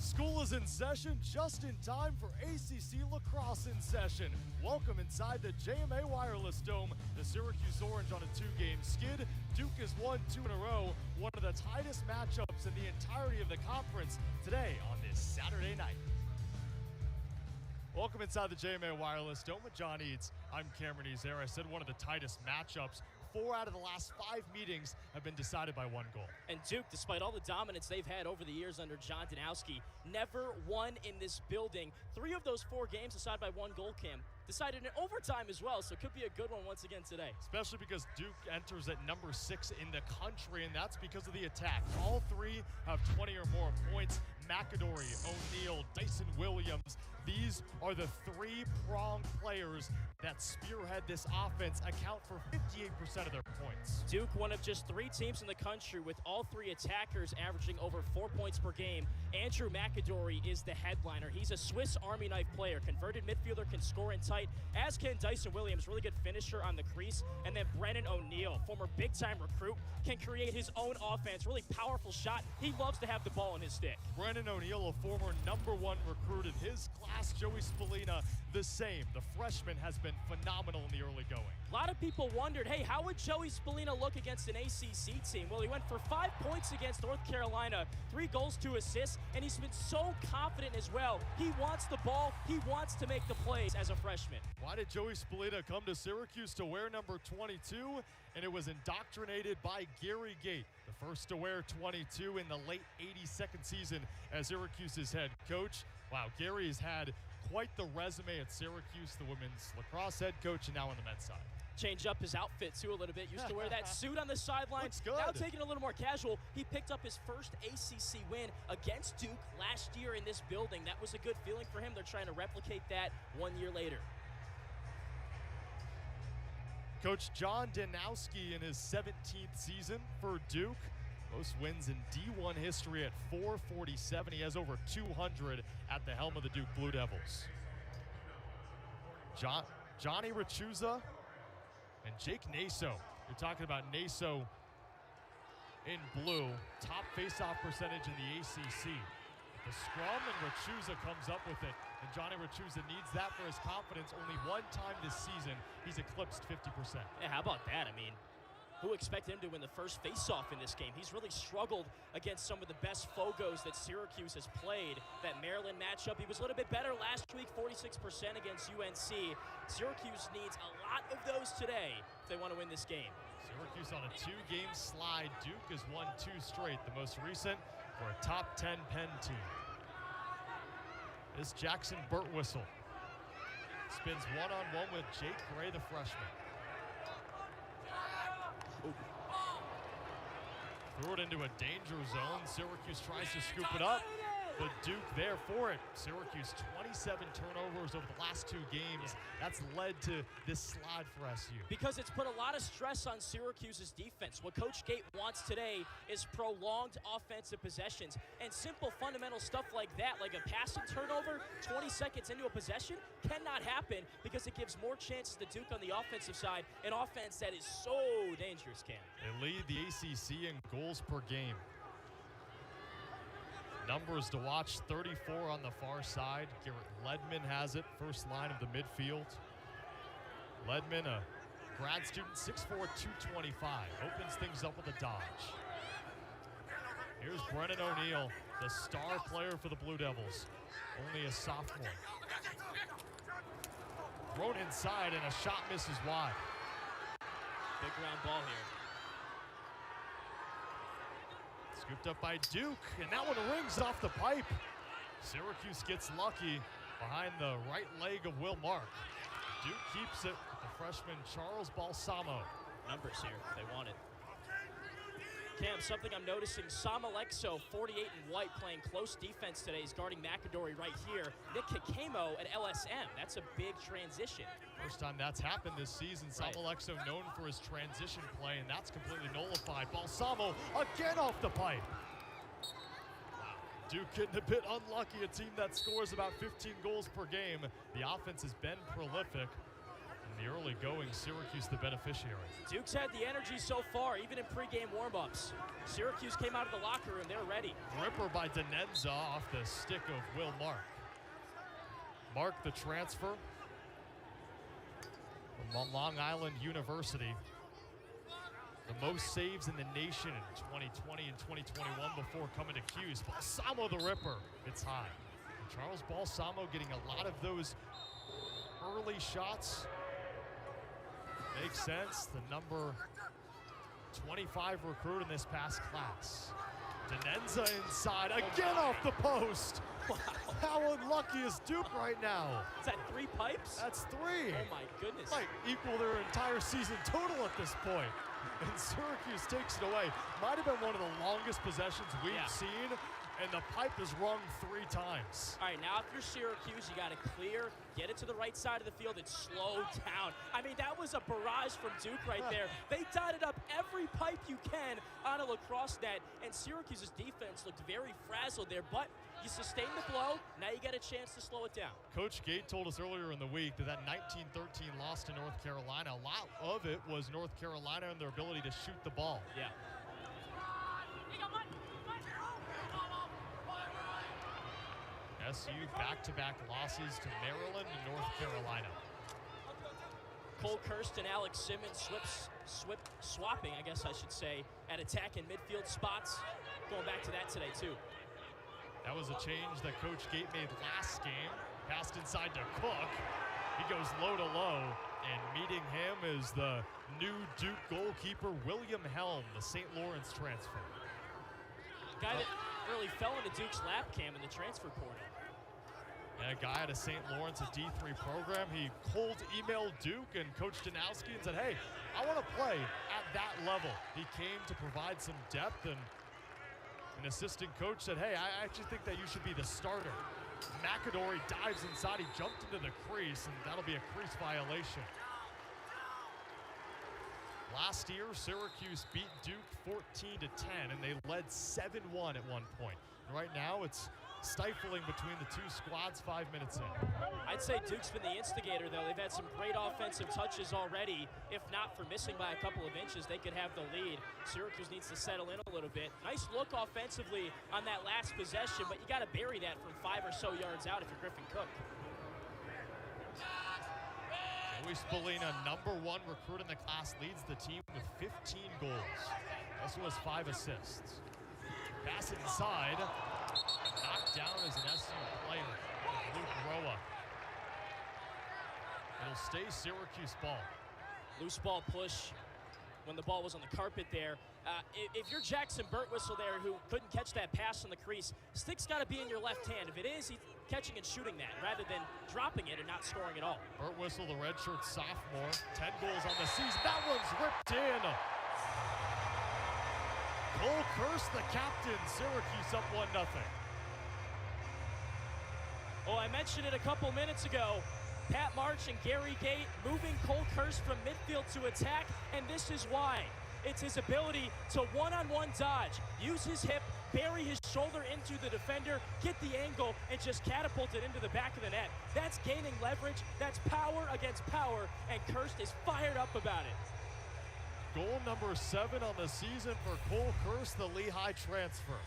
School is in session just in time for ACC Lacrosse in session. Welcome inside the JMA Wireless Dome. The Syracuse Orange on a two-game skid. Duke has won 2 in a row, one of the tightest matchups in the entirety of the conference today on this Saturday night. Welcome inside the JMA Wireless Dome with John Eads. I'm Cameron Ezer. I said one of the tightest matchups. 4 out of the last 5 meetings have been decided by 1 goal. And Duke, despite all the dominance they've had over the years under John Danowski, never won in this building. 3 of those 4 games decided by 1 goal, Cam. Decided in overtime as well, so it could be a good one once again today. Especially because Duke enters at number 6 in the country, and that's because of the attack. All 3 have 20 or more points. McAdory, O'Neal, Dyson Williams. These are the 3-pronged players that spearhead this offense, account for 58% of their points. Duke, one of just 3 teams in the country with all 3 attackers averaging over 4 points per game. Andrew McAdory is the headliner. He's a Swiss Army knife player. Converted midfielder, can score in tight, as can Dyson Williams, really good finisher on the crease. And then Brennan O'Neal, former big-time recruit, can create his own offense. Really powerful shot. He loves to have the ball in his stick. Brennan O'Neal, a former #1 recruit in his class. Joey Spallina, the same. The freshman has been phenomenal in the early going. A lot of people wondered, hey, how would Joey Spallina look against an ACC team? Well, he went for 5 points against North Carolina, 3 goals, 2 assists, and he's been so confident as well. He wants the ball. He wants to make the plays as a freshman. Why did Joey Spallina come to Syracuse to wear number 22? And it was indoctrinated by Gary Gait, the first to wear 22 in the late 82nd season as Syracuse's head coach. Wow, Gary has had quite the resume at Syracuse, the women's lacrosse head coach, and now on the men's side. Change up his outfit too a little bit. Used to wear that suit on the sideline. Looks good. Now taking a little more casual. He picked up his first ACC win against Duke last year in this building. That was a good feeling for him. They're trying to replicate that 1 year later. Coach John Danowski in his 17th season for Duke. Most wins in D1 history at 447. He has over 200 at the helm of the Duke Blue Devils. Johnny Rachuza and Jake Naso. You're talking about Naso in blue, top faceoff percentage in the ACC. The scrum, and Rachuza comes up with it. And Johnny Rachuza needs that for his confidence. Only 1 time this season, he's eclipsed 50%. Yeah, how about that? I mean, who expected him to win the first faceoff in this game? He's really struggled against some of the best Fogos that Syracuse has played. That Maryland matchup, he was a little bit better last week, 46% against UNC. Syracuse needs a lot of those today if they want to win this game. Syracuse on a 2-game slide. Duke has won 2 straight, the most recent for a top 10 Penn team. This Jackson Birtwistle spins one-on-one with Jake Gray, the freshman. Ooh. Threw it into a danger zone. Syracuse tries to scoop it up, but Duke there for it. Syracuse 27 turnovers over the last 2 games. That's led to this slide for SU. Because it's put a lot of stress on Syracuse's defense. What Coach Gait wants today is prolonged offensive possessions. And simple fundamental stuff like that, like a passing turnover 20 seconds into a possession, cannot happen because it gives more chances to Duke on the offensive side, an offense that is so dangerous, Cam. They lead the ACC in goals per game. Numbers to watch, 34 on the far side. Garrett Ledman has it, first line of the midfield. Ledman, a grad student, 6'4", 225. Opens things up with a dodge. Here's Brennan O'Neal, the star player for the Blue Devils. Only a sophomore. Thrown inside and a shot misses wide. Big round ball here. Scooped up by Duke, and that one rings off the pipe. Syracuse gets lucky behind the right leg of Will Mark. Duke keeps it with the freshman Charles Balsamo. Numbers here, they want it. Cam, something I'm noticing, Sam Alexo, 48 in white, playing close defense today. He's guarding McAdory right here. Nick Kikemo at LSM. That's a big transition. First time that's happened this season. Sam Alexo known for his transition play, and that's completely nullified. Balsamo again off the pipe. Wow. Duke getting a bit unlucky, a team that scores about 15 goals per game. The offense has been prolific. And In the early going, Syracuse the beneficiary. Duke's had the energy so far, even in pregame warm-ups. Syracuse came out of the locker room, they're ready. Ripper by Denenza off the stick of Will Mark. Mark, the transfer from Long Island University. The most saves in the nation in 2020 and 2021 before coming to Q's. Balsamo the Ripper, it's high. And Charles Balsamo getting a lot of those early shots. Makes sense. The number 25 recruit in this past class. Denenza inside, again off the post. Wow. How unlucky is Duke right now? Is that 3 pipes? That's 3. Oh my goodness. Might equal their entire season total at this point. And Syracuse takes it away. Might have been one of the longest possessions we've seen, and the pipe is rung 3 times. All right, now if you're Syracuse, you got to clear, get it to the right side of the field, and slow down. I mean, that was a barrage from Duke right there. They dotted up every pipe you can on a Lacrosse net, and Syracuse's defense looked very frazzled there, but you sustained the blow, now you got a chance to slow it down. Coach Gate told us earlier in the week that 1913 loss to North Carolina, a lot of it was North Carolina and their ability to shoot the ball. Yeah. SU back-to-back losses to Maryland and North Carolina. Cole Kirsten, Alex Simmons swapping, I guess I should say, at attack and midfield spots. Going back to that today, too. That was a change that Coach Gate made last game. Passed inside to Cook. He goes low to low, and meeting him is the new Duke goalkeeper, William Helm, the St. Lawrence transfer. Guy that really fell into Duke's lap cam in the transfer portal. And a guy at a St. Lawrence, a D3 program, he cold emailed Duke and Coach Danowski and said, hey, I want to play at that level. He came to provide some depth, and an assistant coach said, hey, I actually think that you should be the starter. McAdory dives inside, he jumped into the crease, and that'll be a crease violation. Last year, Syracuse beat Duke 14-10, and they led 7-1 at one point. And right now, it's stifling between the two squads 5 minutes in. I'd say Duke's been the instigator, though. They've had some great offensive touches already. If not for missing by a couple of inches, they could have the lead. Syracuse needs to settle in a little bit. Nice look offensively on that last possession, but you got to bury that from 5 or so yards out if you're Griffin Cook. Joey Spallina, #1 recruit in the class, leads the team with 15 goals. Also has 5 assists. Pass inside. Knocked down as an SU player. Luke Roa. It'll stay Syracuse ball. Loose ball push when the ball was on the carpet there. If you're Jackson Birtwhistle there who couldn't catch that pass on the crease, stick's got to be in your left hand. If it is, he's catching and shooting that rather than dropping it and not scoring at all. Birtwhistle, the redshirt sophomore, 10 goals on the season. That one's ripped in. Cole Kirst, the captain. Syracuse up 1-0. Oh, I mentioned it a couple minutes ago. Pat March and Gary Gate moving Cole Kirst from midfield to attack, and this is why. It's his ability to one-on-one dodge, use his hip, bury his shoulder into the defender, get the angle, and just catapult it into the back of the net. That's gaining leverage, that's power against power, and Kirst is fired up about it. Goal number 7 on the season for Cole Kirst, the Lehigh transfer.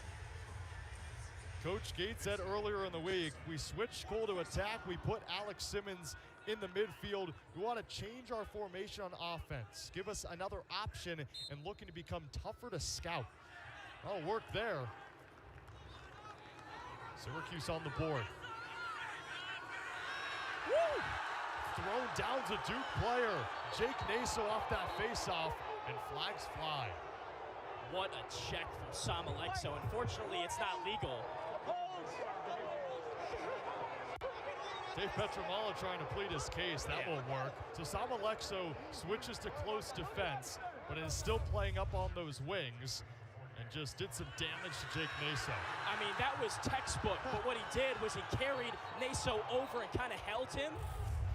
Coach Gates said earlier in the week, we switched Cole to attack, we put Alex Simmons in the midfield. We want to change our formation on offense, give us another option, and looking to become tougher to scout. Oh, work there. Syracuse on the board. Woo! Thrown down to Duke player. Jake Naso off that face-off, and flags fly. What a check from Sam Alexo. Unfortunately, it's not legal. Dave Petramala trying to plead his case. That won't work. So Sam Alexo switches to close defense, but is still playing up on those wings and just did some damage to Jake Naso. I mean, that was textbook, but what he did was he carried Naso over and kind of held him.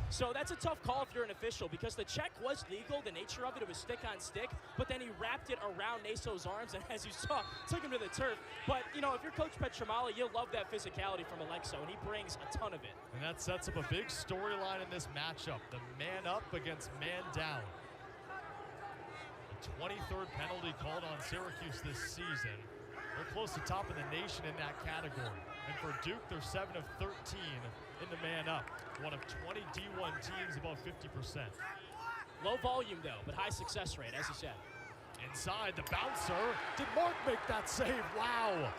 So that's a tough call if you're an official, because the check was legal, the nature of it was stick on stick, but then he wrapped it around Naso's arms, and as you saw, took him to the turf. But, you know, if you're Coach Petramala, you'll love that physicality from Alexo, and he brings a ton of it. And that sets up a big storyline in this matchup, the man up against man down. The 23rd penalty called on Syracuse this season. They're close to top of the nation in that category. And for Duke, they're 7 of 13 in the man up. One of 20 D1 teams above 50%. Low volume though, but high success rate, as you said. Inside, the bouncer. Did Mark make that save? Wow.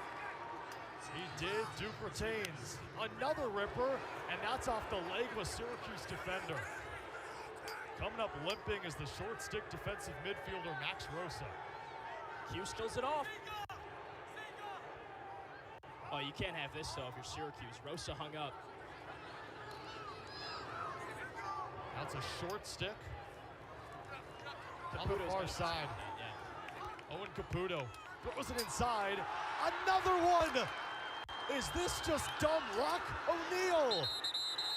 He did. Duke retains. Another ripper, and that's off the leg of a Syracuse defender. Coming up limping is the short stick defensive midfielder, Max Rosa. Q steals it off. Oh, you can't have this, though, if you're Syracuse. Rosa hung up. That's a short stick. Caputo's on the far side. Yeah. Owen Caputo throws it inside. Another one! Is this just dumb luck? O'Neal!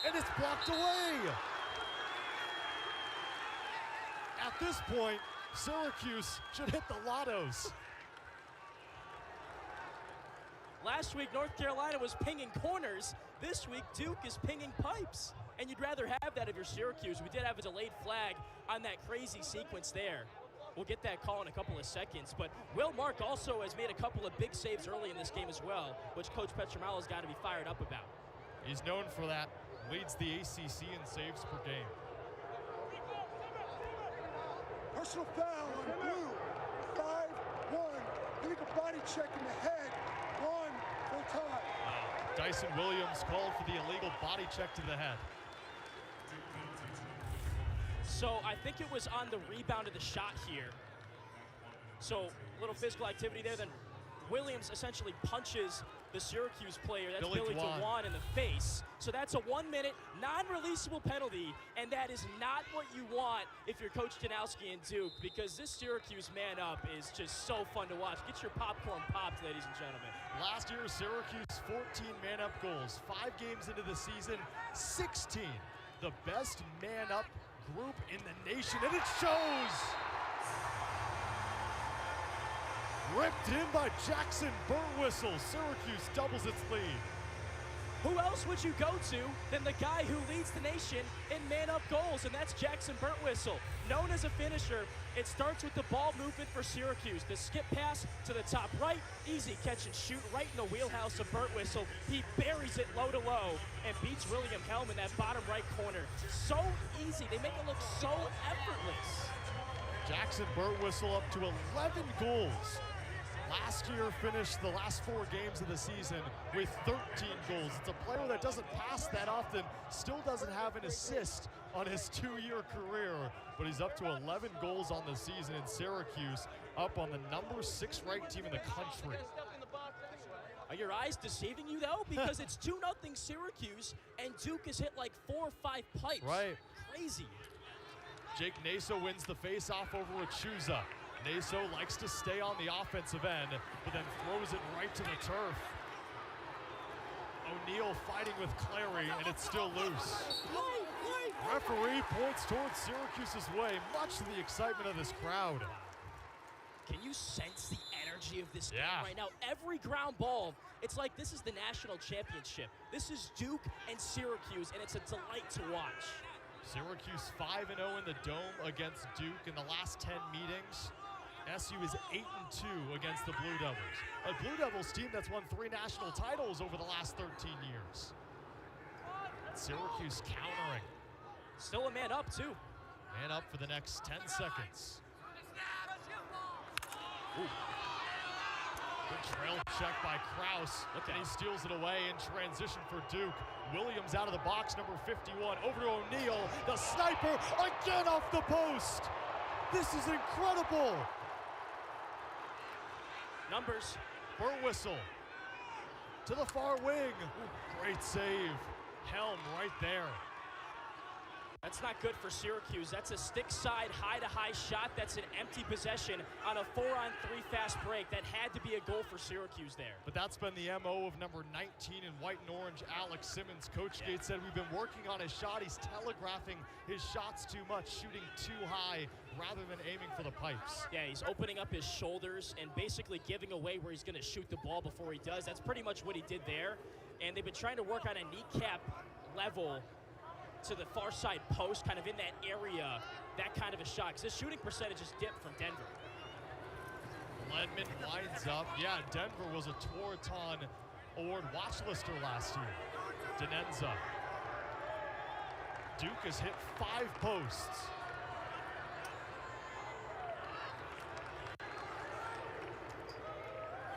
And it's blocked away! At this point, Syracuse should hit the lottos. Last week, North Carolina was pinging corners. This week, Duke is pinging pipes. And you'd rather have that if you're Syracuse. We did have a delayed flag on that crazy sequence there. We'll get that call in a couple of seconds. But Will Mark also has made a couple of big saves early in this game as well, which Coach Petramala's got to be fired up about. He's known for that. Leads the ACC in saves per game. Personal foul on blue. 5-1. Illegal body check in the head. 1 full time. Dyson Williams called for the illegal body check to the head. So I think it was on the rebound of the shot here. So a little physical activity there. Then Williams essentially punches the Syracuse player. That's Billy DeJuan in the face. So that's a 1-minute non-releasable penalty, and that is not what you want if you're Coach Janowski and Duke, because this Syracuse man up is just so fun to watch. Get your popcorn popped, ladies and gentlemen. Last year, Syracuse 14 man up goals. 5 games into the season, 16. The best man up group in the nation, and it shows. Ripped in by Jackson Burtwhistle. Syracuse doubles its lead. Who else would you go to than the guy who leads the nation in man-up goals, and that's Jackson Burtwhistle. Known as a finisher, it starts with the ball movement for Syracuse. The skip pass to the top right, easy catch and shoot right in the wheelhouse of Burtwhistle. He buries it low to low and beats William Helm in that bottom right corner. So easy. They make it look so effortless. Jackson Burtwhistle up to 11 goals. Last year finished the last 4 games of the season with 13 goals. It's a player that doesn't pass that often, still doesn't have an assist on his 2-year career, but he's up to 11 goals on the season in Syracuse, up on the number 6 ranked team in the country. Are your eyes deceiving you, though? Because it's 2-0 Syracuse, and Duke has hit like 4 or 5 pipes. Right. Crazy. Jake Naso wins the face-off over Achuza. Naso likes to stay on the offensive end, but then throws it right to the turf. O'Neal fighting with Clary, and it's still loose. Referee points towards Syracuse's way, much to the excitement of this crowd. Can you sense the energy of this game Yeah. right now? Every ground ball, it's like this is the national championship. This is Duke and Syracuse, and it's a delight to watch. Syracuse 5-0 in the Dome against Duke in the last 10 meetings. SU is 8-2 against the Blue Devils. A Blue Devils team that's won 3 national titles over the last 13 years. Syracuse countering. Still a man up, too. Man up for the next 10 seconds. Ooh. Good trail check by Kraus, and he steals it away in transition for Duke. Williams out of the box, number 51, over to O'Neal. The sniper, again off the post. This is incredible. Numbers. Burtwhistle to the far wing. Ooh, great save. Helm right there. That's not good for Syracuse. That's a stick side, high-to-high shot. That's an empty possession on a 4-on-3 fast break. That had to be a goal for Syracuse there. But that's been the MO of number 19 in white and orange, Alex Simmons. Coach Gates said we've been working on his shot. He's telegraphing his shots too much, shooting too high rather than aiming for the pipes. Yeah, he's opening up his shoulders and basically giving away where he's going to shoot the ball before he does. That's pretty much what he did there. And they've been trying to work on a kneecap level to the far side post, kind of in that area, that kind of a shot. Because his shooting percentage is dipped from Denver. Ledman winds up. Yeah, Denver was a Toraton Award watch lister last year. Denenza. Duke has hit 5 posts.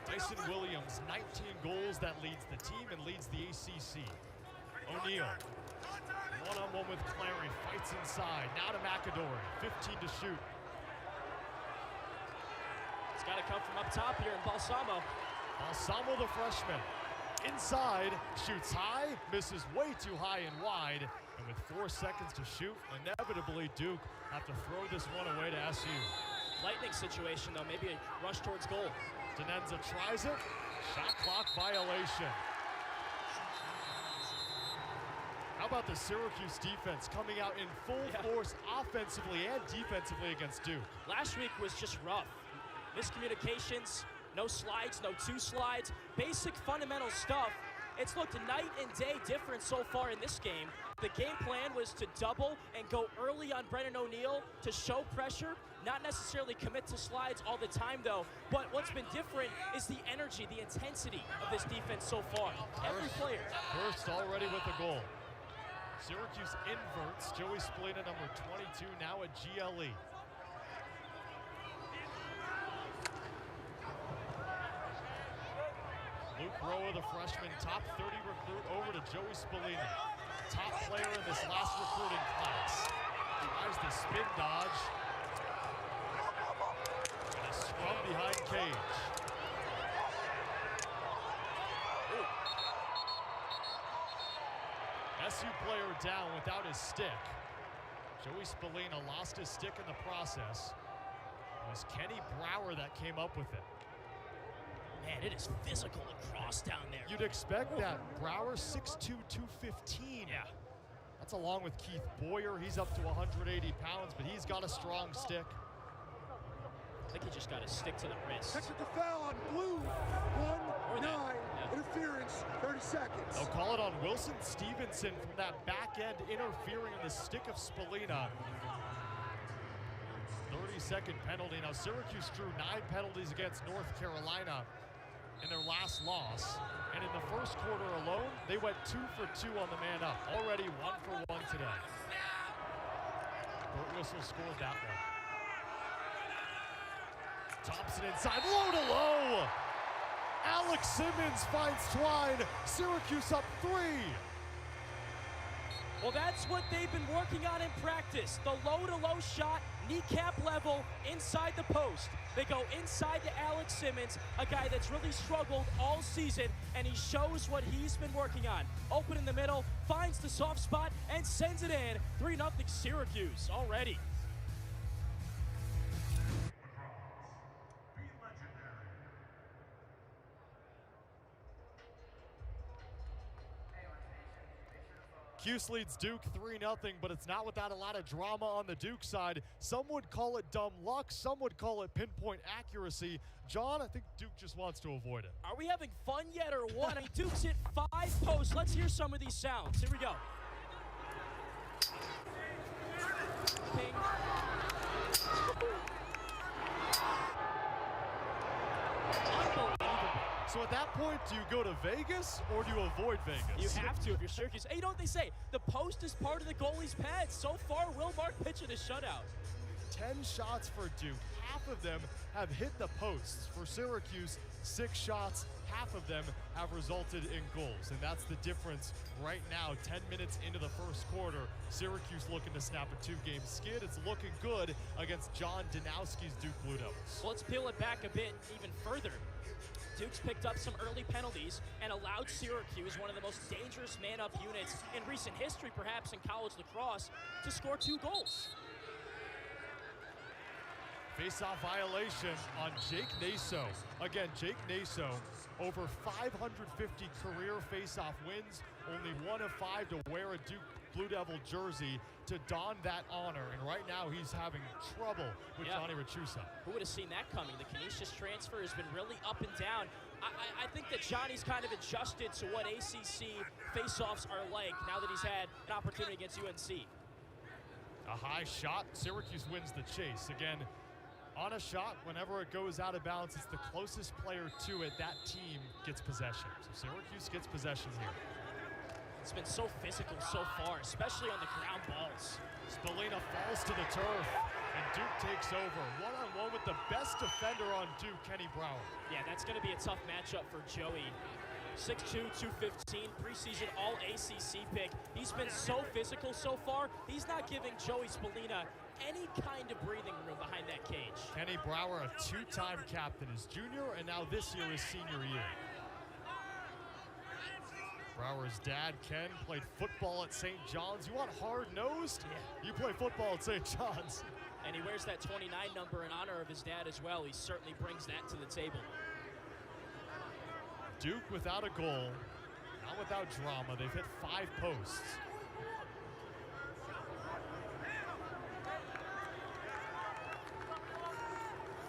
Dyson Williams, 19 goals. That leads the team and leads the ACC. O'Neal. One-on-one with Clary, fights inside. Now to McAdory, 15 to shoot. It's got to come from up top here in Balsamo. Balsamo, the freshman. Inside, shoots high, misses way too high and wide. And with 4 seconds to shoot, inevitably Duke have to throw this one away to SU. Lightning situation, though. Maybe a rush towards goal. Denenza tries it. Shot clock violation. How about the Syracuse defense coming out in full force offensively and defensively against Duke? Last week was just rough. Miscommunications, no slides, no 2 slides, basic fundamental stuff. It's looked night and day different so far in this game. The game plan was to double and go early on Brennan O'Neal to show pressure, not necessarily commit to slides all the time though. But what's been different is the energy, the intensity of this defense so far. Every player. First already with the goal. Syracuse inverts. Joey Splina, number 22, now at GLE. Luke Roa, the freshman, top 30 recruit, over to Joey Splina. Top player in this last recruiting class. Tries the spin dodge. And a scrum behind Cage. SU player down without his stick. Joey Spallina lost his stick in the process. It was Kenny Brower that came up with it. Man, it is physical lacrosse down there. You'd expect that. Brower, 6'2", 215. Yeah. That's along with Keith Boyer. He's up to 180 pounds, but he's got a strong stick. I think he just got to stick to the wrist. Technical foul on blue. 1-9. Interference, 30 seconds. They'll call it on Wilson Stevenson from that back end, interfering in the stick of Spallina. 30-second penalty. Now Syracuse drew 9 penalties against North Carolina in their last loss. And in the first quarter alone, they went 2 for 2 on the man up. Already 1 for 1 today. Burt Whistle scored that one. Thompson inside, low to low. Alex Simmons finds Twine. Syracuse up 3. Well, that's what they've been working on in practice. The low-to-low shot, kneecap level, inside the post. They go inside to Alex Simmons, a guy that's really struggled all season, and he shows what he's been working on. Open in the middle, finds the soft spot, and sends it in. 3-0 Syracuse already. Cuse leads Duke 3-0, but it's not without a lot of drama on the Duke side. Some would call it dumb luck, some would call it pinpoint accuracy. John, I think Duke just wants to avoid it. Are we having fun yet or what? I mean, Duke's hit 5 posts. Let's hear some of these sounds. Here we go. Ping. So at that point, do you go to Vegas or do you avoid Vegas? You have to if you're Syracuse. Hey, you know what they say? The post is part of the goalie's pad. So far, Will Mark pitching a shutout. 10 shots for Duke. Half of them have hit the posts. For Syracuse, 6 shots. Half of them have resulted in goals. And that's the difference right now. 10 minutes into the first quarter, Syracuse looking to snap a 2-game skid. It's looking good against John Danowski's Duke Blue Devils. Well, let's peel it back a bit even further. Duke's picked up some early penalties and allowed Syracuse, one of the most dangerous man-up units in recent history, perhaps in college lacrosse, to score 2 goals. Face-off violation on Jake Naso. Again, Jake Naso, over 550 career face-off wins, only 1 of 5 to wear a Duke Blue Devil jersey to don that honor, and right now he's having trouble with Johnny Rachusa. Who would have seen that coming? The Canisius transfer has been really up and down. I think that Johnny's kind of adjusted to what ACC face-offs are like now that he's had an opportunity against UNC. A high shot, Syracuse wins the chase. Again, on a shot, whenever it goes out of bounds, it's the closest player to it. That team gets possession. So Syracuse gets possession here. It's been so physical so far, especially on the ground balls. Spallina falls to the turf, and Duke takes over. One-on-one with the best defender on Duke, Kenny Brower. Yeah, that's going to be a tough matchup for Joey. 6'2", 215, preseason All-ACC pick. He's been so physical so far, he's not giving Joey Spallina any kind of breathing room behind that cage. Kenny Brower, a 2-time captain, his junior and now this year his senior year. Brower's dad, Ken, played football at St. John's. You want hard-nosed? Yeah. You play football at St. John's. And he wears that 29 number in honor of his dad as well. He certainly brings that to the table. Duke without a goal, not without drama. They've hit 5 posts.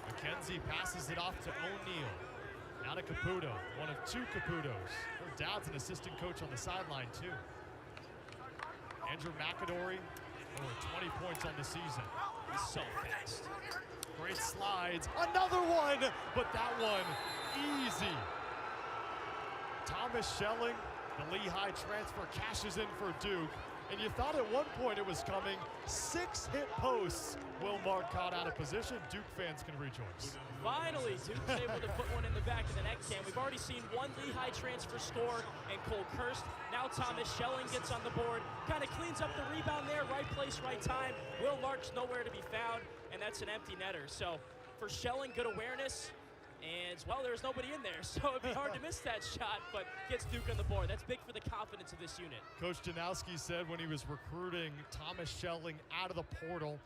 McKenzie passes it off to O'Neal. Now to Caputo, one of 2 Caputos. Her dad's an assistant coach on the sideline too. Andrew McAdory, over 20 points on the season. He's so fast. Great slides, another one, but that one easy. Thomas Schelling, the Lehigh transfer, cashes in for Duke. And you thought at one point it was coming. 6 hit posts. Will Mark caught out of position. Duke fans can rejoice. Finally, Duke's able to put one in the back of the net can. We've already seen 1 Lehigh transfer score and Cole Kirst. Now Thomas Schelling gets on the board. Kind of cleans up the rebound there. Right place, right time. Will Mark's nowhere to be found, and that's an empty netter. So for Schelling, good awareness. And, well, there's nobody in there, so it'd be hard to miss that shot, but gets Duke on the board. That's big for the confidence of this unit. Coach Janowski said when he was recruiting Thomas Schelling out of the portal,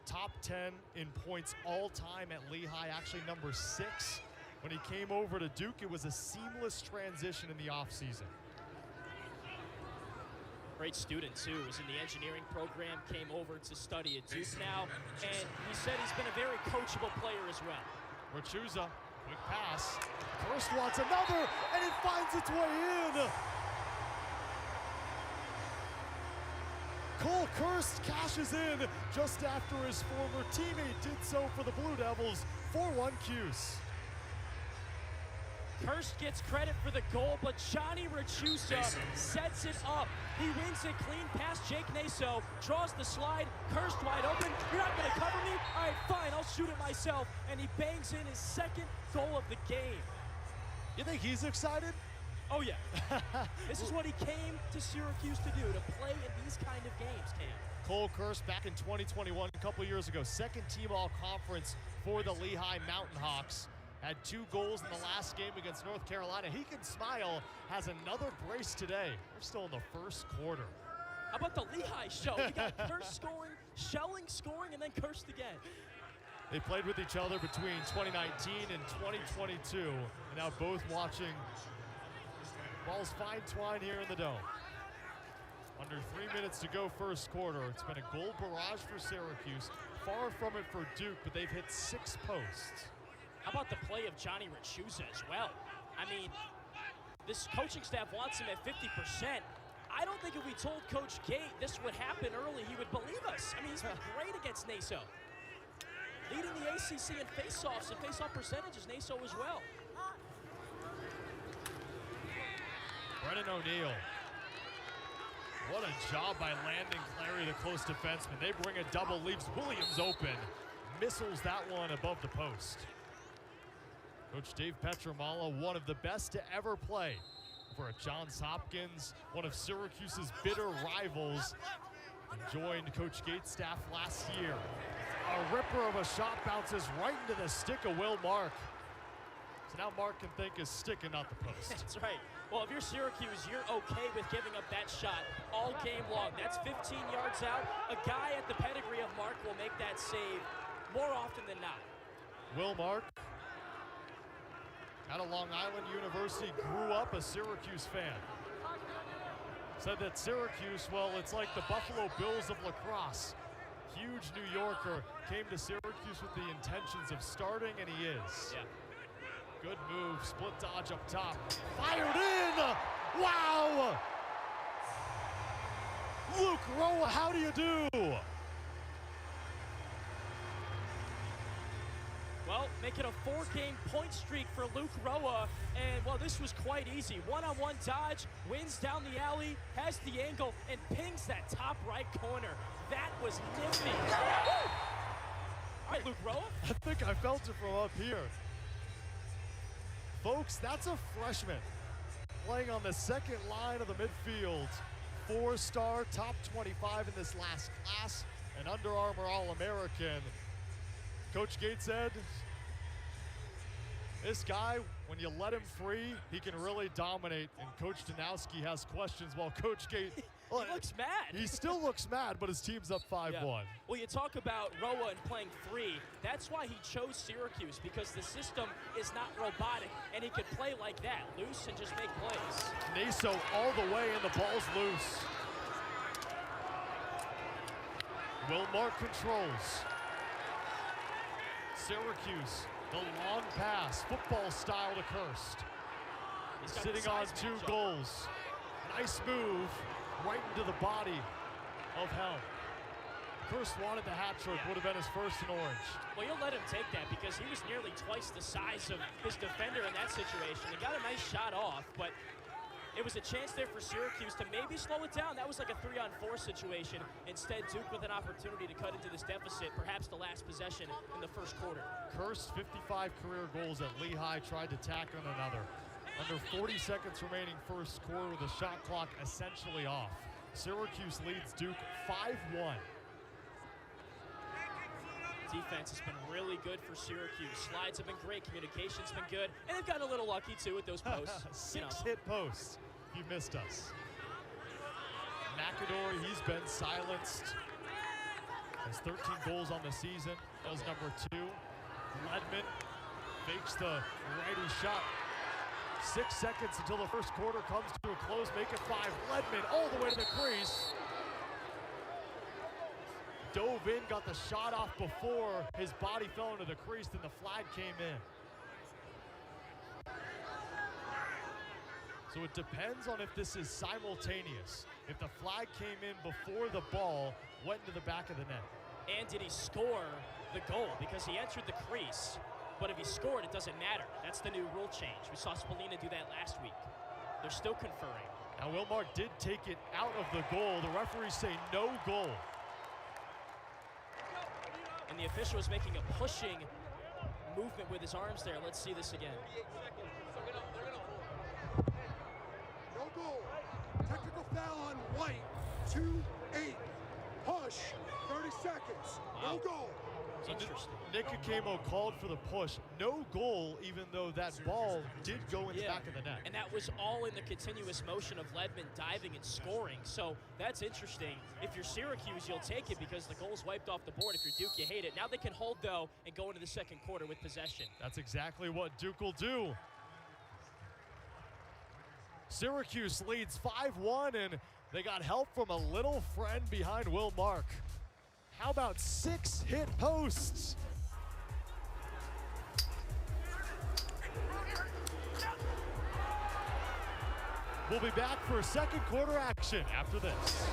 top 10 in points all time at Lehigh, actually number 6. When he came over to Duke, it was a seamless transition in the offseason. Great student, too. Was in the engineering program, came over to study at Duke now, and he said he's been a very coachable player as well. Rachusa. Quick pass. Kirst wants another, and it finds its way in. Cole Kirst cashes in just after his former teammate did so for the Blue Devils. 4-1 Cuse. Kirst gets credit for the goal, but Johnny Rachusa sets it up. He wins it clean past Jake Naso, draws the slide, Kirst wide open. You're not going to cover me? All right, fine, I'll shoot it myself. And he bangs in his 2nd goal of the game. You think he's excited? Oh, yeah. This is what he came to Syracuse to do, to play in these kind of games, Cam. Cole Kirst back in 2021, a couple years ago, 2nd team all-conference for the Lehigh Mountain Hawks. Had 2 goals in the last game against North Carolina. He can smile, has another brace today. We're still in the 1st quarter. How about the Lehigh show? We got Kirst scoring, Schelling scoring, and then Kirst again. They played with each other between 2019 and 2022, and now both watching balls fine twine here in the dome. Under 3 minutes to go 1st quarter. It's been a goal barrage for Syracuse. Far from it for Duke, but they've hit 6 posts. How about the play of Johnny Rachusa as well? I mean, this coaching staff wants him at 50%. I don't think if we told Coach Gate this would happen early, he would believe us. I mean, he's been great against Naso. Leading the ACC in face-offs and face-off percentages, Naso as well. Brennan O'Neal. What a job by Landon Clary, the close defenseman. They bring a double, leaves Williams open. Missiles that one above the post. Coach Dave Petramala, one of the best to ever play for Johns Hopkins, one of Syracuse's bitter rivals, and joined Coach Gates' staff last year. A ripper of a shot bounces right into the stick of Will Mark. So now Mark can think is sticking, not the post. That's right. Well, if you're Syracuse, you're okay with giving up that shot all game long. That's 15 yards out. A guy at the pedigree of Mark will make that save more often than not. Will Mark, out of Long Island University, grew up a Syracuse fan. Said that Syracuse, well, it's like the Buffalo Bills of lacrosse. Huge New Yorker, came to Syracuse with the intentions of starting, and he is. Yeah. Good move, split dodge up top. Fired in! Wow! Luke Roa, how do you do? Well, making a 4-game point streak for Luke Roa, and well, this was quite easy. One-on-one dodge, wins down the alley, has the angle, and pings that top right corner. That was nifty. All right, Luke Roa. I think I felt it from up here. Folks, that's a freshman playing on the second line of the midfield. 4-star, top 25 in this last class, an Under Armour All-American. Coach Gates said, this guy, when you let him free, he can really dominate. And Coach Danowski has questions while Coach Gates, he looks mad. He still looks mad, but his team's up 5-1. Yeah. Well, you talk about Roa and playing 3. That's why he chose Syracuse, because the system is not robotic, and he could play like that, loose and just make plays. Naso all the way, and the ball's loose. Wilmark controls. Syracuse, the long pass, football style to Kirst. Sitting on 2 goals. Nice move, right into the body of Helm. Kirst wanted the hat trick, would have been his first in orange. Well, you'll let him take that because he was nearly twice the size of his defender in that situation. He got a nice shot off, but it was a chance there for Syracuse to maybe slow it down. That was like a 3-on-4 situation. Instead, Duke with an opportunity to cut into this deficit, perhaps the last possession in the first quarter. Kirst, 55 career goals at Lehigh, tried to tack on another. Under 40 seconds remaining first quarter with the shot clock essentially off. Syracuse leads Duke 5-1. Defense has been really good for Syracuse. Slides have been great, communication's been good, and they've gotten a little lucky too with those posts. 6 hit posts. You missed us. McAdory, he's been silenced. Has 13 goals on the season. Does number 2. Ledman fakes the righty shot. 6 seconds until the first quarter comes to a close. Make it 5. Ledman all the way to the crease. Dove in, got the shot off before his body fell into the crease, then the flag came in. So it depends on if this is simultaneous. If the flag came in before the ball went into the back of the net. And did he score the goal? Because he entered the crease, but if he scored, it doesn't matter. That's the new rule change. We saw Spallina do that last week. They're still conferring. Now Wilmark did take it out of the goal. The referees say no goal. And the official is making a pushing movement with his arms there. Let's see this again. No goal. Technical foul on White. 2-8. Push. 30 seconds. Wow. No goal. Interesting. Nick Akamo called for the push. No goal, even though that ball did go in the back of the net. And that was all in the continuous motion of Ledman diving and scoring. So that's interesting. If you're Syracuse, you'll take it because the goal's wiped off the board. If you're Duke, you hate it. Now they can hold, though, and go into the second quarter with possession. That's exactly what Duke will do. Syracuse leads 5-1, and they got help from a little friend behind Wilmark. How about 6 hit posts? We'll be back for second quarter action after this.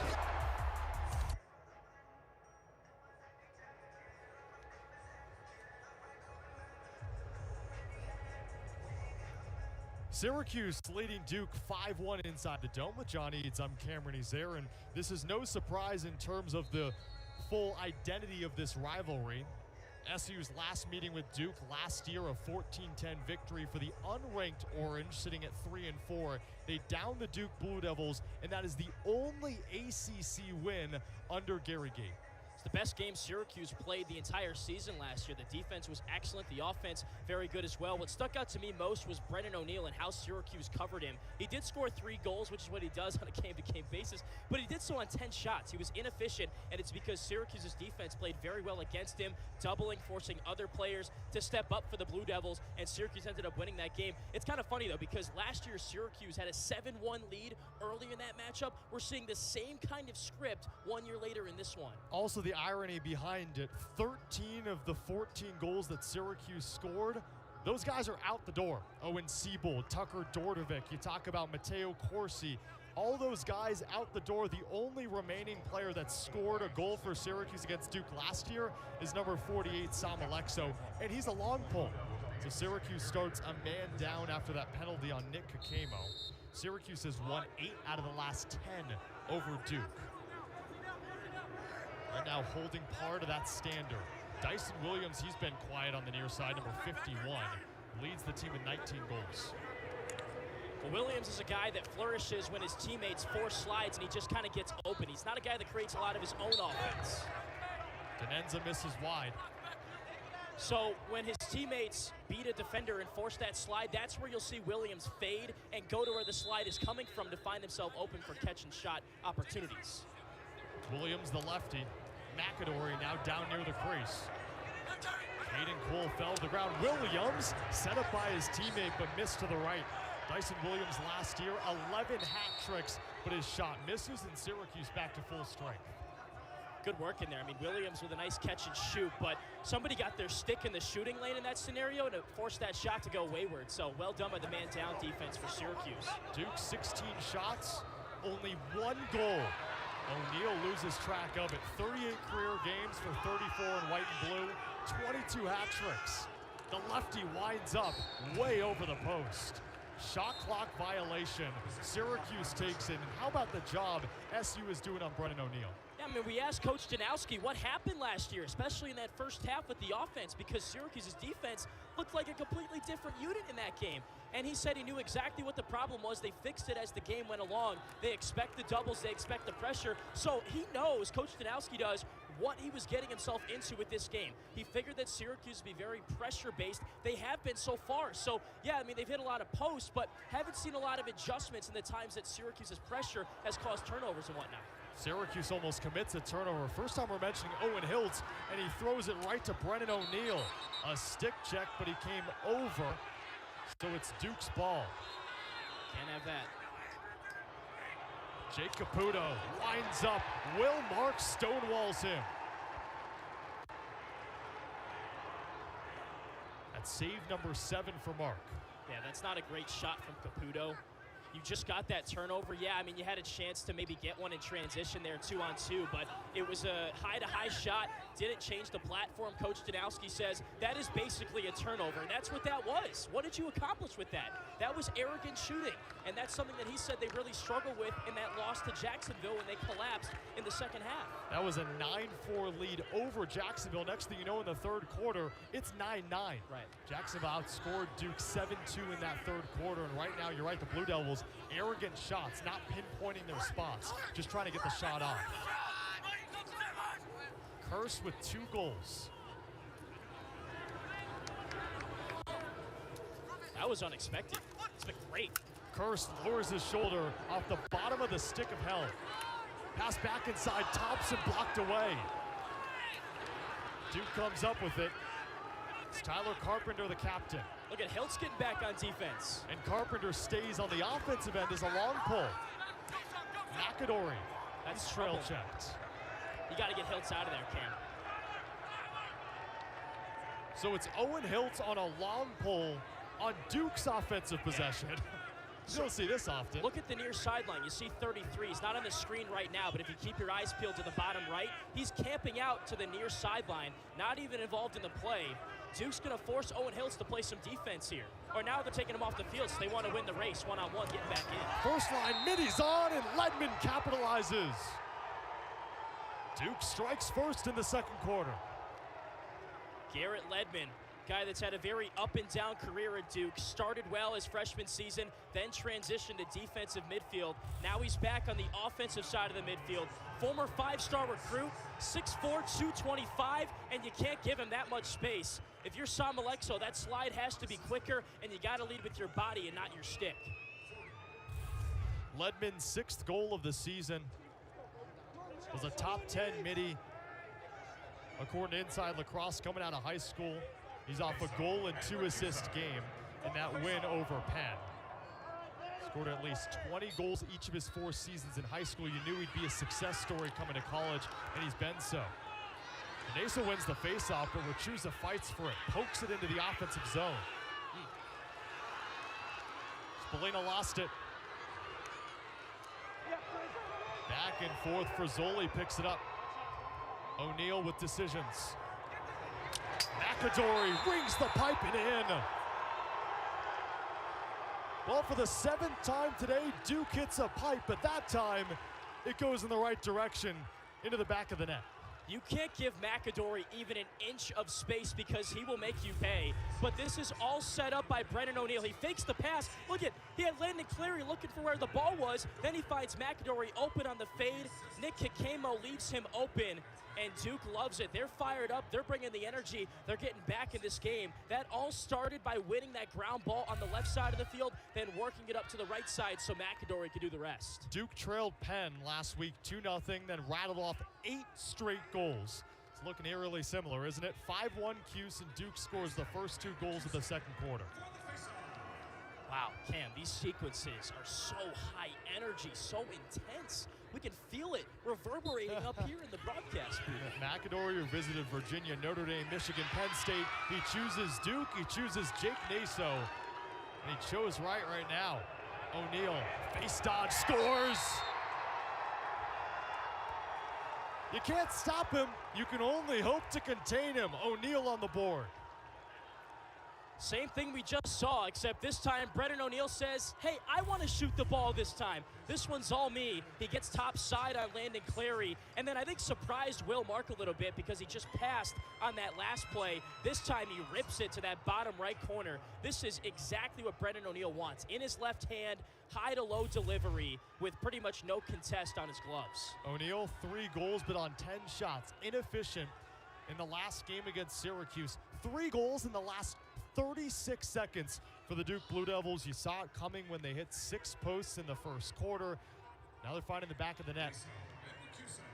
Syracuse leading Duke 5-1 inside the Dome with John Eads. I'm Cameron Ezair, and this is no surprise in terms of the full identity of this rivalry. SU's last meeting with Duke last year, a 14-10 victory for the unranked Orange, sitting at 3-4. They downed the Duke Blue Devils, and that is the only ACC win under Gary Gait. It's the best game Syracuse played the entire season last year. The defense was excellent. The offense, very good as well. What stuck out to me most was Brennan O'Neill and how Syracuse covered him. He did score 3 goals, which is what he does on a game-to-game basis, but he did so on 10 shots. He was inefficient, and it's because Syracuse's defense played very well against him, doubling, forcing other players to step up for the Blue Devils, and Syracuse ended up winning that game. It's kind of funny, though, because last year Syracuse had a 7-1 lead early in that matchup. We're seeing the same kind of script 1 year later in this one. Also, the irony behind it, 13 of the 14 goals that Syracuse scored, those guys are out the door. Owen Siebold, Tucker Dordovic, you talk about Matteo Corsi, all those guys out the door. The only remaining player that scored a goal for Syracuse against Duke last year is number 48, Sam Alexo, and he's a long pull. So Syracuse starts a man down after that penalty on Nick Kakemo. Syracuse has won 8 out of the last 10 over Duke. Right now holding part of that standard. Dyson Williams, he's been quiet on the near side, number 51, leads the team with 19 goals. Well, Williams is a guy that flourishes when his teammates force slides and he just kind of gets open. He's not a guy that creates a lot of his own offense. Denenza misses wide. So when his teammates beat a defender and force that slide, that's where you'll see Williams fade and go to where the slide is coming from to find himself open for catch and shot opportunities. Williams, the lefty. McAdory now down near the crease. Caden Cole fell to the ground. Williams set up by his teammate but missed to the right. Dyson Williams last year, 11 hat tricks, but his shot misses and Syracuse back to full strength. Good work in there. I mean, Williams with a nice catch and shoot, but somebody got their stick in the shooting lane in that scenario to force that shot to go wayward. So well done by the man down defense for Syracuse. Duke 16 shots, only 1 goal. O'Neill loses track of it. 38 career games for 34 in white and blue, 22 hat tricks. The lefty winds up way over the post. Shot clock violation. Syracuse takes it. And how about the job SU is doing on Brennan O'Neill? Yeah, I mean, we asked Coach Danowski what happened last year, especially in that first half with the offense, because Syracuse's defense looked like a completely different unit in that game. And he said he knew exactly what the problem was. They fixed it as the game went along. They expect the doubles. They expect the pressure. So he knows, Coach Danowski does, what he was getting himself into with this game. He figured that Syracuse would be very pressure-based. They have been so far. So, yeah, I mean, they've hit a lot of posts, but haven't seen a lot of adjustments in the times that Syracuse's pressure has caused turnovers and whatnot. Syracuse almost commits a turnover. First time we're mentioning Owen Hiltz, and he throws it right to Brennan O'Neill. A stick check, but he came over. So it's Duke's ball. Can't have that. Jake Caputo winds up. Will Marks stonewalls him. That's save number 7 for Mark. Yeah, that's not a great shot from Caputo. You just got that turnover. Yeah, I mean, you had a chance to maybe get one in transition there 2-on-2, but it was a high-to-high shot. Didn't change the platform. Coach Danowski says that is basically a turnover, and that's what that was. What did you accomplish with that? That was arrogant shooting, and that's something that he said they really struggled with in that loss to Jacksonville when they collapsed in the second half. That was a 9-4 lead over Jacksonville. Next thing you know, in the third quarter, it's 9-9. Right. Jacksonville outscored Duke 7-2 in that third quarter, and right now, you're right, the Blue Devils, arrogant shots, not pinpointing their spots, just trying to get the shot off. Curse with 2 goals. That was unexpected. It's been great. Curse lowers his shoulder off the bottom of the stick of hell. Pass back inside, Thompson blocked away. Duke comes up with it. It's Tyler Carpenter, the captain. Look at Hiltz getting back on defense. And Carpenter stays on the offensive end as a long pull. McAdory. That's trail trouble. checked. You got to get Hiltz out of there, Cam. So it's Owen Hiltz on a long pull on Duke's offensive possession. You don't see this often. Look at the near sideline. You see 33. He's not on the screen right now, but if you keep your eyes peeled to the bottom right, he's camping out to the near sideline, not even involved in the play. Duke's going to force Owen Hiltz to play some defense here. Or now they're taking him off the field, so they want to win the race one-on-one, getting back in. First line, Middy's on, and Ledman capitalizes. Duke strikes first in the second quarter. Garrett Ledman Guy that's had a very up-and-down career at Duke. Started well his freshman season, then transitioned to defensive midfield. Now he's back on the offensive side of the midfield. Former 5-star recruit, 6'4", 225, and you can't give him that much space. If you're Sam Alexo, that slide has to be quicker, and you got to lead with your body and not your stick. Ledman's 6th goal of the season was a top 10 midi, according to Inside Lacrosse, coming out of high school. He's off a goal and 2 assist game in that win over Penn. Scored at least 20 goals each of his 4 seasons in high school. You knew he'd be a success story coming to college, and he's been so. Nasa wins the faceoff, but Rachuza fights for it, pokes it into the offensive zone. Spallina lost it. Back and forth, Frazzoli picks it up. O'Neal with decisions. McAdory rings the pipe and in. Well, for the 7th time today, Duke hits a pipe, but that time it goes in the right direction into the back of the net. You can't give McAdory even an inch of space because he will make you pay. But this is all set up by Brennan O'Neal. He fakes the pass. Look at, he had Landon Cleary looking for where the ball was. Then he finds McAdory open on the fade. Nick Kikemo leaves him open, and Duke loves it. They're fired up. They're bringing the energy. They're getting back in this game. That all started by winning that ground ball on the left side of the field, then working it up to the right side so McAdory could do the rest. Duke trailed Penn last week 2-0, then rattled off 8 straight goals. It's looking eerily similar, isn't it? 5-1 Cuse, and Duke scores the first 2 goals of the second quarter. Wow, Cam, these sequences are so high energy, so intense. We can feel it reverberating up here in the broadcast booth. McAdory, who visited Virginia, Notre Dame, Michigan, Penn State. He chooses Duke, he chooses Jake Naso, and he chose right now. O'Neal, face dodge, scores! You can't stop him. You can only hope to contain him. O'Neal on the board. Same thing we just saw, except this time Brennan O'Neal says, hey, I want to shoot the ball this time. This one's all me. He gets top side on Landon Cleary, and then I think surprised Will Mark a little bit because he just passed on that last play. This time he rips it to that bottom right corner. This is exactly what Brennan O'Neal wants. In his left hand, high to low delivery with pretty much no contest on his gloves. O'Neal, 3 goals, but on 10 shots. Inefficient in the last game against Syracuse. 3 goals in the last 36 seconds for the Duke Blue Devils. You saw it coming when they hit 6 posts in the first quarter. Now they're finding the back of the net.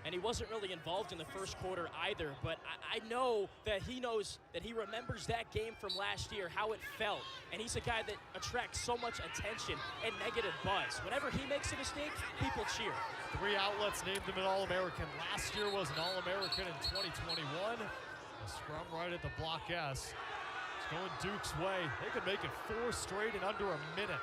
And he wasn't really involved in the first quarter either, but I know that he knows that he remembers that game from last year, how it felt. And he's a guy that attracts so much attention and negative buzz. Whenever he makes a mistake, people cheer. 3 outlets named him an All-American. Last year was an All-American in 2021. A scrum right at the block S. Going Duke's way. They could make it 4 straight in under a minute.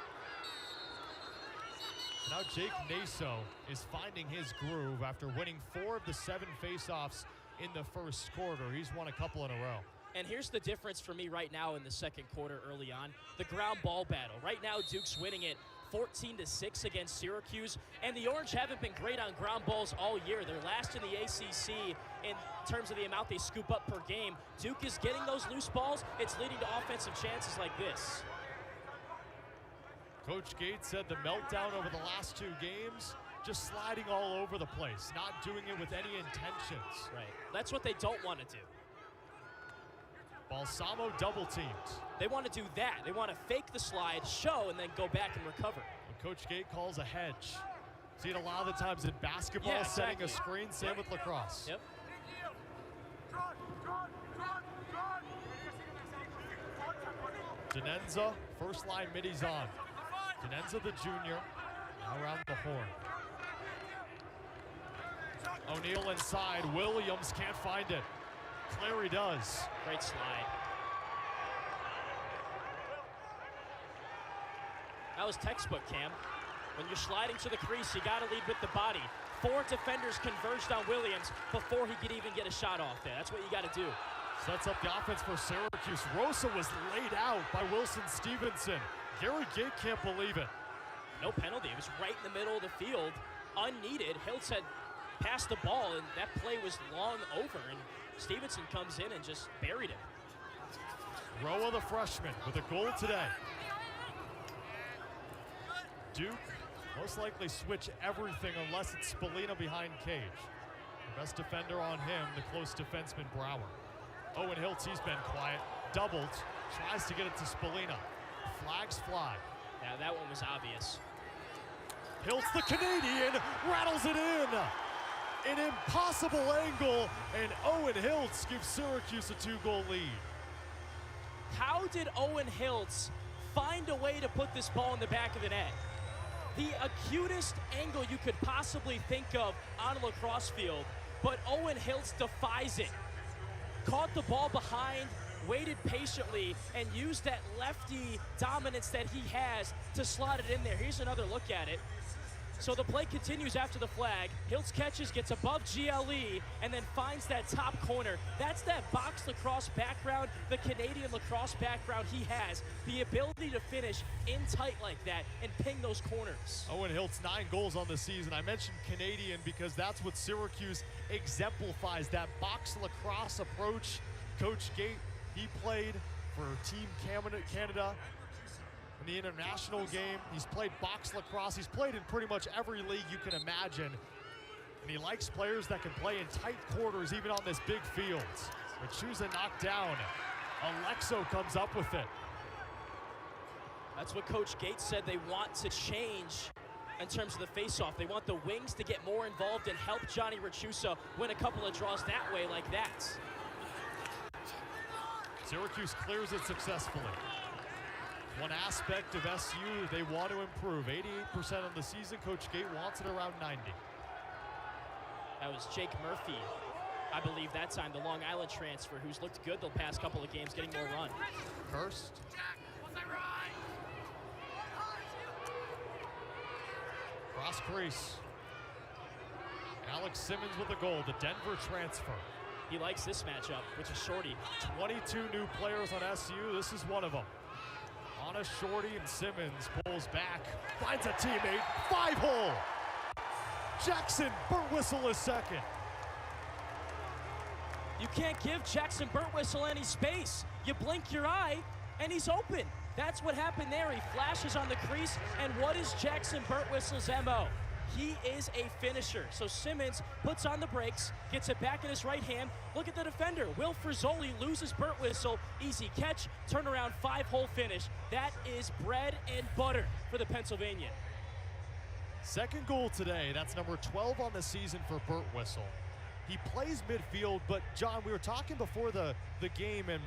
Now Jake Naso is finding his groove after winning 4 of the 7 faceoffs in the first quarter. He's won a couple in a row. And here's the difference for me right now in the second quarter early on. The ground ball battle. Right now Duke's winning it 14-6 against Syracuse, and the Orange haven't been great on ground balls all year. They're last in the ACC in terms of the amount they scoop up per game. Duke is getting those loose balls. It's leading to offensive chances like this. Coach Gates said the meltdown over the last 2 games, just sliding all over the place, not doing it with any intentions. Right. That's what they don't want to do. Balsamo double teamed. They want to do that. They want to fake the slide, show, and then go back and recover. Coach Gate calls a hedge. See it a lot of the times in basketball, yeah, exactly. Setting a screen, same with lacrosse. Yep. Denenza, first line middies on. Denenza the junior, now around the horn. O'Neal inside, Williams can't find it. Cleary does. Great slide. That was textbook, Cam. When you're sliding to the crease, you got to lead with the body. 4 defenders converged on Williams before he could even get a shot off there. That's what you got to do. Sets up the offense for Syracuse. Rosa was laid out by Wilson Stevenson. Gary Gate can't believe it. No penalty. It was right in the middle of the field, unneeded. Hiltz had passed the ball, and that play was long over, and Stevenson comes in and just buried him. Roa, the freshman, with a goal today. Duke most likely switch everything unless it's Spallina behind cage. The best defender on him, the close defenseman Brower. Owen Hiltz, he's been quiet. Doubled, tries to get it to Spallina. Flags fly. Yeah, that one was obvious. Hiltz, the Canadian, rattles it in. An impossible angle, and Owen Hiltz gives Syracuse a 2-goal lead. How did Owen Hiltz find a way to put this ball in the back of the net? The acutest angle you could possibly think of on a lacrosse field, but Owen Hiltz defies it. Caught the ball behind, waited patiently, and used that lefty dominance that he has to slot it in there. Here's another look at it. So the play continues after the flag. Hiltz catches, gets above GLE, and then finds that top corner. That's that box lacrosse background, the Canadian lacrosse background he has. The ability to finish in tight like that and ping those corners. Owen Hiltz, 9 goals on the season. I mentioned Canadian because that's what Syracuse exemplifies, that box lacrosse approach. Coach Gate, he played for Team Canada in the international game. He's played box lacrosse. He's played in pretty much every league you can imagine. And he likes players that can play in tight quarters, even on this big field. Machuza knocked down. Alexo comes up with it. That's what Coach Gates said they want to change in terms of the face-off. They want the wings to get more involved and help Johnny Rachusa win a couple of draws that way like that. Syracuse clears it successfully. One aspect of SU they want to improve. 88% on the season. Coach Gate wants it around 90. That was Jake Murphy, I believe that time, the Long Island transfer, who's looked good the past couple of games, getting more run. Hurst. Cross crease. Alex Simmons with a goal, the Denver transfer. He likes this matchup, which is Shorty. 22 new players on SU. This is one of them. On a Shorty, and Simmons pulls back, finds a teammate, 5-hole. Jackson Burtwhistle is second. You can't give Jackson Burtwhistle any space. You blink your eye, and he's open. That's what happened there. He flashes on the crease, and what is Jackson Burtwhistle's MO? He is a finisher. So Simmons puts on the brakes, gets it back in his right hand. Look at the defender. Will Frizzoli loses Burtwhistle. Easy catch, turnaround, 5-hole finish. That is bread and butter for the Pennsylvanian. Second goal today. That's number 12 on the season for Burtwhistle. He plays midfield, but John, we were talking before the game, and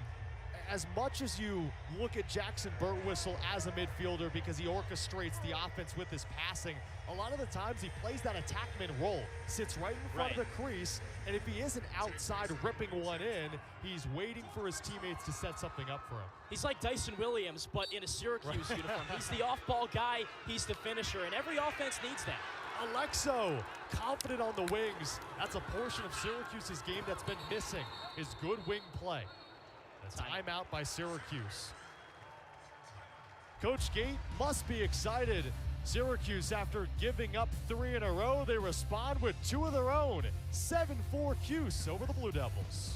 as much as you look at Jackson Burtwhistle as a midfielder because he orchestrates the offense with his passing, a lot of the times he plays that attackman role, sits right in front of the crease, and if he isn't outside ripping one in, he's waiting for his teammates to set something up for him. He's like Dyson Williams, but in a Syracuse uniform. He's the off-ball guy, he's the finisher, and every offense needs that. Alexo, confident on the wings. That's a portion of Syracuse's game that's been missing, his good wing play. A timeout by Syracuse. Coach Gate must be excited. Syracuse, after giving up 3 in a row, they respond with 2 of their own. 7-4 Cuse over the Blue Devils.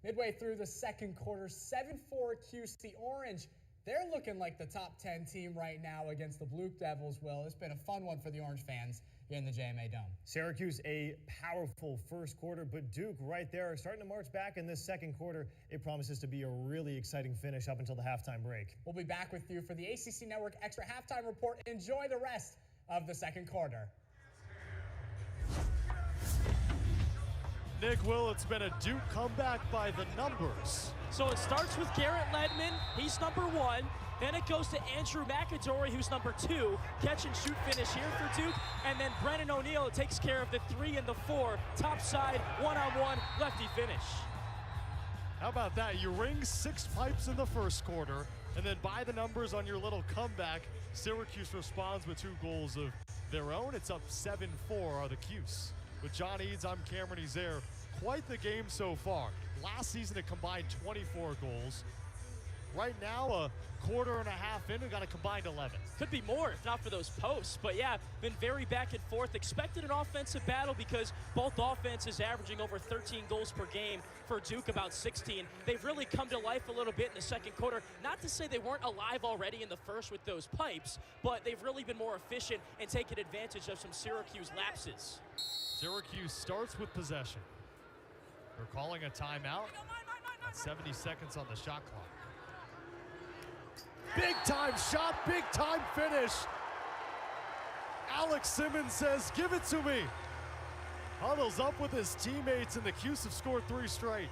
Midway through the second quarter, 7-4 Cuse. The Orange, they're looking like the top 10 team right now against the Blue Devils, Will. It's been a fun one for the Orange fans here in the JMA Dome. Syracuse, a powerful first quarter, but Duke right there starting to march back in this second quarter. It promises to be a really exciting finish up until the halftime break. We'll be back with you for the ACC Network Extra Halftime Report. Enjoy the rest of the second quarter. Nick, Will, it's been a Duke comeback by the numbers. So it starts with Garrett Ledman, he's number 1. Then it goes to Andrew McAdory, who's number 2. Catch and shoot finish here for Duke. And then Brennan O'Neill takes care of the 3 and the 4. Top side, one-on-one, lefty finish. How about that? You ring 6 pipes in the first quarter, and then by the numbers on your little comeback, Syracuse responds with 2 goals of their own. It's up 7-4 are the Cuse. With John Eads, I'm Cameron Ezer. Quite the game so far. Last season it combined 24 goals. Right now, a quarter and a half in, we got a combined 11. Could be more if not for those posts. But yeah, been very back and forth. Expected an offensive battle because both offenses averaging over 13 goals per game. For Duke, about 16. They've really come to life a little bit in the second quarter. Not to say they weren't alive already in the first with those pipes, but they've really been more efficient and taken advantage of some Syracuse lapses. Syracuse starts with possession. They're calling a timeout. 70 seconds on the shot clock. Big time shot, big time finish. Alex Simmons says, give it to me. Huddles up with his teammates, and the Cuse have scored 3 straight.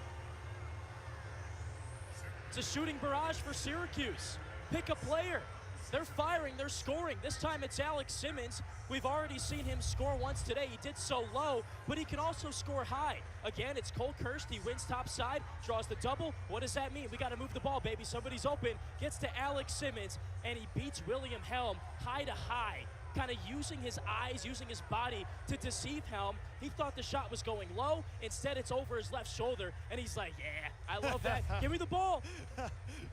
It's a shooting barrage for Syracuse. Pick a player. They're firing, they're scoring. This time it's Alex Simmons. We've already seen him score once today. He did so low, but he can also score high. Again, it's Cole Kirst. He wins top side, draws the double. What does that mean? We got to move the ball, baby. Somebody's open. Gets to Alex Simmons, and he beats William Helm high to high. Kind of using his eyes, using his body to deceive Helm. He thought the shot was going low. Instead, it's over his left shoulder, and he's like, yeah, I love that. Give me the ball.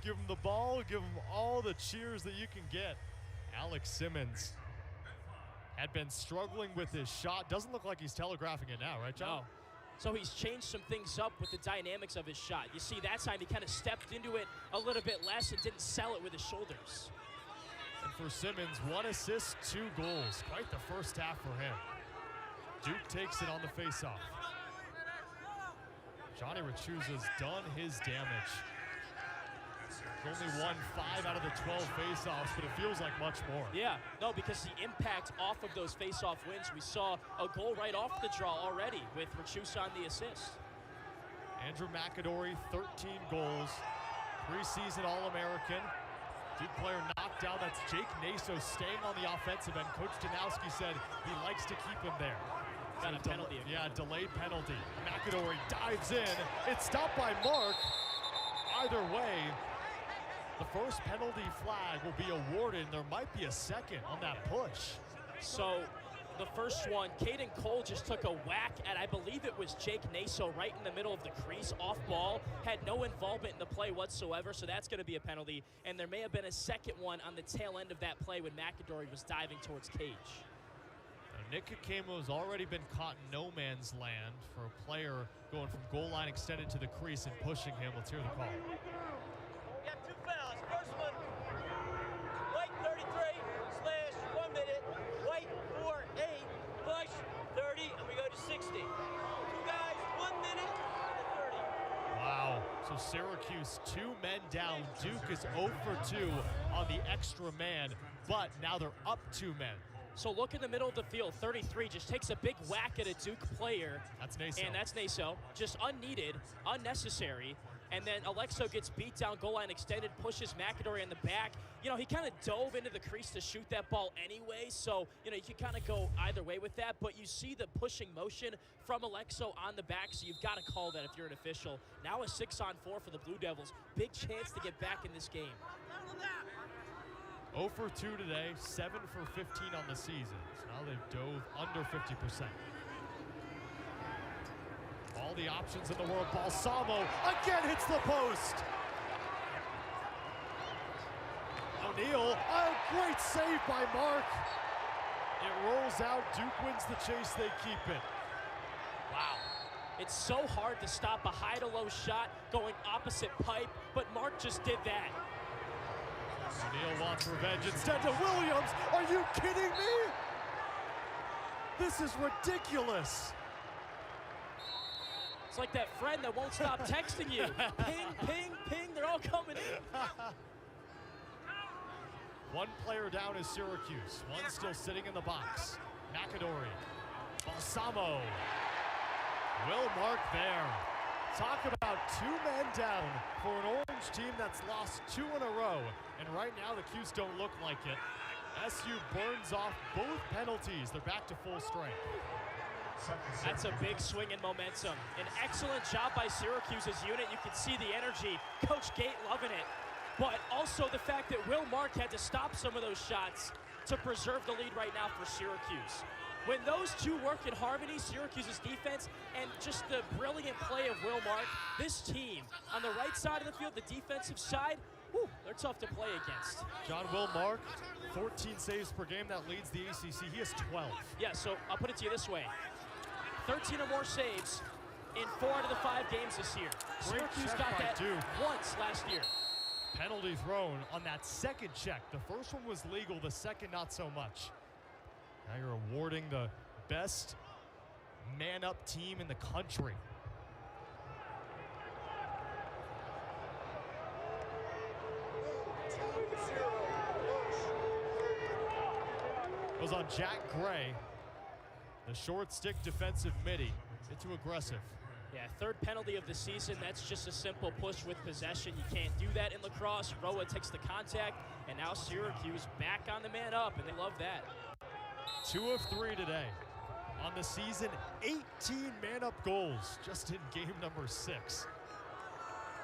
Give him the ball. Give him all the cheers that you can get. Alex Simmons had been struggling with his shot. Doesn't look like he's telegraphing it now, right, John? No. So he's changed some things up with the dynamics of his shot. You see, that time he kind of stepped into it a little bit less and didn't sell it with his shoulders. And for Simmons, 1 assist, 2 goals. Quite the first half for him. Duke takes it on the faceoff. Johnny Rachuza's done his damage. He's only won 5 out of the 12 faceoffs, but it feels like much more. Yeah, no, because the impact off of those faceoff wins, we saw a goal right off the draw already with Rachuza on the assist. Andrew McAdory, 13 goals, preseason All-American. Duke player knocked down. That's Jake Naso staying on the offensive end. Coach Danowski said he likes to keep him there. Got a penalty. Yeah, delayed penalty. McAdory dives in. It's stopped by Mark. Either way, the first penalty flag will be awarded. There might be a second on that push. So the first one, Caden Cole just took a whack at, I believe it was Jake Naso right in the middle of the crease, off ball, had no involvement in the play whatsoever, so that's going to be a penalty. And there may have been a second one on the tail end of that play when McAdory was diving towards Cage. Nick Kakemo has already been caught in no man's land for a player going from goal line extended to the crease and pushing him. Let's hear the call. We got 2 fouls. First one, white 33/1 minute, white 4-8, push 30, and we go to 60. 2 guys, 1 minute, and a 30. Wow. So Syracuse 2 men down. Duke is 0 for 2 on the extra man, but now they're up 2 men. So look in the middle of the field, 33 just takes a big whack at a Duke player. That's Naso. And that's Naso. Just unneeded, unnecessary. And then Alexo gets beat down, goal line extended, pushes McAdory in the back. You know, he kind of dove into the crease to shoot that ball anyway, so, you know, you can kind of go either way with that. But you see the pushing motion from Alexo on the back, so you've got to call that if you're an official. Now a 6-on-4 for the Blue Devils. Big chance to get back in this game. 0 for 2 today, 7 for 15 on the season. So now they've dove under 50%. All the options in the world. Balsamo again hits the post. O'Neal, a great save by Mark. It rolls out. Duke wins the chase. They keep it. Wow. It's so hard to stop a high-to-low shot going opposite pipe, but Mark just did that. O'Neal wants revenge instead to Williams. Are you kidding me? This is ridiculous. It's like that friend that won't stop texting you. Ping, ping, ping, they're all coming in. One player down is Syracuse. One still sitting in the box. McAdory. Balsamo. Will Mark there. Talk about 2 men down for an Orange team that's lost 2 in a row. And right now the Cuse don't look like it. SU burns off both penalties. They're back to full strength. That's a big swing in momentum. An excellent job by Syracuse's unit. You can see the energy. Coach Gate loving it. But also the fact that Will Mark had to stop some of those shots to preserve the lead right now for Syracuse. When those two work in harmony, Syracuse's defense and just the brilliant play of Will Mark, this team on the right side of the field, the defensive side, Whew, they're tough to play against. John Will Mark, 14 saves per game. That leads the ACC. He has 12. Yeah, so I'll put it to you this way. 13 or more saves in 4 out of the 5 games this year. Great Syracuse check got by that Duke. once last year. Penalty thrown on that second check. The first one was legal, the second not so much. Now you're awarding the best man-up team in the country. It was on Jack Gray, the short stick defensive midi. It's too aggressive. Yeah, 3rd penalty of the season. That's just a simple push with possession. You can't do that in lacrosse. Roa takes the contact, and now Syracuse back on the man up, and they love that. 2 of 3 today. On the season, 18 man-up goals just in game number 6.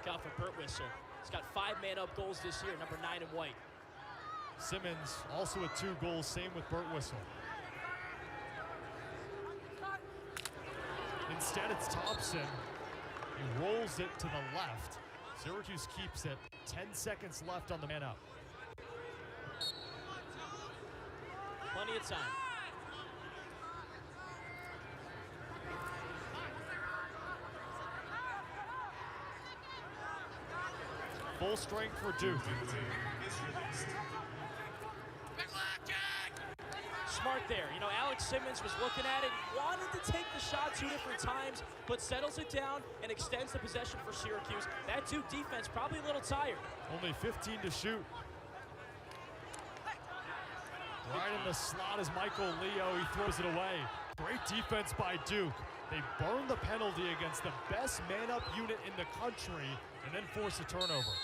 Look out for Burt Whistle. He's got 5 man-up goals this year, number 9 in white. Simmons also with 2 goals, same with Burt Whistle. Instead, it's Thompson. He rolls it to the left. Syracuse keeps it. 10 seconds left on the man-up. Plenty of time. Full strength for Duke. Smart there. You know, Alex Simmons was looking at it, wanted to take the shot 2 different times, but settles it down and extends the possession for Syracuse. That Duke defense probably a little tired. Only 15 to shoot. Right in the slot is Michael Leo. He throws it away. Great defense by Duke. They burn the penalty against the best man-up unit in the country and then force a turnover.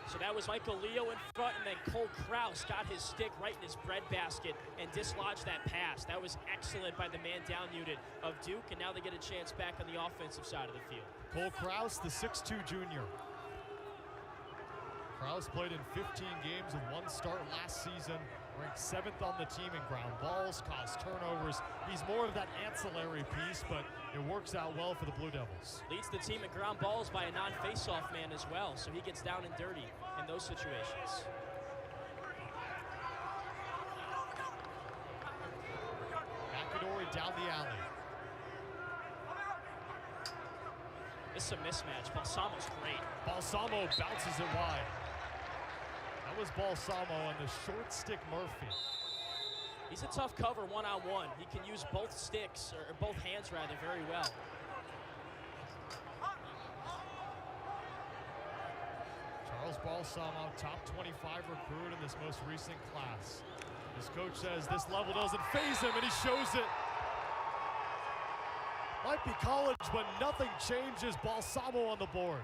So that was Michael Leo in front, and then Cole Kraus got his stick right in his breadbasket and dislodged that pass. That was excellent by the man-down unit of Duke, and now they get a chance back on the offensive side of the field. Cole Kraus, the 6'2 junior. Kraus played in 15 games with 1 start last season, ranked 7th on the team in ground balls, caused turnovers. He's more of that ancillary piece, but it works out well for the Blue Devils. Leads the team in ground balls by a non-faceoff man as well, so he gets down and dirty in those situations. McAdory down the alley. This is a mismatch. Balsamo's great. Balsamo bounces it wide. That was Balsamo on the short stick Murphy. He's a tough cover one-on-one. He can use both sticks, or both hands rather, very well. Charles Balsamo, top 25 recruit in this most recent class. His coach says this level doesn't faze him, and he shows it. Might be college, but nothing changes. Balsamo on the board.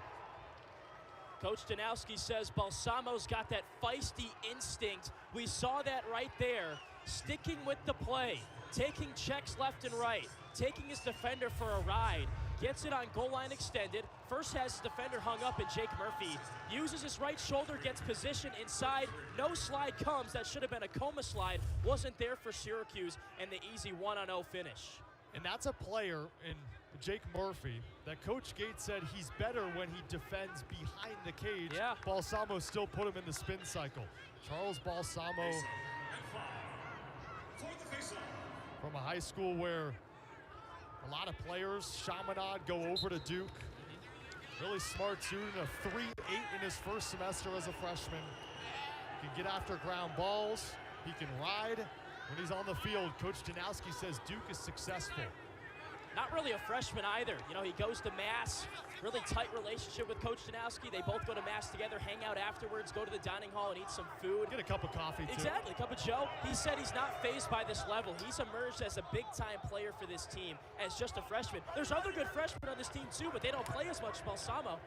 Coach Danowski says Balsamo's got that feisty instinct. We saw that right there. Sticking with the play, taking checks left and right, taking his defender for a ride, gets it on goal line extended. First has his defender hung up, and Jake Murphy uses his right shoulder, gets position inside. No slide comes. That should have been a coma slide. Wasn't there for Syracuse, and the easy 1-0 finish. And that's a player in Jake Murphy that Coach Gates said he's better when he defends behind the cage. Yeah. Balsamo still put him in the spin cycle. Charles Balsamo from a high school where a lot of players, Chaminade, go over to Duke. Really smart student, a 3.8 in his first semester as a freshman. He can get after ground balls. He can ride. When he's on the field, Coach Danowski says Duke is successful. Not really a freshman either. You know, he goes to Mass, really tight relationship with Coach Danowski. They both go to Mass together, hang out afterwards, go to the dining hall and eat some food. Get a cup of coffee, too. Exactly, cup of Joe. He said he's not fazed by this level. He's emerged as a big-time player for this team as just a freshman. There's other good freshmen on this team, too, but they don't play as much as Balsamo.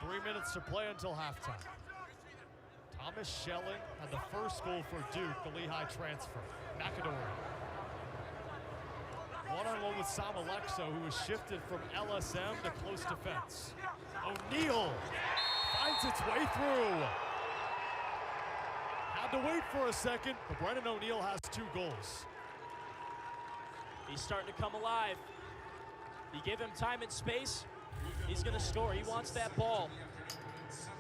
Three minutes to play until halftime. Thomas Schelling had the first goal for Duke, the Lehigh transfer. McAdory. One-on-one with Sam Alexo, who was shifted from LSM to close defense. O'Neal finds its way through. Had to wait for a second, but Brennan O'Neal has 2 goals. He's starting to come alive. You give him time and space, he's going to score. He wants that ball.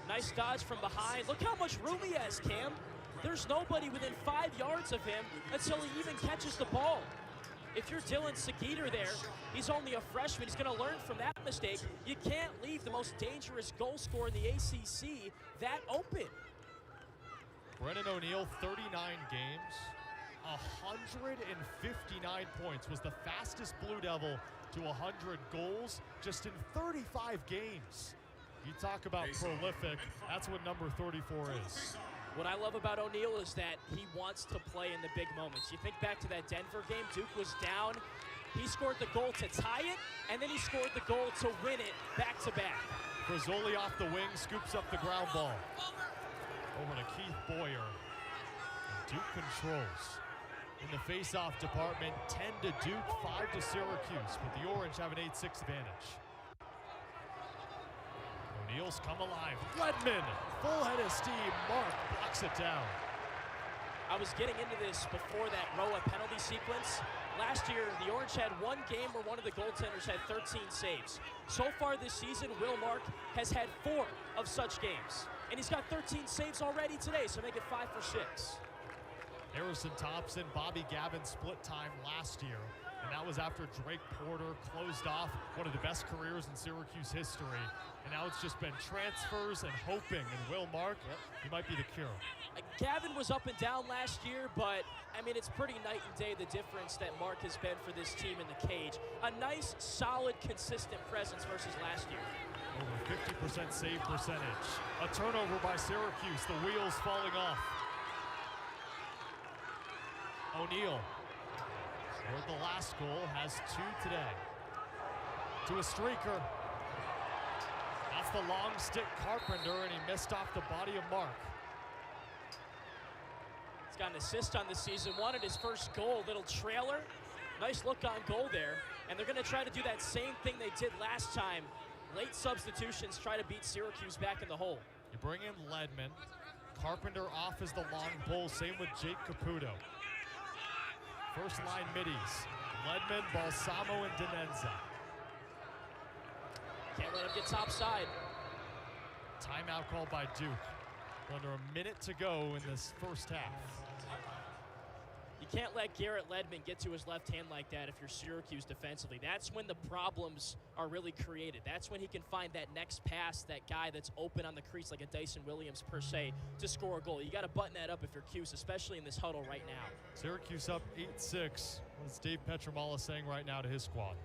Nice dodge from behind. Look how much room he has, Cam. There's nobody within 5 yards of him until he even catches the ball. If you're Dylan Seguider there, he's only a freshman. He's going to learn from that mistake. You can't leave the most dangerous goal scorer in the ACC that open. Brennan O'Neill, 39 games, 159 points. Was the fastest Blue Devil to 100 goals just in 35 games. You talk about prolific, that's what number 34 is. What I love about O'Neill is that he wants to play in the big moments. You think back to that Denver game, Duke was down. He scored the goal to tie it, and then he scored the goal to win it back-to-back. Rizzoli off the wing, scoops up the ground ball. Over to Keith Boyer. And Duke controls. In the face-off department, 10 to Duke, 5 to Syracuse, but the Orange have an 8-6 advantage. O'Neill's come alive. Ledman, full head of steam. Mark blocks it down. I was getting into this before that Roa penalty sequence. Last year, the Orange had one game where one of the goaltenders had 13 saves. So far this season, Will Mark has had 4 of such games. And he's got 13 saves already today, so make it 5 for 6. Harrison Thompson, Bobby Gavin split time last year. And that was after Drake Porter closed off one of the best careers in Syracuse history. And now it's just been transfers and hoping. And Will Mark, he might be the cure. Gavin was up and down last year, but, I mean, it's pretty night and day the difference that Mark has been for this team in the cage. A nice, solid, consistent presence versus last year. Over 50% save percentage. A turnover by Syracuse, the wheels falling off. O'Neill scored the last goal, has 2 today. To a streaker. That's the long stick Carpenter, and he missed off the body of Mark. He's got an assist on the season, wanted his first goal, little trailer. Nice look on goal there. And they're going to try to do that same thing they did last time. Late substitutions try to beat Syracuse back in the hole. You bring in Ledman. Carpenter off as the long pole, same with Jake Caputo. First line middies, Ledman, Balsamo, and Denenza. Can't let him get topside. Timeout called by Duke. Under a minute to go in this first half. You can't let Garrett Ledman get to his left hand like that if you're Syracuse defensively. That's when the problems are really created. That's when he can find that next pass, that guy that's open on the crease like a Dyson Williams per se to score a goal. You got to button that up if you're Cuse, especially in this huddle right now. Syracuse up 8-6. What's Dave Petramala saying right now to his squad?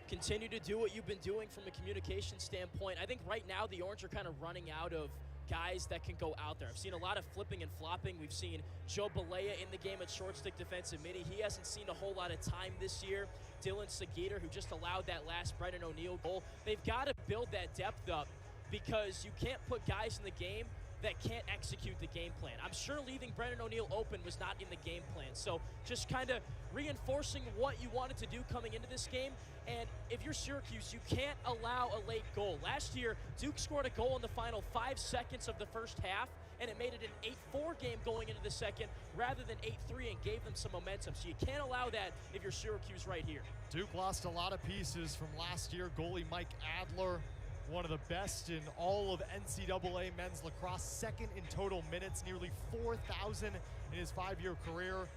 Continue to do what you've been doing from a communication standpoint. I think right now the Orange are kind of running out of guys that can go out there. I've seen a lot of flipping and flopping. We've seen Joe Balea in the game at short stick defensive midi. He hasn't seen a whole lot of time this year. Dylan Seguider, who just allowed that last Brennan O'Neill goal. They've got to build that depth up because you can't put guys in the game that can't execute the game plan. I'm sure leaving Brennan O'Neill open was not in the game plan. So just kind of reinforcing what you wanted to do coming into this game. And if you're Syracuse, you can't allow a late goal. Last year, Duke scored a goal in the final 5 seconds of the first half, and it made it an 8-4 game going into the second rather than 8-3 and gave them some momentum. So you can't allow that if you're Syracuse right here. Duke lost a lot of pieces from last year. Goalie Mike Adler, one of the best in all of NCAA men's lacrosse, second in total minutes, nearly 4,000 in his 5-year career,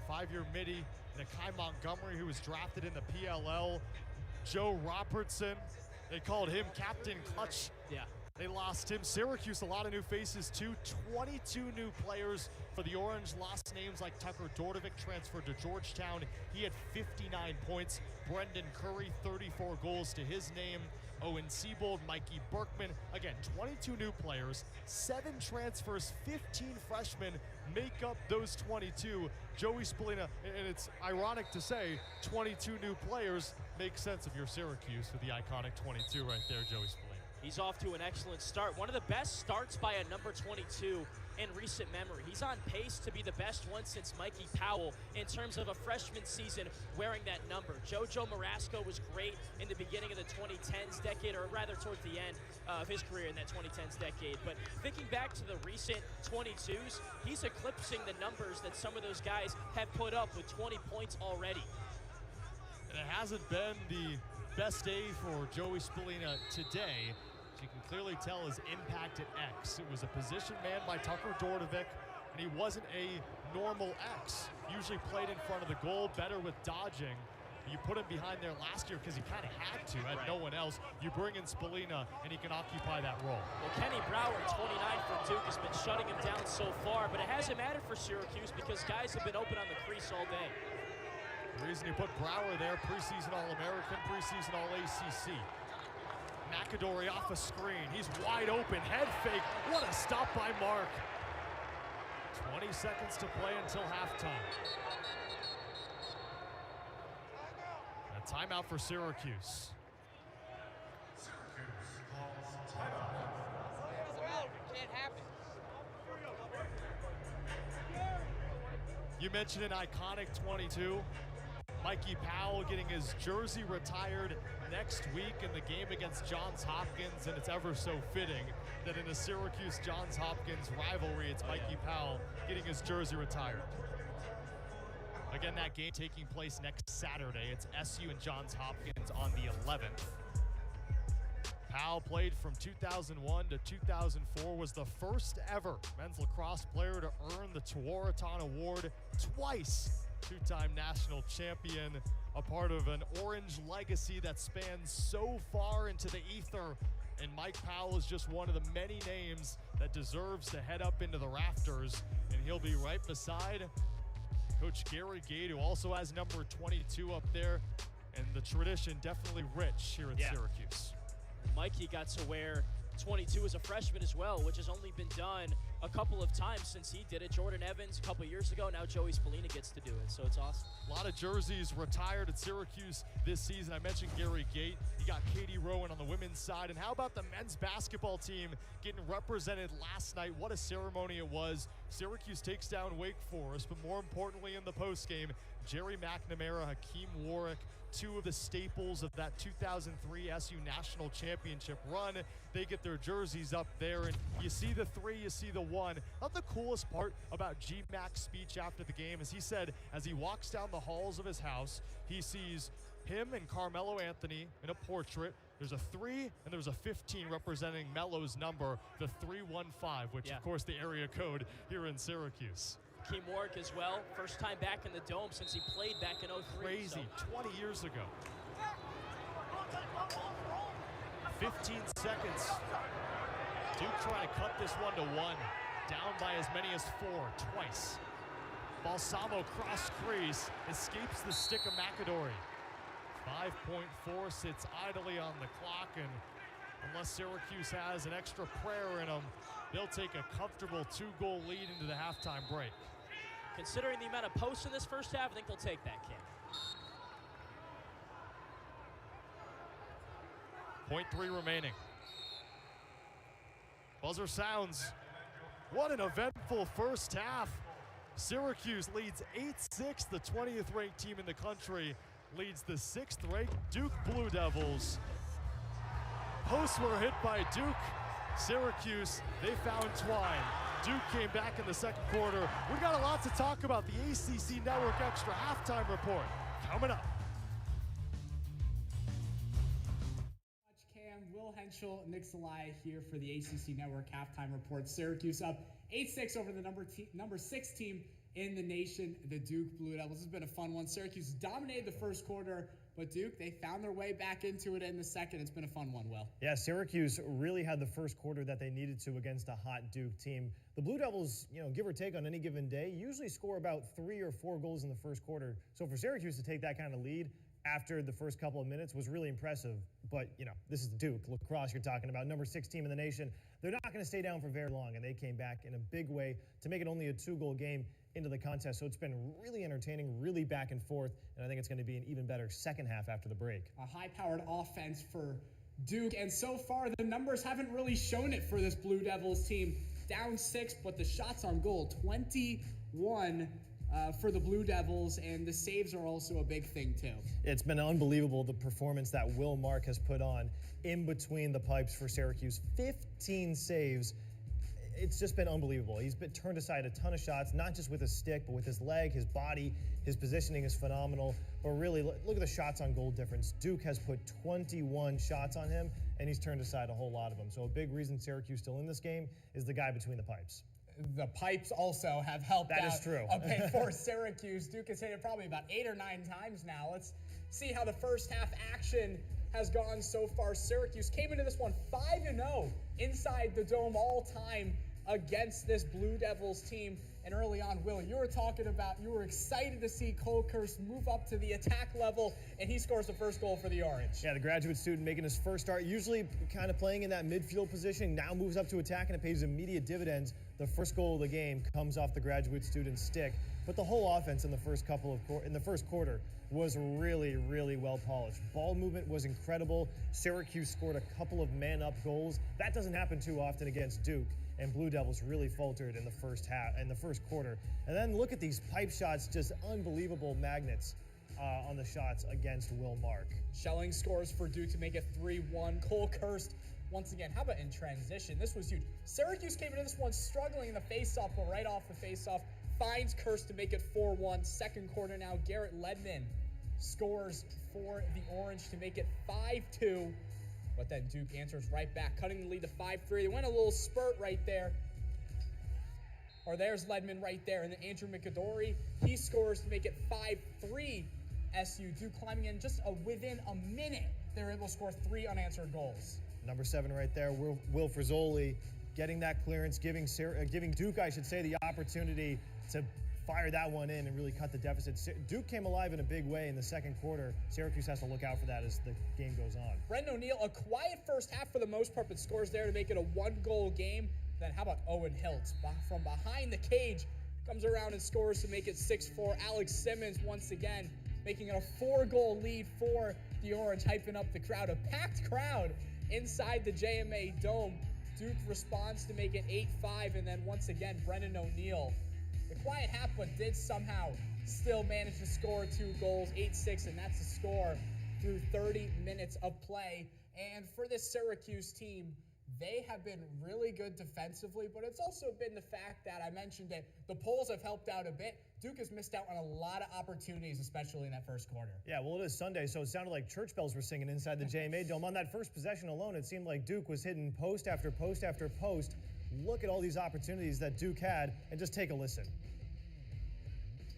5-year midi. Nakai Montgomery, who was drafted in the PLL. Joe Robertson, they called him Captain Clutch. Yeah. They lost him. Syracuse, a lot of new faces too. 22 new players for the Orange. Lost names like Tucker Dordovic, transferred to Georgetown. He had 59 points. Brendan Curry, 34 goals to his name. Owen Siebold, Mikey Berkman. Again, 22 new players, 7 transfers, 15 freshmen make up those 22. Joey Spallina, and it's ironic to say 22 new players make sense of your Syracuse with the iconic 22 right there, Joey Spallina. He's off to an excellent start. One of the best starts by a number 22 in recent memory. He's on pace to be the best one since Mikey Powell in terms of a freshman season wearing that number. JoJo Marasco was great in the beginning of the 2010s decade, or rather towards the end of his career in that 2010s decade. But thinking back to the recent 22s, he's eclipsing the numbers that some of those guys have put up with 20 points already. And it hasn't been the best day for Joey Spallina today. As you can clearly tell, his impact at X. It was a position man by Tucker Dordovic, and he wasn't a normal X. Usually played in front of the goal, better with dodging. You put him behind there last year because he kind of had to, had no one else. You bring in Spallina, and he can occupy that role. Well, Kenny Brower, 29 for Duke, has been shutting him down so far, but it hasn't mattered for Syracuse because guys have been open on the crease all day. The reason you put Brower there, preseason All-American, preseason All-ACC. McAdory off a screen. He's wide open, head fake. What a stop by Mark. 20 seconds to play until halftime. A timeout for Syracuse. Can't happen. You mentioned an iconic 22. Mikey Powell getting his jersey retired next week in the game against Johns Hopkins, and it's ever so fitting that in a Syracuse-Johns Hopkins rivalry, it's Mikey Powell getting his jersey retired. Again, that game taking place next Saturday. It's SU and Johns Hopkins on the 11th. Powell played from 2001 to 2004, was the first ever men's lacrosse player to earn the Tewaaraton Award twice. Two-time national champion, a part of an orange legacy that spans so far into the ether. And Mike Powell is just one of the many names that deserves to head up into the rafters. And he'll be right beside Coach Gary Gade, who also has number 22 up there. And the tradition definitely rich here at Syracuse. Mikey got to wear 22 as a freshman as well, which has only been done a couple of times since he did it. Jordan Evans a couple years ago. Now Joey Spallina gets to do it, so it's awesome. A lot of jerseys retired at Syracuse this season. I mentioned Gary Gate. You got Katie Rowan on the women's side. And how about the men's basketball team getting represented last night? What a ceremony it was. Syracuse takes down Wake Forest, but more importantly in the postgame, Jerry McNamara, Hakeem Warwick, two of the staples of that 2003 SU National Championship run. They get their jerseys up there, and you see the three, you see the one. Not the coolest part about G-Mac's speech after the game is he said as he walks down the halls of his house, he sees him and Carmelo Anthony in a portrait. There's a 3 and there's a 15 representing Melo's number, the 315, which of course the area code here in Syracuse. Hakeem Warwick as well. First time back in the Dome since he played back in 03. Crazy, 20 years ago. 15 seconds. Duke trying to cut this 1-1. Down by as many as 4 twice. Balsamo cross crease, escapes the stick of McAdory. 5.4 sits idly on the clock, and unless Syracuse has an extra prayer in them, they'll take a comfortable 2-goal lead into the halftime break. Considering the amount of posts in this first half, I think they'll take that, Cam. 0.3 remaining. Buzzer sounds. What an eventful first half. Syracuse leads 8-6, the 20th ranked team in the country leads the 6th ranked Duke Blue Devils. Posts were hit by Duke. Syracuse, they found twine. Duke came back in the second quarter. We got a lot to talk about. The ACC Network Extra halftime report coming up. Cam, Will Henschel, Nick Salai here for the ACC Network halftime report. Syracuse up 8-6 over the number 6 team in the nation, the Duke Blue Devils. This has been a fun one. Syracuse dominated the first quarter, but Duke, they found their way back into it in the second. It's been a fun one, Will. Yeah, Syracuse really had the first quarter that they needed to against a hot Duke team. The Blue Devils, give or take on any given day, usually score about 3 or 4 goals in the first quarter. So for Syracuse to take that kind of lead after the first couple of minutes was really impressive. But, this is Duke, lacrosse you're talking about, number 6 team in the nation. They're not going to stay down for very long, and they came back in a big way to make it only a 2-goal game into the contest. So it's been really entertaining, really back and forth, and I think it's going to be an even better second half after the break. A high-powered offense for Duke, and so far the numbers haven't really shown it for this Blue Devils team. Down 6, but the shots on goal, 21 for the Blue Devils, and the saves are also a big thing too. It's been unbelievable, the performance that Will Mark has put on in between the pipes for Syracuse. 15 saves. it's just been unbelievable. He's been turned aside a ton of shots, not just with his stick, but with his leg, his body. His positioning is phenomenal. But really, look at the shots on goal difference. Duke has put 21 shots on him, and he's turned aside a whole lot of them. So a big reason Syracuse still in this game is the guy between the pipes. The pipes also have helped That out is true. a bit for Syracuse. Duke has hit it probably about 8 or 9 times now. Let's see how the first half action has gone so far. Syracuse came into this one 5-0 inside the dome all time against this Blue Devils team. And early on, Will, you were talking about you were excited to see Cole Kirst move up to the attack level, and he scores the first goal for the Orange. Yeah, the graduate student making his first start, usually kind of playing in that midfield position, now moves up to attack, and it pays immediate dividends. The first goal of the game comes off the graduate student's stick. But the whole offense in the first quarter was really, really well polished. Ball movement was incredible. Syracuse scored a couple of man-up goals. That doesn't happen too often against Duke. And Blue Devils really faltered in the first quarter. And then look at these pipe shots, just unbelievable magnets on the shots against Will Mark. Schelling scores for Duke to make it 3-1. Cole Kirst, once again, how about in transition? This was huge. Syracuse came into this one struggling in the faceoff, but right off the faceoff, finds Kirst to make it 4-1. Second quarter now, Garrett Ledman scores for the Orange to make it 5-2. But then Duke answers right back, cutting the lead to 5-3. They went a little spurt right there. Or there's Ledman right there. And then Andrew McAdory, he scores to make it 5-3. SU Duke climbing in just within a minute. They were able to score 3 unanswered goals. Number 7 right there, Will Frizzoli, getting that clearance, giving Duke, I should say, the opportunity to fire that one in and really cut the deficit. Duke came alive in a big way in the second quarter. Syracuse has to look out for that as the game goes on. Brendan O'Neill, a quiet first half for the most part, but scores there to make it a 1-goal game. Then how about Owen Hiltz? From behind the cage, comes around and scores to make it 6-4. Alex Simmons once again making it a 4-goal lead for the Orange, hyping up the crowd. A packed crowd inside the JMA Dome. Duke responds to make it 8-5, and then once again, Brendan O'Neill. The quiet half, but did somehow still manage to score 2 goals, 8-6, and that's the score through 30 minutes of play. And for this Syracuse team, they have been really good defensively, but it's also been the fact that I mentioned that the polls have helped out a bit. Duke has missed out on a lot of opportunities, especially in that first quarter. Yeah, well, it is Sunday, so it sounded like church bells were singing inside the JMA Dome. On that first possession alone, it seemed like Duke was hitting post after post after post. Look at all these opportunities that Duke had, and just take a listen.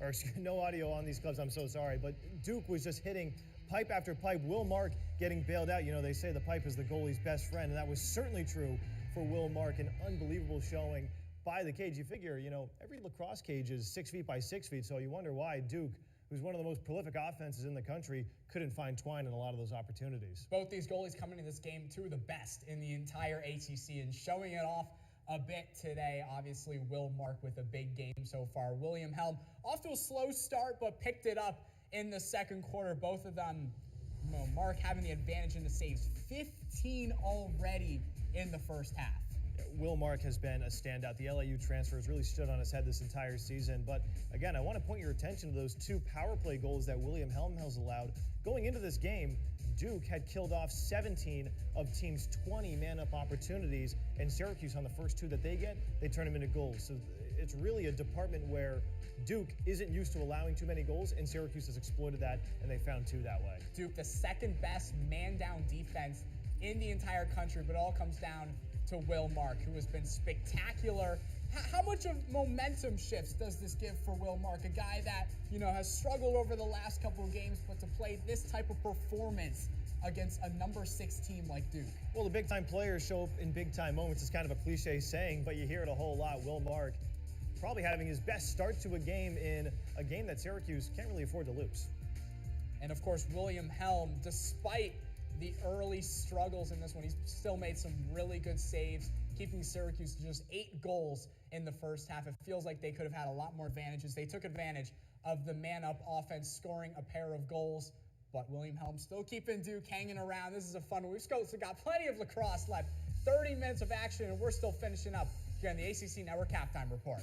Or no audio on these clubs, I'm so sorry, but Duke was just hitting pipe after pipe. Will Mark getting bailed out. You know, they say the pipe is the goalie's best friend, and that was certainly true for Will Mark. An unbelievable showing by the cage. You figure, you know, every lacrosse cage is 6 feet by 6 feet, so you wonder why Duke, who's one of the most prolific offenses in the country, couldn't find twine in a lot of those opportunities. Both these goalies coming into this game, 2 of the best in the entire ACC, and showing it off a bit today. Obviously, Will Mark with a big game so far. William Helm off to a slow start, but picked it up in the second quarter. Both of them, you know, Mark having the advantage in the saves. 15 already in the first half. Will Mark has been a standout. The LAU transfer has really stood on his head this entire season. But again, I want to point your attention to those 2 power play goals that William Helm has allowed. Going into this game, Duke had killed off 17 of team's 20 man-up opportunities, and Syracuse, on the first 2 that they get, they turn them into goals. So it's really a department where Duke isn't used to allowing too many goals, and Syracuse has exploited that, and they found 2 that way. Duke, the second best man-down defense in the entire country, but it all comes down to Will Mark, who has been spectacular. How much of momentum shifts does this give for Will Mark, a guy that, you know, has struggled over the last couple of games, but to play this type of performance against a number 6 team like Duke? Well, the big-time players show up in big-time moments. It's kind of a cliche saying, but you hear it a whole lot. Will Mark probably having his best start to a game in a game that Syracuse can't really afford to lose. And of course, William Helm, despite the early struggles in this one, he's still made some really good saves, keeping Syracuse to just 8 goals in the first half. It feels like they could have had a lot more advantages. They took advantage of the man-up offense, scoring a pair of goals, but William Helm still keeping Duke hanging around. This is a fun one. We've still got plenty of lacrosse left. 30 minutes of action, and we're still finishing up here on the ACC Network Halftime Report.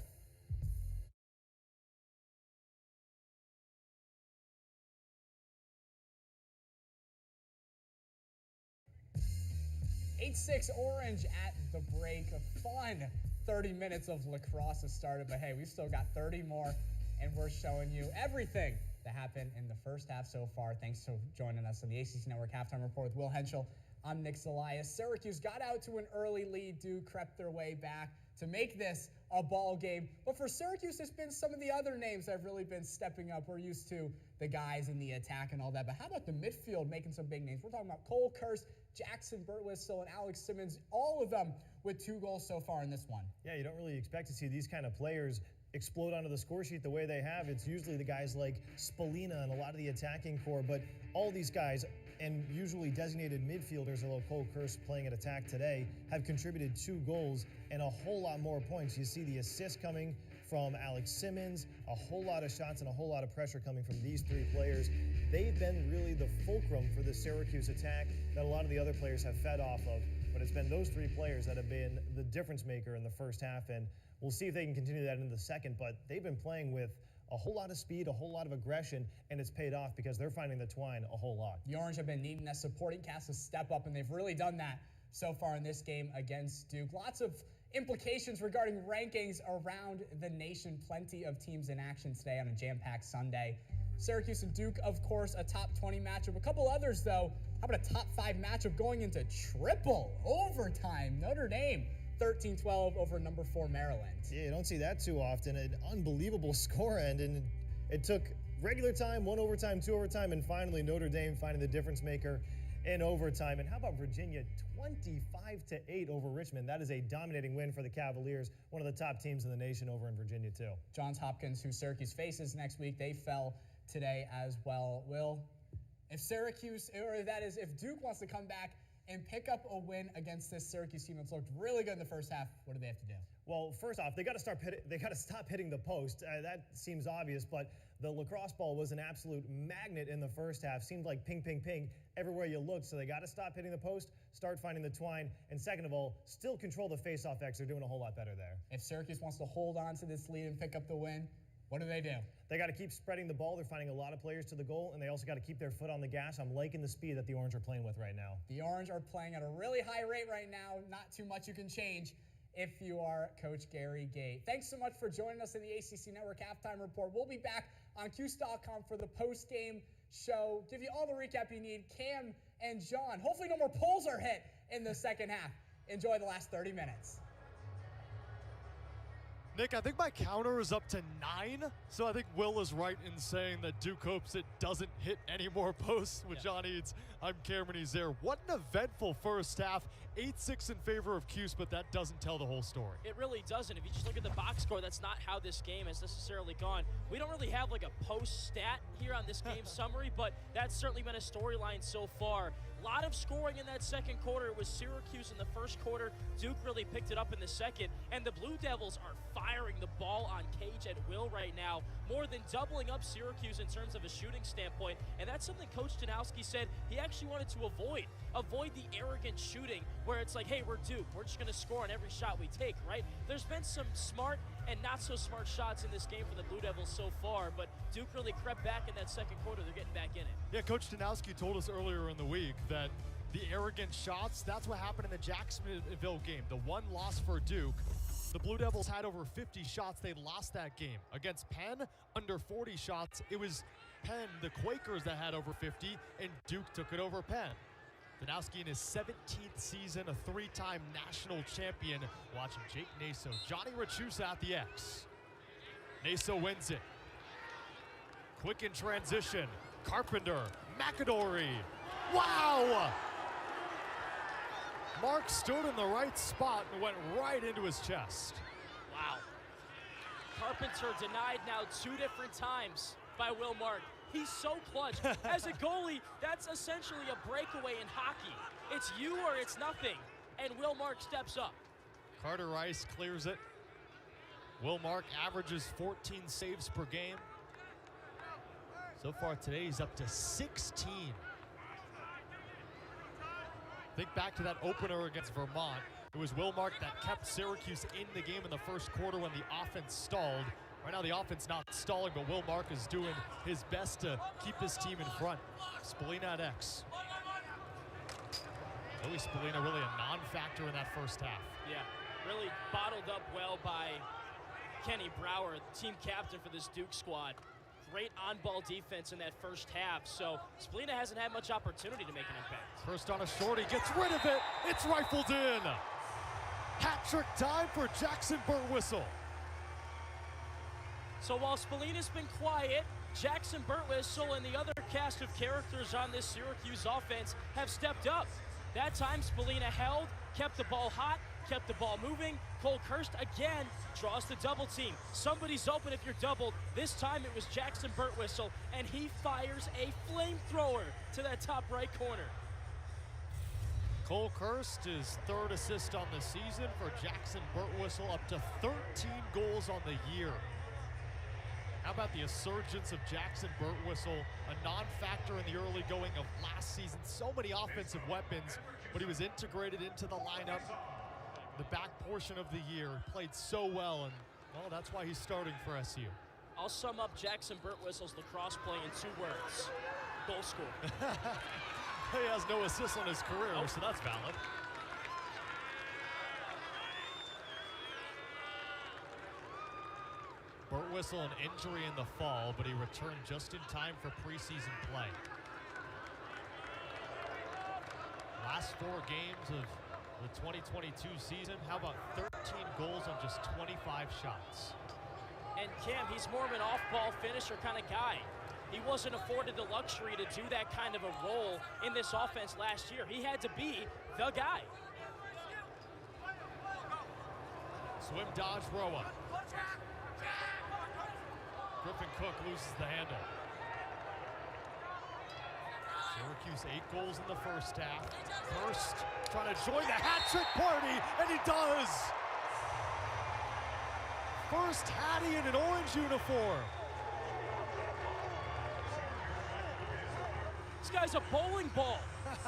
8-6 Orange at the break. A fun 30 minutes of lacrosse has started, but hey, we've still got 30 more, and we're showing you everything that happened in the first half so far. Thanks for joining us on the ACC Network Halftime Report with Will Henschel. I'm Nick Zelias. Syracuse got out to an early lead. Duke crept their way back to make this a ball game. But for Syracuse, it's been some of the other names that have really been stepping up. We're used to the guys in the attack and all that. But how about the midfield making some big names? We're talking about Cole Kurse, Jackson Burtwistle, and Alex Simmons, all of them with 2 goals so far in this one. Yeah, you don't really expect to see these kind of players explode onto the score sheet the way they have. It's usually the guys like Spalina and a lot of the attacking core, but all these guys, and usually designated midfielders, although Cole Kurse playing at attack today, have contributed 2 goals and a whole lot more points. You see the assist coming from Alex Simmons, a whole lot of shots and a whole lot of pressure coming from these 3 players. They've been really the fulcrum for the Syracuse attack that a lot of the other players have fed off of, but it's been those 3 players that have been the difference maker in the first half, and we'll see if they can continue that in the second, but they've been playing with a whole lot of speed, a whole lot of aggression, and it's paid off because they're finding the twine a whole lot. The Orange have been needing that supporting cast to step up, and they've really done that so far in this game against Duke. Lots of implications regarding rankings around the nation. Plenty of teams in action today on a jam-packed Sunday. Syracuse and Duke, of course, a top 20 matchup. A couple others, though. How about a top 5 matchup going into triple overtime? Notre Dame 13-12 over number 4 Maryland. Yeah, you don't see that too often. An unbelievable score end, and it took regular time, 1 overtime, 2 overtime, and finally Notre Dame finding the difference maker in overtime. And how about Virginia 25-8 over Richmond? That is a dominating win for the Cavaliers, one of the top teams in the nation over in Virginia too. Johns Hopkins, who Syracuse faces next week, they fell today as well. Will, if Syracuse, or that is, if Duke wants to come back and pick up a win against this Syracuse team that's looked really good in the first half, what do they have to do? Well, first off, they got to stop hitting the post. That seems obvious, but the lacrosse ball was an absolute magnet in the first half. Seemed like ping, ping, ping everywhere you looked. So they got to stop hitting the post, start finding the twine, and second of all, still control the face-off X. They're doing a whole lot better there. If Syracuse wants to hold on to this lead and pick up the win, what do? They got to keep spreading the ball. They're finding a lot of players to the goal, and they also got to keep their foot on the gas. I'm liking the speed that the Orange are playing with right now. The Orange are playing at a really high rate right now. Not too much you can change if you are Coach Gary Gait. Thanks so much for joining us in the ACC Network Halftime Report. We'll be back on Cuse.com for the post-game show. Give you all the recap you need. Cam and John. Hopefully no more poles are hit in the second half. Enjoy the last 30 minutes. Nick, I think my counter is up to 9, so I think Will is right in saying that Duke hopes it doesn't hit any more posts with John Eads. I'm Cameron Ezer. What an eventful first half. 8-6 in favor of Cuse, but that doesn't tell the whole story. It really doesn't. If you just look at the box score, that's not how this game has necessarily gone. We don't really have like a post stat here on this game summary, but that's certainly been a storyline so far. A lot of scoring in that second quarter. It was Syracuse in the first quarter. Duke really picked it up in the second, and the Blue Devils are firing the ball on cage at will right now, more than doubling up Syracuse in terms of a shooting standpoint, and that's something Coach Danowski said he actually wanted to avoid the arrogant shooting where it's like, hey, we're Duke, we're just going to score on every shot we take, right? There's been some smart and not so smart shots in this game for the Blue Devils so far, but Duke really crept back in that second quarter. They're getting back in it. Yeah, Coach Danowski told us earlier in the week that the arrogant shots, that's what happened in the Jacksonville game. The one loss for Duke. The Blue Devils had over 50 shots. They lost that game. Against Penn, under 40 shots. It was Penn, the Quakers, that had over 50, and Duke took it over Penn. Danowski in his 17th season, a 3-time national champion. Watching Jake Naso, Johnny Rachusa at the X. Naso wins it. Quick in transition. Carpenter, McAdory. Wow! Mark stood in the right spot and went right into his chest. Wow. Carpenter denied now 2 different times by Will Mark. He's so clutch. As a goalie, that's essentially a breakaway in hockey. It's you or it's nothing, and Will Mark steps up. Carter Rice clears it. Will Mark averages 14 saves per game. So far today, he's up to 16. Think back to that opener against Vermont. It was Will Mark that kept Syracuse in the game in the first quarter when the offense stalled. Right now the offense not stalling, but Will Mark is doing his best to keep his team in front. Spalina at X. Joey Spallina really a non-factor in that first half. Yeah, really bottled up well by Kenny Brower, team captain for this Duke squad. Great on-ball defense in that first half, so Spallina hasn't had much opportunity to make an impact. First on a short, he gets rid of it. It's rifled in. Hat-trick time for Jackson Burtwhistle. So while Spallina's been quiet, Jackson Burtwhistle and the other cast of characters on this Syracuse offense have stepped up. That time, Spallina held, kept the ball hot, kept the ball moving. Cole Kirst again draws the double team. Somebody's open if you're doubled. This time it was Jackson Burtwhistle, and he fires a flamethrower to that top right corner. Cole Kirst, his third assist on the season for Jackson Burtwhistle, up to 13 goals on the year. How about the surgence of Jackson Burtwhistle, a non-factor in the early going of last season. So many offensive weapons, but he was integrated into the lineup the back portion of the year. Played so well, and, well, that's why he's starting for SU. I'll sum up Jackson Burtwhistle's lacrosse play in 2 words. Goal scorer. He has no assists on his career, so that's valid. Burtwhistle an injury in the fall, but he returned just in time for preseason play. Last 4 games of the 2022 season, how about 13 goals on just 25 shots? And Cam, he's more of an off-ball finisher kind of guy. He wasn't afforded the luxury to do that kind of a role in this offense last year. He had to be the guy. Swim dodge row up. Griffin Cook loses the handle. Syracuse 8 goals in the first half. First trying to join the hat-trick party, and he does! First Hattie in an orange uniform. This guy's a bowling ball.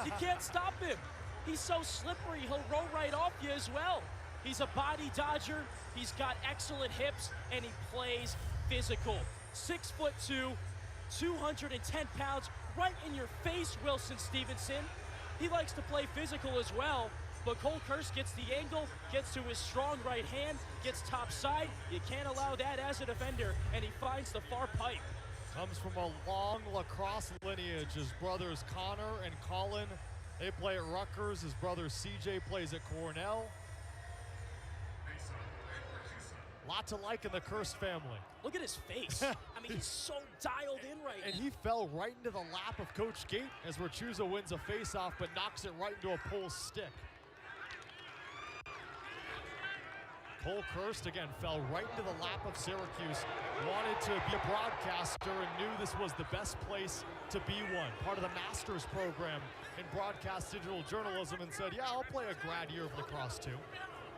You can't stop him. He's so slippery, he'll roll right off you as well. He's a body dodger, he's got excellent hips, and he plays physical. 6'2", 210 pounds, right in your face, Wilson Stevenson. He likes to play physical as well, but Cole Kirst gets the angle, gets to his strong right hand, gets top side. You can't allow that as a defender, and he finds the far pipe. Comes from a long lacrosse lineage. His brothers Connor and Colin, they play at Rutgers. His brother CJ plays at Cornell. Lot to like in the Kirst family. Look at his face. I mean, he's so dialed in right now. And he fell right into the lap of Coach Gate as Rachuza wins a face-off, but knocks it right into a pull stick. Cole Kirst, again, fell right into the lap of Syracuse. Wanted to be a broadcaster and knew this was the best place to be one. Part of the master's program in broadcast digital journalism, and said, yeah, I'll play a grad year of lacrosse too.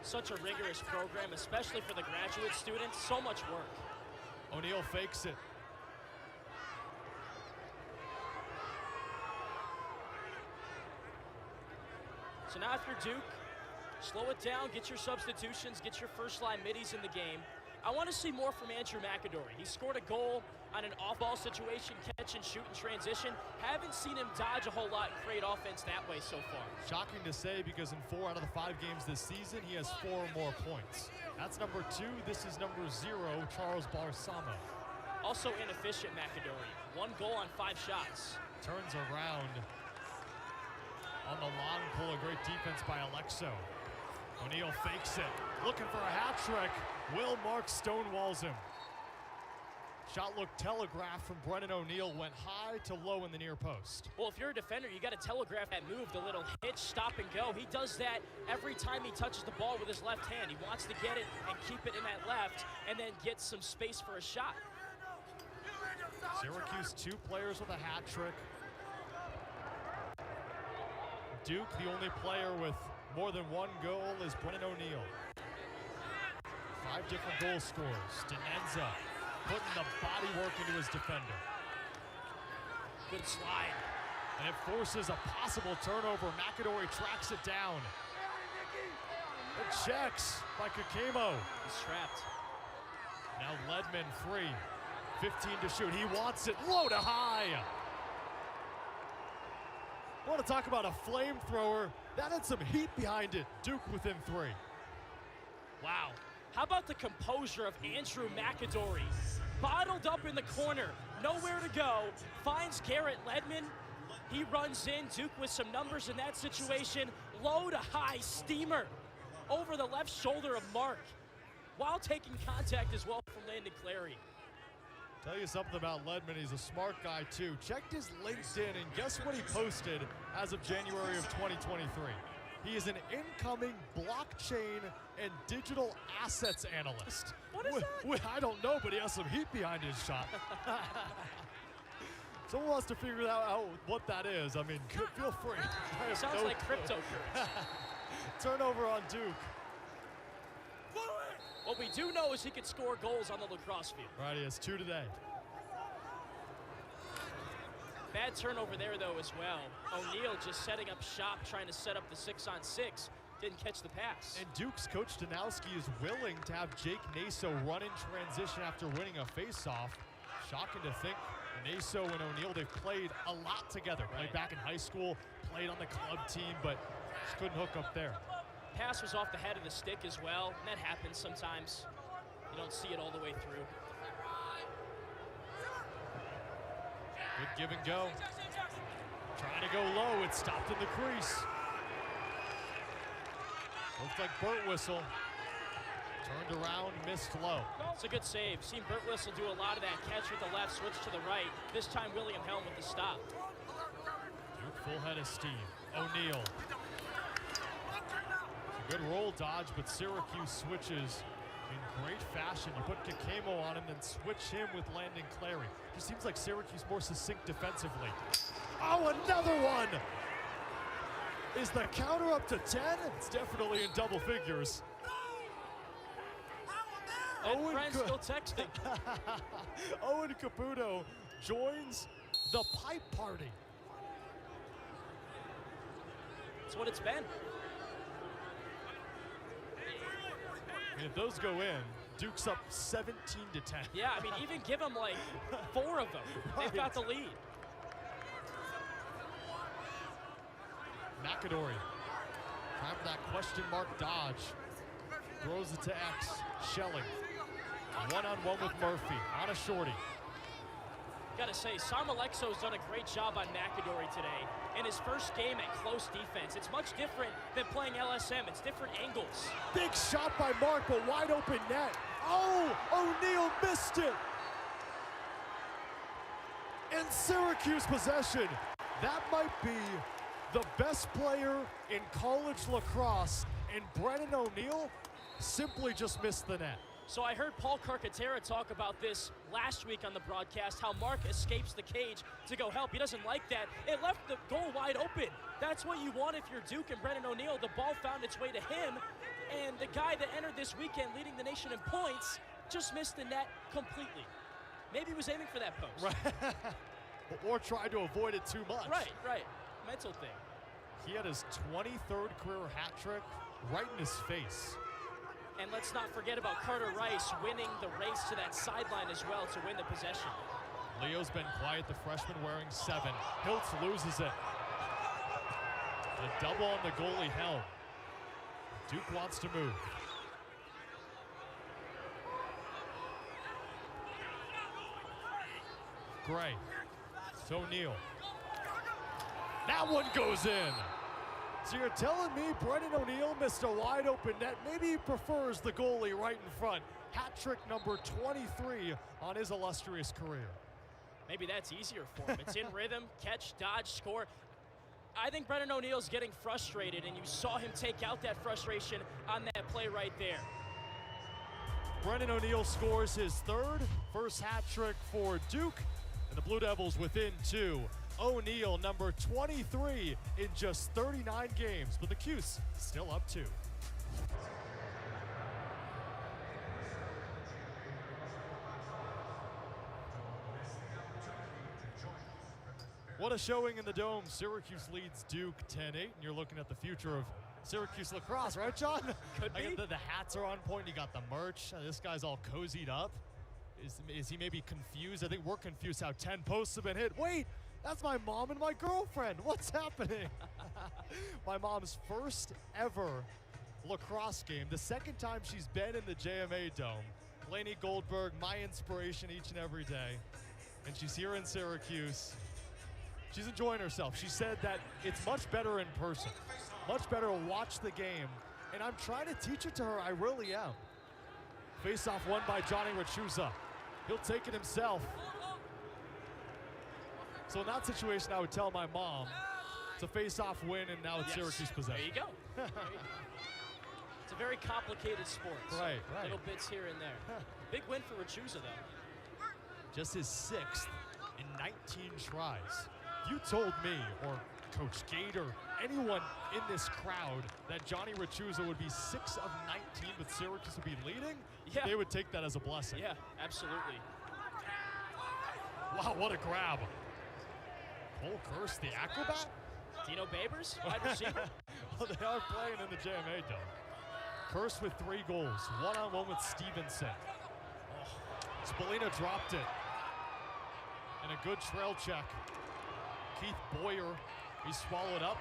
Such a rigorous program, especially for the graduate students. So much work. O'Neal fakes it. So now if you're Duke, slow it down, get your substitutions, get your first-line middies in the game. I want to see more from Andrew McAdory. He scored a goal on an off-ball situation, catch and shoot and transition. Haven't seen him dodge a whole lot and create offense that way so far. Shocking to say, because in 4 out of the 5 games this season, he has 4 or more points. That's number 2. This is number 0, Charles Barsamo. Also inefficient McAdory. 1 goal on 5 shots. Turns around on the long pull. A great defense by Alexo. O'Neal fakes it. Looking for a hat trick. Will Mark stonewalls him. Shot looked telegraphed from Brennan O'Neal, went high to low in the near post. Well, if you're a defender, you got to telegraph that move, the little hitch, stop and go. He does that every time he touches the ball with his left hand. He wants to get it and keep it in that left and then get some space for a shot. Syracuse 2 players with a hat trick. Duke, the only player with more than 1 goal, is Brennan O'Neal. 5 different goal scorers. Denenza putting the body work into his defender. Good slide. And it forces a possible turnover. McAdory tracks it down. It checks by Kakemo. He's trapped. Now Ledman free. 15 to shoot. He wants it low to high. I want to talk about a flamethrower. That had some heat behind it. Duke within 3. Wow. How about the composure of Andrew McAdory? Bottled up in the corner, nowhere to go, finds Garrett Ledman. He runs in, Duke with some numbers in that situation. Low to high steamer over the left shoulder of Mark, while taking contact as well from Landon Clary. Tell you something about Ledman, he's a smart guy too. Checked his LinkedIn and guess what he posted as of January of 2023. He is an incoming blockchain and digital assets analyst. What is that? I don't know, but he has some heat behind his shot. Someone wants to figure out what that is. I mean, feel free. It sounds like cryptocurrency. Turnover on Duke. What we do know is he can score goals on the lacrosse field. Right, he has 2 today. Bad turnover there, though, as well. O'Neal just setting up shop, trying to set up the 6-on-6. Didn't catch the pass. And Duke's coach Danowski is willing to have Jake Naso run in transition after winning a face-off. Shocking to think Naso and O'Neal, they've played a lot together. Played back in high school, played on the club team, but just couldn't hook up there. Pass was off the head of the stick as well, and that happens sometimes. You don't see it all the way through. Good give and go. Trying to go low, it's stopped in the crease. Looks like Burt Whistle. Turned around, missed low. It's a good save. Seen Burt Whistle do a lot of that. Catch with the left, switch to the right. This time William Helm with the stop. Duke full head of steam. O'Neal. Good roll dodge, but Syracuse switches in great fashion. You put Kakemo on him, then switch him with Landon Clary. Just seems like Syracuse more succinct defensively. Oh, another one! Is the counter up to 10? It's definitely in double figures. And friends still texting. Owen Caputo joins the pipe party. That's what it's been. And if those go in, Duke's up 17 to 10. Yeah, I mean, even give them like 4 of them. They've got the lead. McAdory, time for that question mark dodge. Throws it to X, Schelling. One-on-one with Murphy, on a shorty. Gotta say, Sam Alexo's done a great job on McAdory today. In his first game at close defense, it's much different than playing LSM. It's different angles. Big shot by Mark, but wide open net. Oh, O'Neal missed it. In Syracuse possession. That might be the best player in college lacrosse, and Brennan O'Neal simply just missed the net. So I heard Paul Carcaterra talk about this last week on the broadcast, how Mark escapes the cage to go help. He doesn't like that. It left the goal wide open. That's what you want if you're Duke and Brennan O'Neal. The ball found its way to him, and the guy that entered this weekend leading the nation in points just missed the net completely. Maybe he was aiming for that post. Right. Or tried to avoid it too much. Right. Mental thing. He had his 23rd career hat trick right in his face. And let's not forget about Carter Rice winning the race to that sideline as well to win the possession. Leo's been quiet, the freshman wearing 7. Hiltz loses it. The double on the goalie Helm. Duke wants to move. Gray. To O'Neal. That one goes in. So you're telling me Brennan O'Neal missed a wide open net. Maybe he prefers the goalie right in front. Hat trick number 23 on his illustrious career. Maybe that's easier for him. It's in rhythm, catch, dodge, score. I think Brennan O'Neal's getting frustrated, and you saw him take out that frustration on that play right there. Brennan O'Neal scores his first hat trick for Duke, and the Blue Devils within 2. O'Neal, number 23 in just 39 games, but the Cuse still up 2. What a showing in the Dome. Syracuse leads Duke 10-8, and you're looking at the future of Syracuse lacrosse, right, John? Could be. The hats are on point. You got the merch. This guy's all cozied up. Is he maybe confused? I think we're confused how 10 posts have been hit. Wait, that's my mom and my girlfriend. What's happening? my mom's first ever lacrosse game, the second time she's been in the JMA Dome. Lainey Goldberg, my inspiration each and every day. And she's here in Syracuse. She's enjoying herself. She said that it's much better in person, much better to watch the game. And I'm trying to teach it to her. I really am. Face-off won by Johnny Rachuza. He'll take it himself. So in that situation, I would tell my mom it's a face-off win, and now it's Syracuse possession. There you go. It's a very complicated sport. Right. Little bits here and there. Big win for Rachuza, though. Just his 6th in 19 tries. If you told me, or Coach Gator, anyone in this crowd, that Johnny Rachuza would be 6 of 19, but Syracuse would be leading, they would take that as a blessing. Yeah, absolutely. Wow, what a grab. Cole Kurse, the acrobat? Dino Babers, wide receiver. Well, they are playing in the JMA Dome. Kurse with 3 goals, one-on-one with Stevenson. Spallina dropped it. And a good trail check. Keith Boyer, he swallowed up.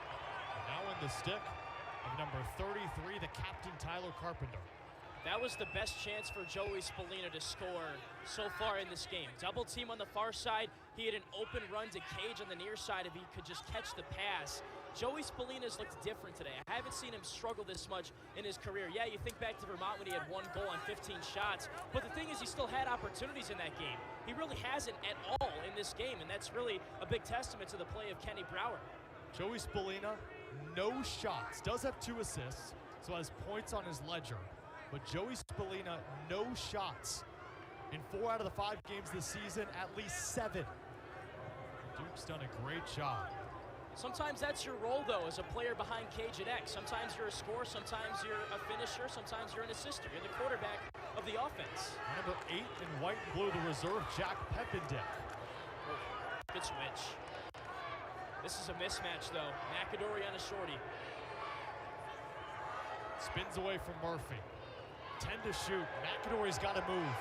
And now in the stick of number 33, the captain, Tyler Carpenter. That was the best chance for Joey Spallina to score so far in this game. Double team on the far side. He had an open run to Cage on the near side if he could just catch the pass. Joey Spallina's looked different today. I haven't seen him struggle this much in his career. Yeah, you think back to Vermont when he had 1 goal on 15 shots, but the thing is he still had opportunities in that game. He really hasn't at all in this game, and that's really a big testament to the play of Kenny Brower. Joey Spallina, no shots. Does have 2 assists, so has points on his ledger. But Joey Spallina, no shots. In 4 out of the 5 games this season, at least 7. Duke's done a great job. Sometimes that's your role, though, as a player behind Cage at X. Sometimes you're a scorer, sometimes you're a finisher, sometimes you're an assister. You're the quarterback of the offense. Number 8 in white and blue, the reserve, Jack Peppendick. Good switch. This is a mismatch, though. McAdory on a shorty. Spins away from Murphy. 10 to shoot. McAdory's got to move.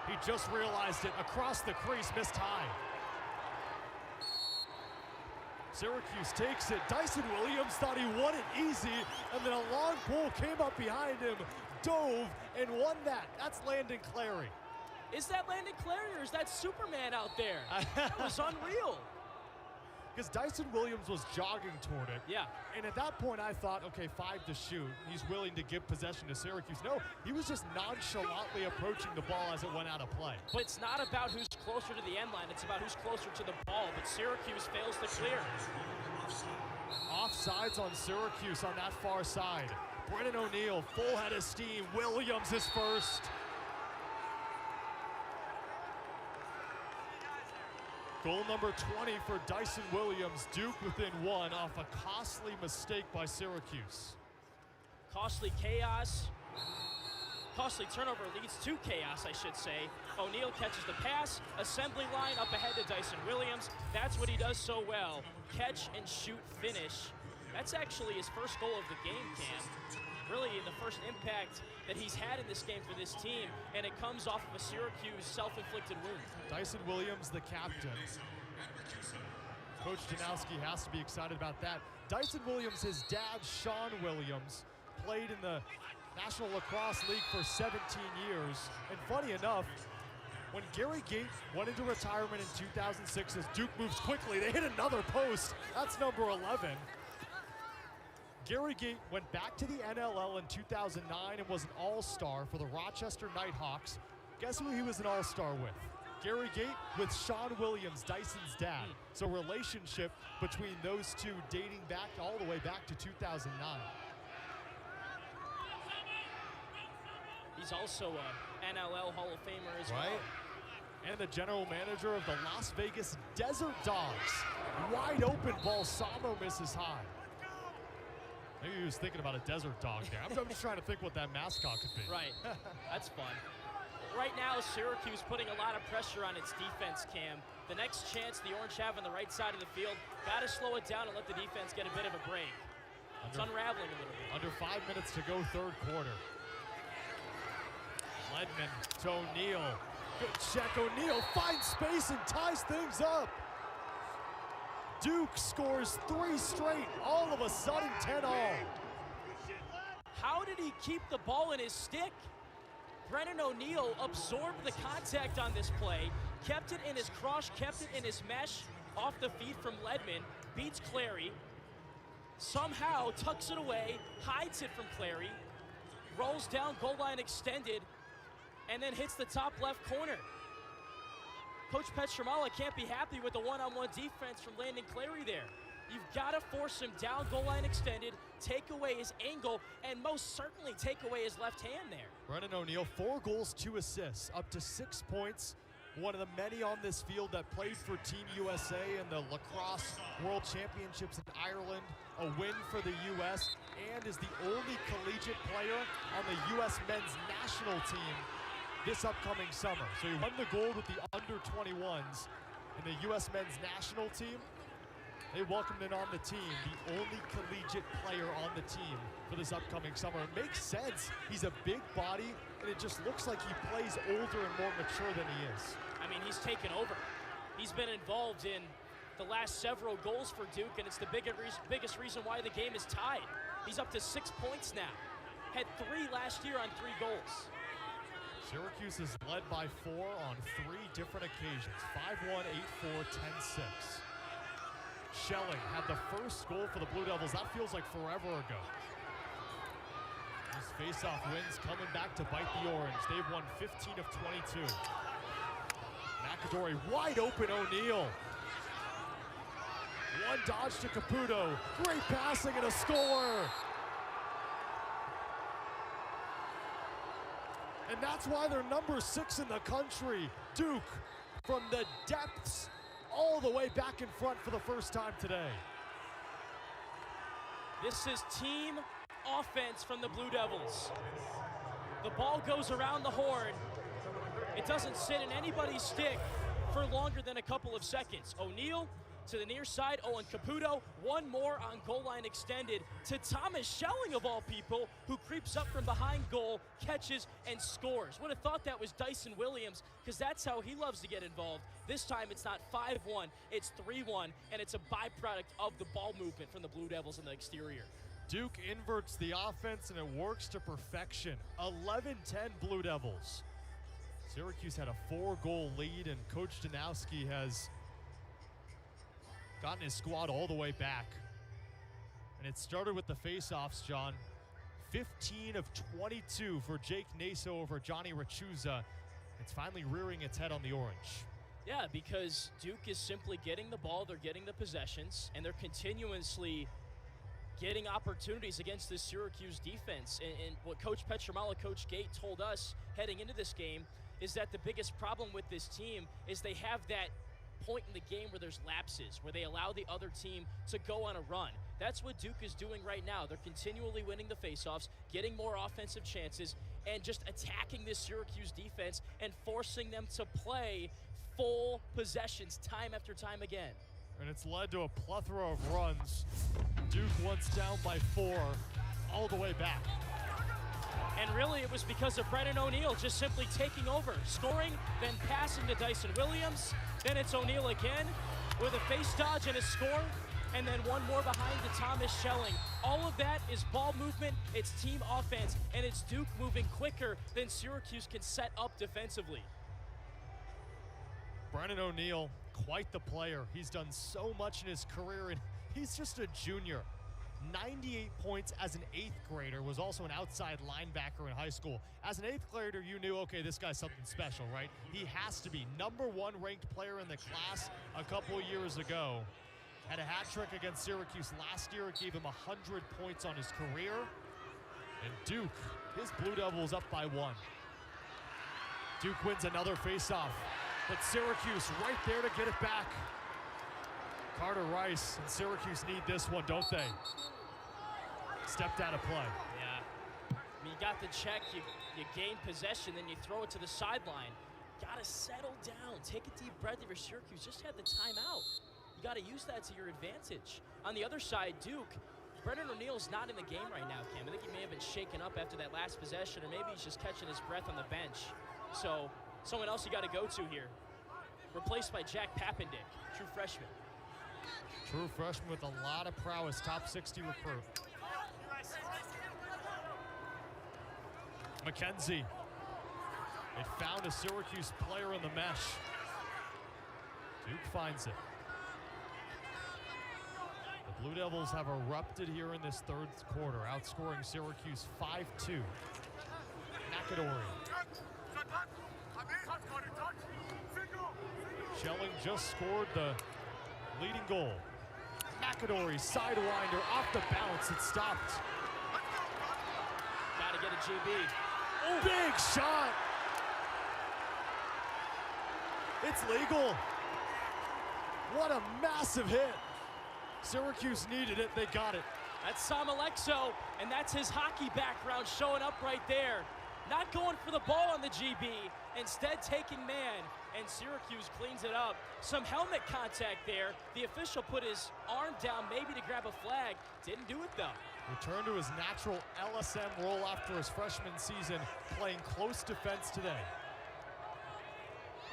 He just realized it. Across the crease, missed high. Syracuse takes it. Dyson Williams thought he won it easy, and then a long pull came up behind him, dove, and won that. That's Landon Clary. Is that Landon Clary, or is that Superman out there? That was unreal. Because Dyson Williams was jogging toward it. Yeah. And at that point, I thought, okay, 5 to shoot. He's willing to give possession to Syracuse. No, he was just nonchalantly approaching the ball as it went out of play. But it's not about who's closer to the end line. It's about who's closer to the ball. But Syracuse fails to clear. Offsides on Syracuse on that far side. Brennan O'Neill, full head of steam. Williams is first. Goal number 20 for Dyson Williams. Duke within 1 off a costly mistake by Syracuse. Costly chaos. Costly turnover leads to chaos, I should say. O'Neill catches the pass. Assembly line up ahead to Dyson Williams. That's what he does so well. Catch and shoot finish. That's actually his first goal of the game, Cam. Really the first impact that he's had in this game for this team, and it comes off of a Syracuse self-inflicted wound. Dyson Williams, the captain. Coach Janowski has to be excited about that. Dyson Williams, his dad, Sean Williams, played in the National Lacrosse League for 17 years. And funny enough, when Gary Gate went into retirement in 2006, as Duke moves quickly, they hit another post. That's number 11. Gary Gate went back to the NLL in 2009 and was an all-star for the Rochester Nighthawks. Guess who he was an all-star with? Gary Gate with Sean Williams, Dyson's dad. So relationship between those two dating back all the way back to 2009. He's also a NLL Hall of Famer as well. And the general manager of the Las Vegas Desert Dogs. Wide open ball, Samo misses high. Maybe he was thinking about a desert dog there. I'm just trying to think what that mascot could be. Right, that's fun. Right now, Syracuse putting a lot of pressure on its defense, Cam. The next chance the Orange have on the right side of the field, got to slow it down and let the defense get a bit of a break. It's unraveling a little bit. Under 5 minutes to go, third quarter. Ledman to O'Neill. Good check. O'Neill finds space and ties things up. Duke scores 3 straight, all of a sudden 10-all. How did he keep the ball in his stick? Brennan O'Neill absorbed the contact on this play, kept it in his crush, kept it in his mesh, off the feed from Ledman, beats Clary, somehow tucks it away, hides it from Clary, rolls down, goal line extended, and then hits the top left corner. Coach Petramala can't be happy with the one-on-one defense from Landon Clary there. You've got to force him down, goal line extended, take away his angle, and most certainly take away his left hand there. Brennan O'Neill, 4 goals, 2 assists, up to 6 points. One of the many on this field that played for Team USA in the Lacrosse World Championships in Ireland, a win for the U.S., and is the only collegiate player on the U.S. men's national team this upcoming summer. So he won the gold with the under-21s in the U.S. men's national team. They welcomed him on the team, the only collegiate player on the team for this upcoming summer. It makes sense. He's a big body, and it just looks like he plays older and more mature than he is. I mean, he's taken over. He's been involved in the last several goals for Duke, and it's the biggest reason why the game is tied. He's up to 6 points now. Had 3 last year on 3 goals. Syracuse is led by 4 on 3 different occasions. 5-1, 8-4, 10-6. Schelling had the first goal for the Blue Devils. That feels like forever ago. These face-off wins coming back to bite the Orange. They've won 15 of 22. McAdory wide open, O'Neill. One dodge to Caputo. Great passing and a score. And that's why they're number 6 in the country. Duke from the depths all the way back in front for the first time today. This is team offense from the Blue Devils. The ball goes around the horn. It doesn't sit in anybody's stick for longer than a couple of seconds. O'Neill to the near side, Owen Caputo, one more on goal line extended to Thomas Schelling of all people, who creeps up from behind goal, catches, and scores. Would have thought that was Dyson Williams, because that's how he loves to get involved. This time it's not 5-1, it's 3-1, and it's a byproduct of the ball movement from the Blue Devils in the exterior. Duke inverts the offense, and it works to perfection. 11-10 Blue Devils. Syracuse had a 4-goal lead, and Coach Danowski has gotten his squad all the way back. And it started with the face-offs, John. 15 of 22 for Jake Naso over Johnny Rachuza. It's finally rearing its head on the Orange. Yeah, because Duke is simply getting the ball, they're getting the possessions, and they're continuously getting opportunities against this Syracuse defense. And what Coach Petramala, Coach Gate told us heading into this game is that the biggest problem with this team is they have that point in the game where there's lapses, where they allow the other team to go on a run. That's what Duke is doing right now. They're continually winning the faceoffs, getting more offensive chances, and just attacking this Syracuse defense and forcing them to play full possessions time after time again. And it's led to a plethora of runs. Duke once down by 4, all the way back. And really it was because of Brennan O'Neill just simply taking over, scoring, then passing to Dyson Williams. Then it's O'Neill again with a face dodge and a score, and then one more behind to Thomas Schelling. All of that is ball movement, it's team offense, and it's Duke moving quicker than Syracuse can set up defensively. Brennan O'Neill, quite the player. He's done so much in his career, and he's just a junior. 98 points as an 8th grader, was also an outside linebacker in high school. As an 8th grader, you knew, okay, this guy's something special, right? He has to be. #1 ranked player in the class a couple years ago. Had a hat trick against Syracuse last year. It gave him 100 points on his career. And Duke, his Blue Devils up by 1. Duke wins another faceoff, but Syracuse right there to get it back. Carter Rice and Syracuse need this one, don't they? Stepped out of play. Yeah. I mean, you got the check, you gain possession, then you throw it to the sideline. Got to settle down. Take a deep breath if you're Syracuse. Just had the timeout. You got to use that to your advantage. On the other side, Duke, Brennan O'Neill's not in the game right now, Cam. I think he may have been shaken up after that last possession, or maybe he's just catching his breath on the bench. So, someone else you got to go to here. Replaced by Jack Pappendick, true freshman. True freshman with a lot of prowess, top 60 recruit. McKenzie. It found a Syracuse player in the mesh. Duke finds it. The Blue Devils have erupted here in this third quarter, outscoring Syracuse 5-2. McAdory. Schelling just scored the leading goal. McAdory, sidewinder, off the bounce, it stopped. Gotta get a GB. Oh, big shot! It's legal. What a massive hit. Syracuse needed it, they got it. That's Sam Alexo, and that's his hockey background showing up right there. Not going for the ball on the GB, instead taking man, and Syracuse cleans it up. Some helmet contact there. The official put his arm down maybe to grab a flag. Didn't do it though. Returned to his natural LSM role after his freshman season, playing close defense today.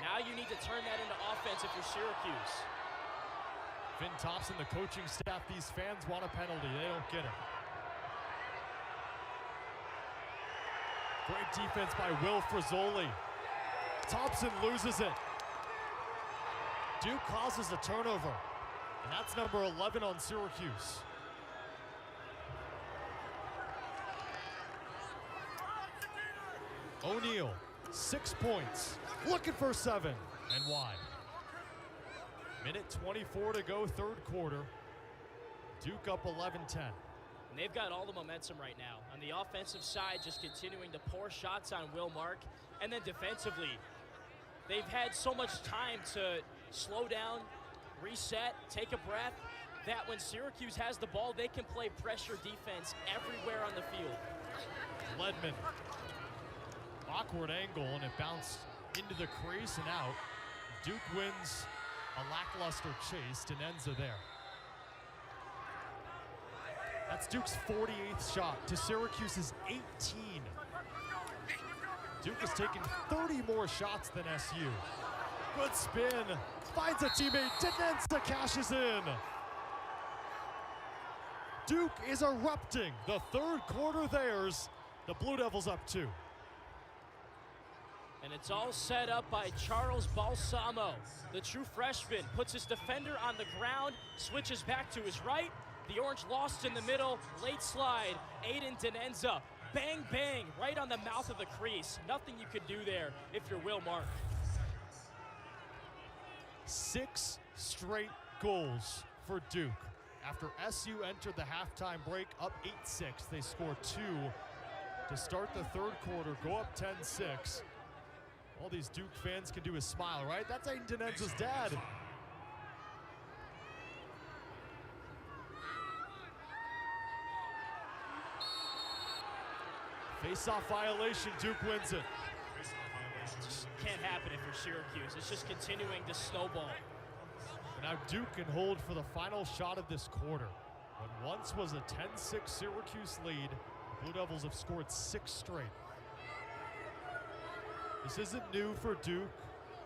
Now you need to turn that into offense if you're Syracuse. Finn Thompson, the coaching staff, these fans want a penalty. They don't get it. Great defense by Will Frizzoli. Thompson loses it. Duke causes a turnover, and that's number 11 on Syracuse. O'Neal, 6 points, looking for 7, and wide. Minute 24 to go, third quarter. Duke up 11-10. And they've got all the momentum right now. On the offensive side, just continuing to pour shots on Will Mark. And then defensively, they've had so much time to slow down, reset, take a breath, that when Syracuse has the ball, they can play pressure defense everywhere on the field. Ledman. Awkward angle, and it bounced into the crease and out. Duke wins a lackluster chase. Denenza there. That's Duke's 48th shot to Syracuse's 18. Duke has taken 30 more shots than SU. Good spin, finds a teammate, Denenza cashes in. Duke is erupting. The third quarter theirs. The Blue Devils up 2. And it's all set up by Charles Balsamo. The true freshman puts his defender on the ground, switches back to his right. The Orange lost in the middle, late slide, Aiden Denenza. Bang, bang, right on the mouth of the crease. Nothing you could do there if you're Will Mark. 6 straight goals for Duke. After SU entered the halftime break up 8-6, they scored 2 to start the third quarter, go up 10-6. All these Duke fans can do is smile, right? That's Aiden Denenza's dad. Face-off violation, Duke wins it. Just can't happen if you're Syracuse. It's just continuing to snowball. And now Duke can hold for the final shot of this quarter. What once was a 10-6 Syracuse lead, the Blue Devils have scored 6 straight. This isn't new for Duke.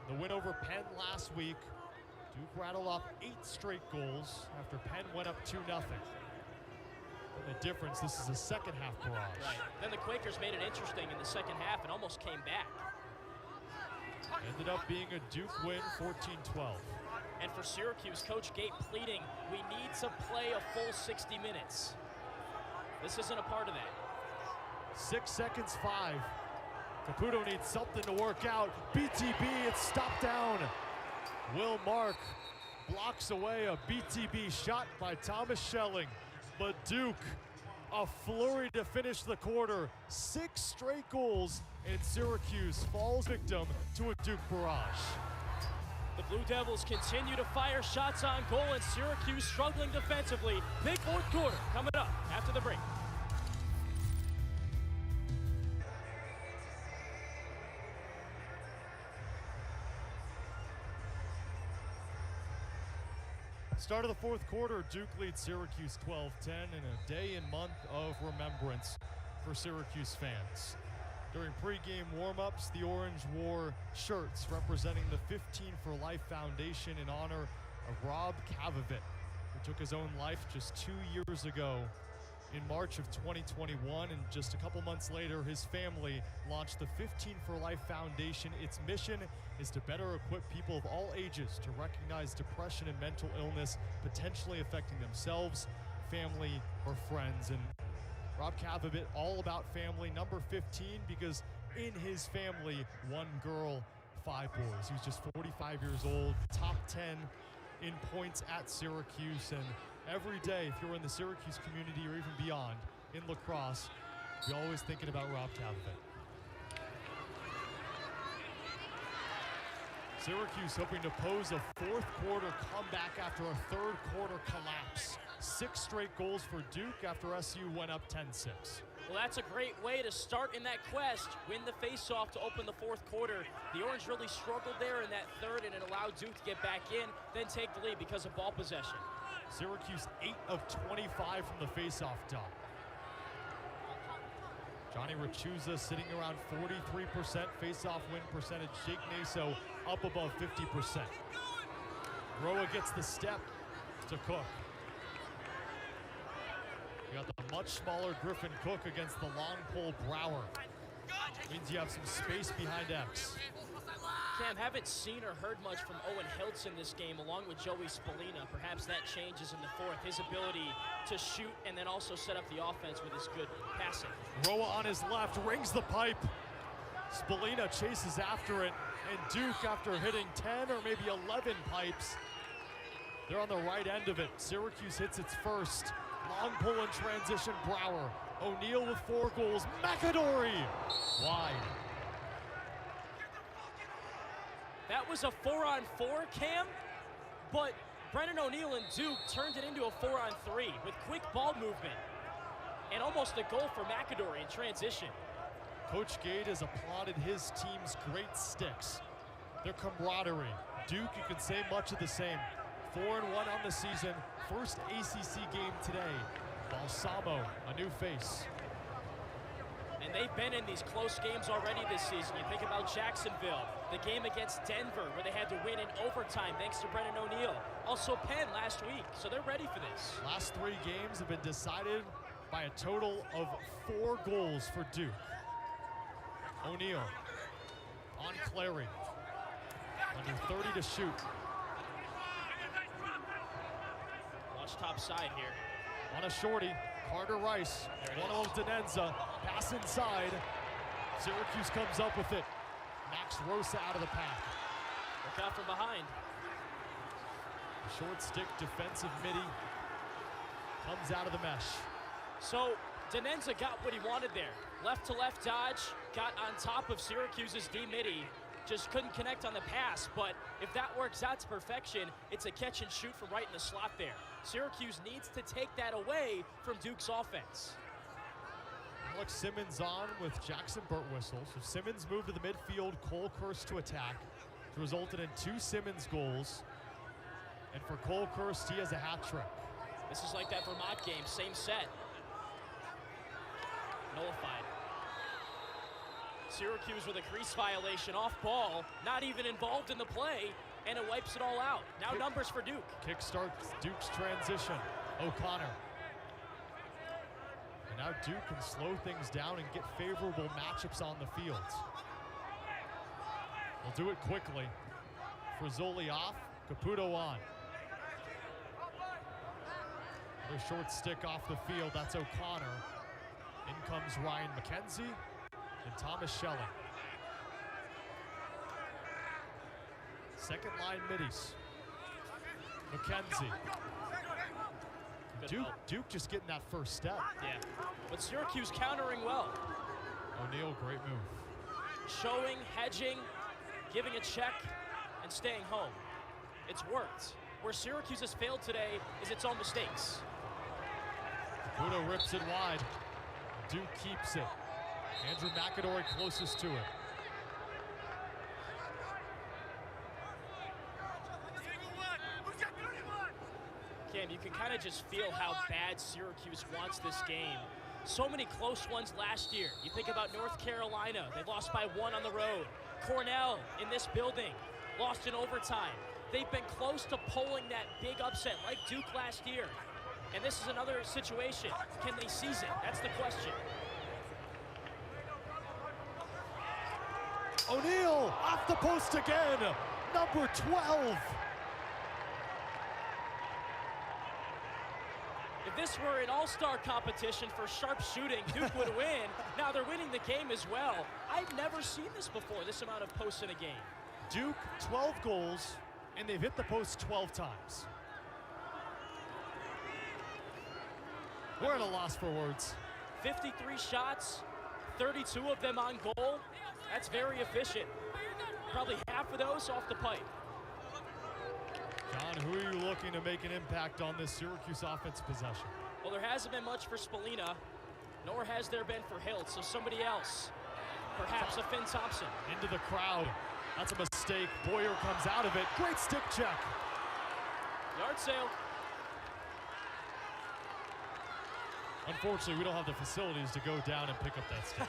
The win over Penn last week, Duke rattled off 8 straight goals after Penn went up 2-0. And the difference, this is a second half barrage. Right. Then the Quakers made it interesting in the second half and almost came back. Ended up being a Duke win, 14-12. And for Syracuse, Coach Gate pleading, we need to play a full 60 minutes. This isn't a part of that. 6 seconds, 5. Caputo needs something to work out. BTB, it's stopped down. Will Mark blocks away a BTB shot by Thomas Schelling. But Duke, a flurry to finish the quarter. 6 straight goals, and Syracuse falls victim to a Duke barrage. The Blue Devils continue to fire shots on goal, and Syracuse struggling defensively. Big fourth quarter coming up after the break. Start of the fourth quarter, Duke leads Syracuse 12-10 in a day and month of remembrance for Syracuse fans. During pregame warm-ups, the Orange wore shirts representing the 15 for Life Foundation in honor of Rob Kavovit, who took his own life just 2 years ago in March of 2021, and just a couple months later, his family launched the 15 for Life Foundation. Its mission is to better equip people of all ages to recognize depression and mental illness potentially affecting themselves, family, or friends. And Rob Kavovit, all about family, number 15, because in his family, 1 girl, 5 boys. He was just 45 years old, top 10 in points at Syracuse, and every day, if you're in the Syracuse community or even beyond, in lacrosse, you're always thinking about Rob Kavovit. Syracuse hoping to pose a fourth quarter comeback after a third quarter collapse. 6 straight goals for Duke after SU went up 10-6. Well, that's a great way to start in that quest. Win the faceoff to open the fourth quarter. The Orange really struggled there in that third, and it allowed Duke to get back in, then take the lead because of ball possession. Syracuse 8 of 25 from the faceoff dot. Johnny Rachuza sitting around 43% faceoff win percentage. Jake Naso up above 50%. Roa gets the step to Cook. You got the much smaller Griffin Cook against the long pole Brower. Means you have some space behind X. Cam, haven't seen or heard much from Owen Hiltz in this game, along with Joey Spallina. Perhaps that changes in the fourth. His ability to shoot and then also set up the offense with his good passing. Roa on his left, rings the pipe. Spallina chases after it, and Duke, after hitting 10 or maybe 11 pipes, they're on the right end of it. Syracuse hits its first. Long pull in transition, Brower. O'Neal with 4 goals. McAdory wide. That was a 4-on-4, Cam, but Brennan O'Neal and Duke turned it into a 4-on-3 with quick ball movement and almost a goal for McAdory in transition. Coach Gade has applauded his team's great sticks, their camaraderie. Duke, you can say much of the same. 4-1 on the season, first ACC game today. Balsamo, a new face. And they've been in these close games already this season. You think about Jacksonville, the game against Denver, where they had to win in overtime thanks to Brennan O'Neal. Also Penn last week, so they're ready for this. Last 3 games have been decided by a total of 4 goals for Duke. O'Neal on Clary. Under 30 to shoot. Watch top side here. On a shorty, Carter Rice, one of Denenza, pass inside. Syracuse comes up with it. Max Rosa out of the pack. Look out from behind. Short stick defensive midi comes out of the mesh. So Denenza got what he wanted there. Left to left dodge, got on top of Syracuse's D midi. Just couldn't connect on the pass, but if that works out to perfection, it's a catch and shoot from right in the slot there. Syracuse needs to take that away from Duke's offense. Alex Simmons on with Jackson Burtwhistle. So Simmons moved to the midfield, Cole Kirst to attack. It resulted in 2 Simmons goals. And for Cole Kirst, he has a hat trick. This is like that Vermont game, same set. Nullified. Syracuse with a crease violation off ball, not even involved in the play, and it wipes it all out. Now numbers for Duke. Kick starts Duke's transition. O'Connor. And now Duke can slow things down and get favorable matchups on the field. They'll do it quickly. Frizzoli off, Caputo on. Another short stick off the field, that's O'Connor. In comes Ryan McKenzie and Thomas Schelling. Second line middies. McKenzie. Duke just getting that first step. Yeah, but Syracuse countering well. O'Neal, great move. Showing, hedging, giving a check, and staying home. It's worked. Where Syracuse has failed today is its own mistakes. Caputo rips it wide. Duke keeps it. Andrew McAdory closest to it. Cam, you can kind of just feel how bad Syracuse wants this game. So many close ones last year. You think about North Carolina, they lost by 1 on the road. Cornell in this building, lost in overtime. they've been close to pulling that big upset like Duke last year. And this is another situation. Can they seize it? That's the question. O'Neal off the post again. Number 12. If this were an all-star competition for sharp shooting, Duke would win. Now they're winning the game as well. I've never seen this before, this amount of posts in a game. Duke, 12 goals, and they've hit the post 12 times. We're at a loss for words. 53 shots, 32 of them on goal. That's very efficient. Probably half of those off the pipe. John, who are you looking to make an impact on this Syracuse offense possession? Well, there hasn't been much for Spallina, nor has there been for Hilt, so somebody else. Perhaps a Finn Thompson. Into the crowd. That's a mistake. Boyer comes out of it. Great stick check. Yard sale. Unfortunately, we don't have the facilities to go down and pick up that stick.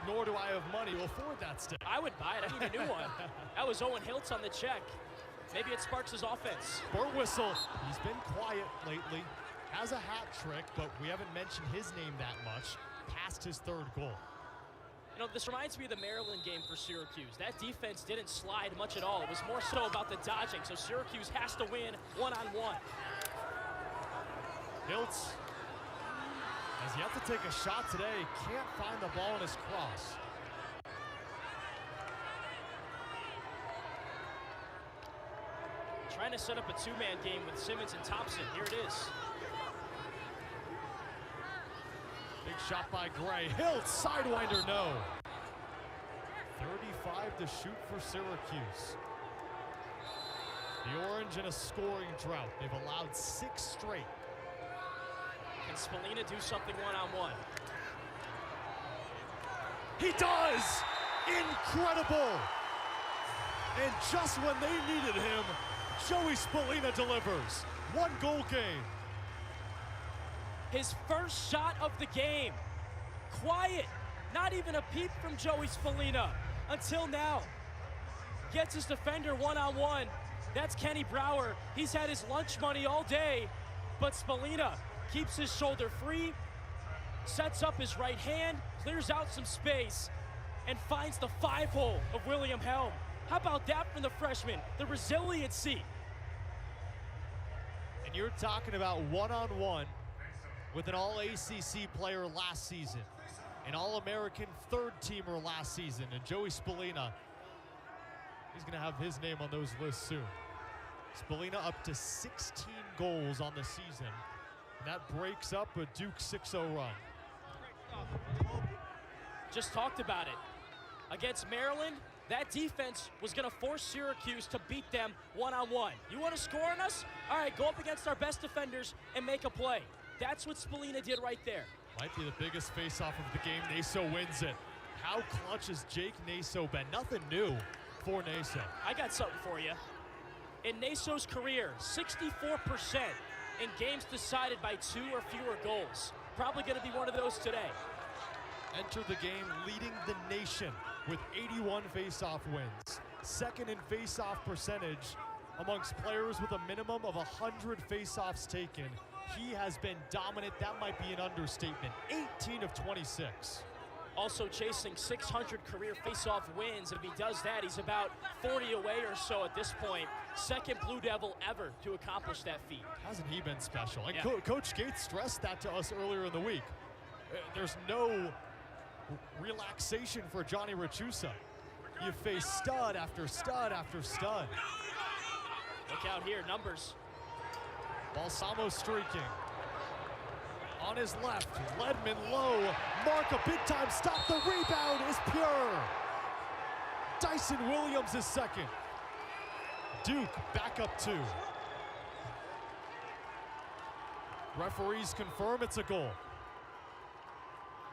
Nor do I have money to afford that stick. I would buy it. I need a new one. That was Owen Hiltz on the check. Maybe it sparks his offense. Burtwistle, he's been quiet lately. Has a hat trick, but we haven't mentioned his name that much. Past his third goal. You know, this reminds me of the Maryland game for Syracuse. That defense didn't slide much at all. It was more so about the dodging, so Syracuse has to win one-on-one. Hiltz has yet to take a shot today. Can't find the ball in his cross. Trying to set up a two-man game with Simmons and Thompson. Here it is. Big shot by Gray. Hiltz, sidewinder, no. 35 to shoot for Syracuse. The Orange in a scoring drought. They've allowed 6 straight. Can Spallina do something one-on-one? He does! Incredible! And just when they needed him, Joey Spallina delivers. 1 goal game. His first shot of the game. Quiet. Not even a peep from Joey Spallina until now. Gets his defender one-on-one. That's Kenny Brower. He's had his lunch money all day, but Spallina keeps his shoulder free, sets up his right hand, clears out some space, and finds the 5-hole of William Helm. How about that from the freshman? The resiliency. And you're talking about one-on-one with an All-ACC player last season, an All-American third-teamer last season, and Joey Spallina, he's going to have his name on those lists soon. Spallina up to 16 goals on the season. And that breaks up a Duke 6-0 run. Just talked about it. Against Maryland, that defense was going to force Syracuse to beat them one-on-one. You want to score on us? All right, go up against our best defenders and make a play. That's what Spallina did right there. Might be the biggest face-off of the game. Naso wins it. How clutch has Jake Naso been? Nothing new for Naso. I got something for you. In Naso's career, 64% in games decided by 2 or fewer goals. Probably going to be one of those today. Entered the game leading the nation with 81 face-off wins. Second in face-off percentage amongst players with a minimum of 100 face-offs taken. He has been dominant. That might be an understatement. 18 of 26. Also chasing 600 career face-off wins. And if he does that, he's about 40 away or so at this point. Second Blue Devil ever to accomplish that feat. Hasn't he been special? And Yeah. Coach Gates stressed that to us earlier in the week. There's no relaxation for Johnny Rachusa. You face stud after stud after stud. Look out here, numbers. Balsamo streaking. On his left, Ledman low. Mark a big time stop. The rebound is pure. Dyson Williams is second. Duke back up 2. Referees confirm it's a goal.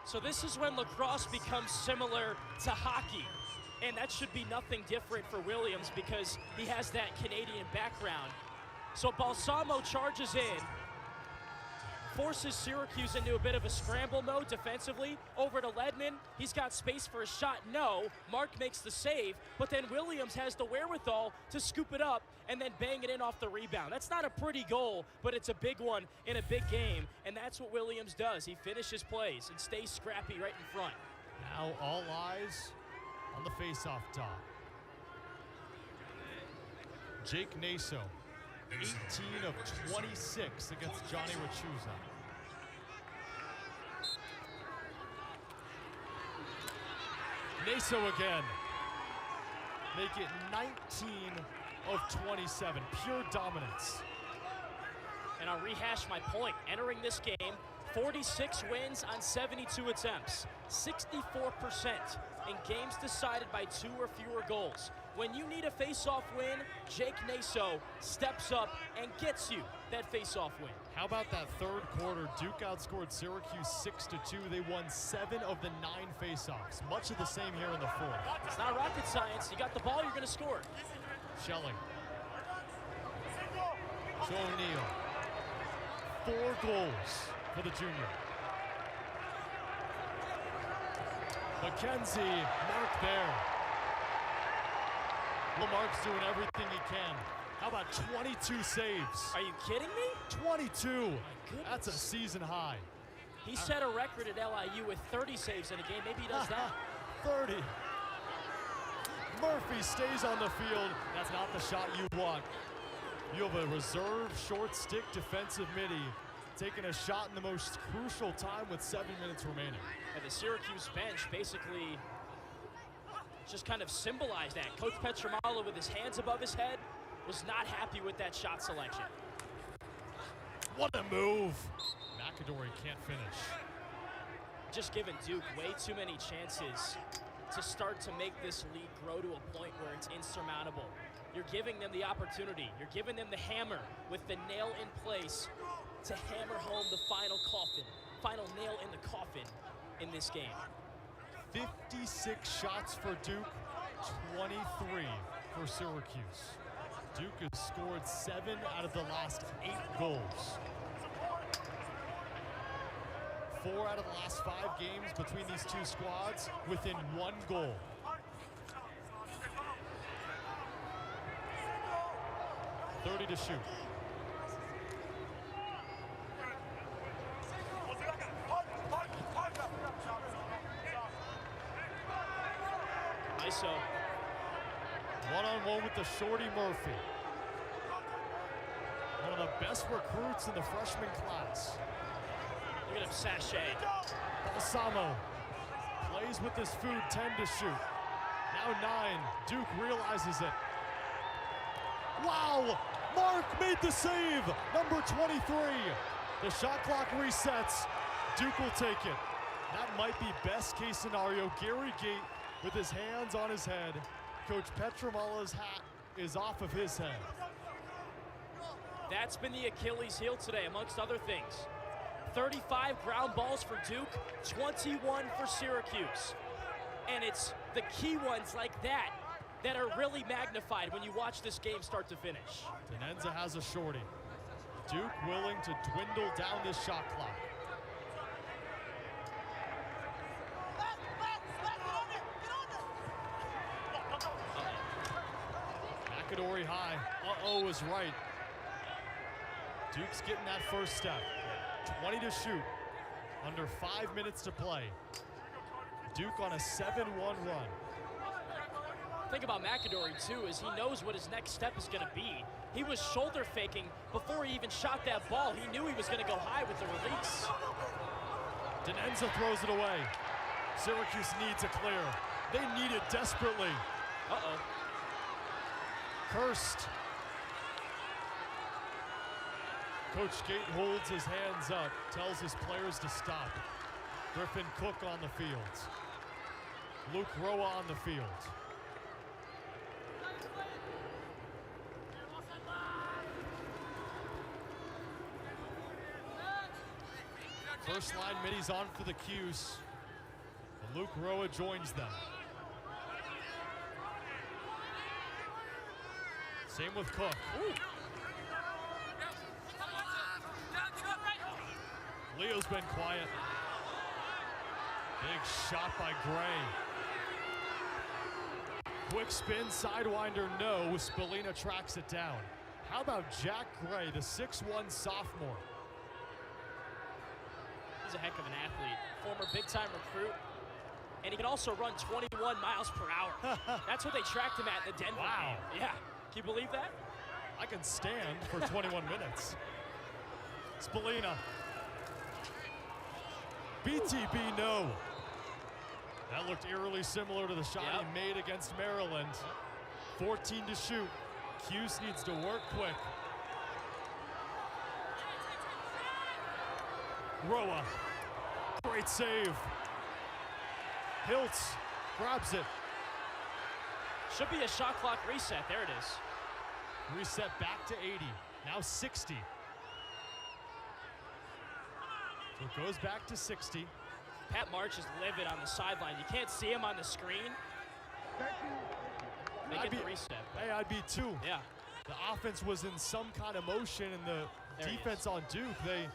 So this is when lacrosse becomes similar to hockey. And that should be nothing different for Williams because he has that Canadian background. So Balsamo charges in, forces Syracuse into a bit of a scramble mode defensively. Over to Ledman. He's got space for a shot. No. Mark makes the save, but then Williams has the wherewithal to scoop it up and then bang it in off the rebound. That's not a pretty goal, but it's a big one in a big game, and that's what Williams does. He finishes plays and stays scrappy right in front. Now all eyes on the face-off top. Jake Naso, 18 of 26 against Johnny Rachuza. Naso again. Make it 19 of 27. Pure dominance. And I'll rehash my point. Entering this game, 46 wins on 72 attempts, 64% in games decided by 2 or fewer goals. When you need a face-off win, Jake Naso steps up and gets you that face-off win. How about that third quarter? Duke outscored Syracuse 6-2. They won 7 of the 9 face-offs. Much of the same here in the fourth. It's not rocket science. You got the ball, you're going to score. Schelling. To O'Neal. 4 goals for the junior. McKenzie, Mark there. Lamarck's doing everything he can. How about 22 saves? Are you kidding me? 22. That's a season high. He set a record at LIU with 30 saves in a game. Maybe he does that. 30. Murphy stays on the field. That's not the shot you want. You have a reserve short stick defensive midi taking a shot in the most crucial time with 7 minutes remaining. And the Syracuse bench basically just kind of symbolized that. Coach Petramalo, with his hands above his head, was not happy with that shot selection. What a move. McAdory can't finish. Just giving Duke way too many chances to start to make this league grow to a point where it's insurmountable. You're giving them the opportunity. You're giving them the hammer with the nail in place to hammer home the final nail in the coffin in this game. 56 shots for Duke, 23 for Syracuse. Duke has scored 7 out of the last 8 goals. 4 out of the last 5 games between these two squads within 1 goal. .30 to shoot. ISO. One-on-one with the shorty Murphy. One of the best recruits in the freshman class. Look at him sachet. Balsamo plays with his food, 10 to shoot. Now 9, Duke realizes it. Wow, Mark made the save, number 23. The shot clock resets, Duke will take it. That might be best case scenario. Gary Gate with his hands on his head. Coach Petramala's hat is off of his head. That's been the Achilles heel today, amongst other things. 35 ground balls for Duke, 21 for Syracuse. And it's the key ones like that that are really magnified when you watch this game start to finish. Tenenza has a shorty. Duke willing to dwindle down this shot clock. McAdory high. Uh-oh is right. Duke's getting that first step. 20 to shoot. Under 5 minutes to play. Duke on a 7-1 run. Thing about McAdory, too, is he knows what his next step is going to be. He was shoulder faking before he even shot that ball. He knew he was going to go high with the release. Tenenza throws it away. Syracuse needs a clear. They need it desperately. Uh-oh. Kirst. Coach Gate holds his hands up, tells his players to stop. Griffin Cook on the field. Luke Roa on the field. First line middies on for the Cuse. And Luke Roa joins them. Same with Cook. Ooh. Leo's been quiet. Big shot by Gray. Quick spin, sidewinder, no. Spallina tracks it down. How about Jack Gray, the 6'1 sophomore? He's a heck of an athlete. Former big-time recruit. And he can also run 21 miles per hour. That's what they tracked him at in the Denver game. Yeah. Can you believe that? I can stand for 21 minutes. Spallina. BTB, no. That looked eerily similar to the shot he made against Maryland. 14 to shoot. Cuse needs to work quick. Roa. Great save. Hiltz grabs it. Should be a shot clock reset. There it is. Reset back to 80. Now 60. So it goes back to 60. Pat March is livid on the sideline. You can't see him on the screen. Making the reset. Hey, I'd be too. Yeah. The offense was in some kind of motion, and the defense on Duke, they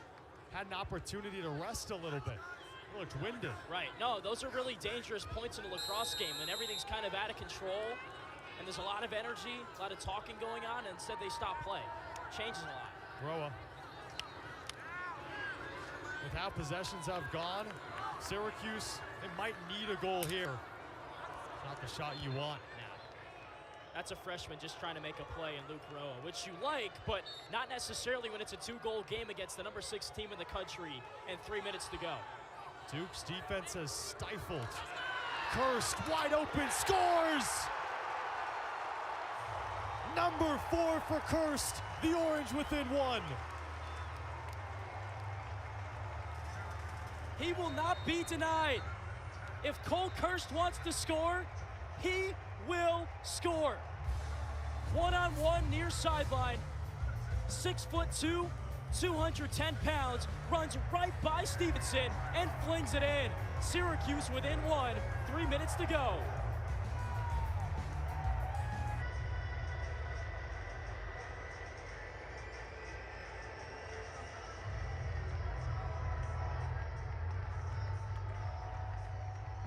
had an opportunity to rest a little bit. It looked winded. Right. No, those are really dangerous points in a lacrosse game, and everything's kind of out of control, and there's a lot of energy, a lot of talking going on, and instead they stop play. Changes a lot. Roa. With how possessions have gone, Syracuse, they might need a goal here. Not the shot you want. That's a freshman just trying to make a play in Luke Roa, which you like, but not necessarily when it's a 2-goal game against the number 6 team in the country and 3 minutes to go. Duke's defense has stifled. Kirst, wide open, scores! Number 4 for Kirst, the Orange within 1. He will not be denied. If Cole Kirst wants to score, he will score. 1-on-1 near sideline. 6'2", 210 pounds, runs right by Stevenson and flings it in. Syracuse within 1, 3 minutes to go.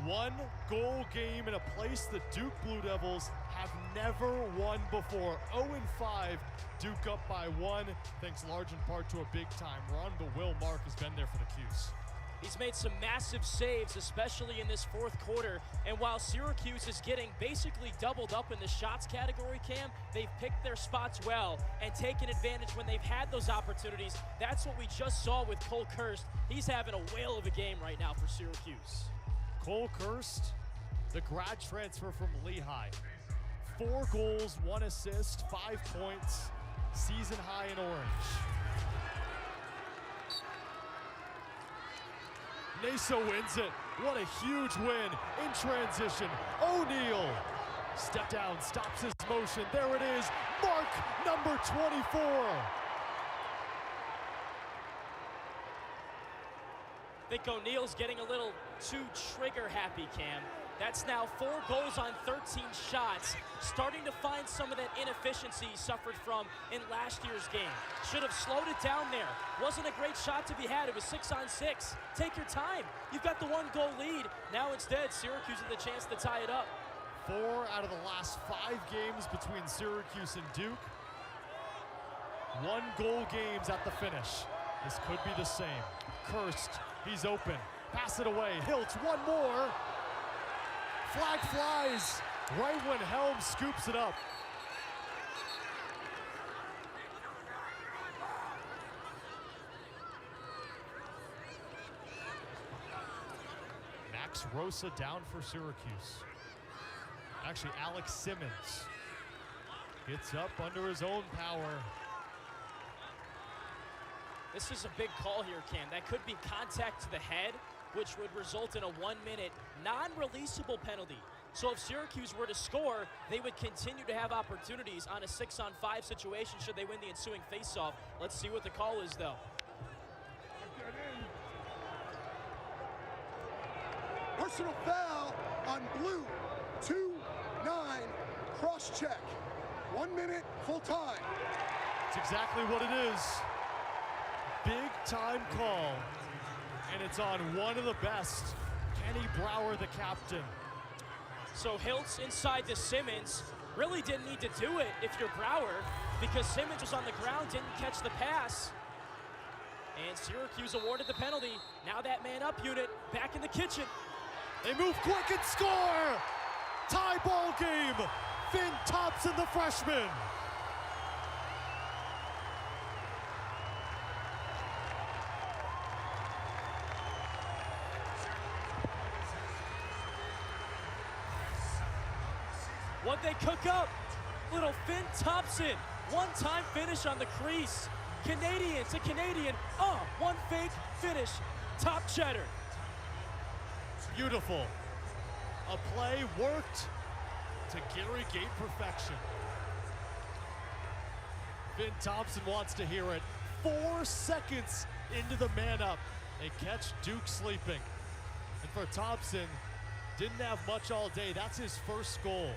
One-goal game in a place the Duke Blue Devils have never won before. 0-5, Duke up by 1, thanks large in part to a big-time run, but Will Mark has been there for the Cuse. He's made some massive saves, especially in this fourth quarter, and while Syracuse is getting basically doubled up in the shots category, Cam, they've picked their spots well and taken advantage when they've had those opportunities. That's what we just saw with Cole Kirst. He's having a whale of a game right now for Syracuse. Cole Kirst, the grad transfer from Lehigh. 4 goals, 1 assist, 5 points, season high in Orange. Naso wins it. What a huge win in transition. O'Neal, step down, stops his motion. There it is, mark number 24. I think O'Neal's getting a little too trigger happy, Cam. That's now 4 goals on 13 shots, starting to find some of that inefficiency he suffered from in last year's game. Should have slowed it down there. Wasn't a great shot to be had. It was 6-on-6. Take your time. You've got the 1-goal lead. Now instead, Syracuse with a chance to tie it up. 4 out of the last 5 games between Syracuse and Duke. 1-goal games at the finish. This could be the same. Kirst, he's open. Pass it away. Hiltz, one more. Flag flies right when Helm scoops it up. Max Rosa down for Syracuse. Actually, Alex Simmons gets up under his own power. This is a big call here, Cam. That could be contact to the head, which would result in a 1-minute non-releasable penalty. So if Syracuse were to score, they would continue to have opportunities on a 6-on-5 situation should they win the ensuing faceoff. Let's see what the call is, though. Personal foul on blue. 2-9, cross-check. 1 minute, full time. That's exactly what it is. Big time call. And it's on one of the best, Kenny Brower, the captain. So Hiltz inside to Simmons. Really didn't need to do it if you're Brower, because Simmons was on the ground, didn't catch the pass. And Syracuse awarded the penalty. Now that man up unit back in the kitchen. They move quick and score! Tie ball game! Finn Thompson, the freshman. What they cook up? Little Finn Thompson. One-time finish on the crease. Canadian to Canadian. One fake finish. Top cheddar. Beautiful. A play worked to Gary Gate perfection. Finn Thompson wants to hear it. 4 seconds into the man up. They catch Duke sleeping. And for Thompson, didn't have much all day. That's his first goal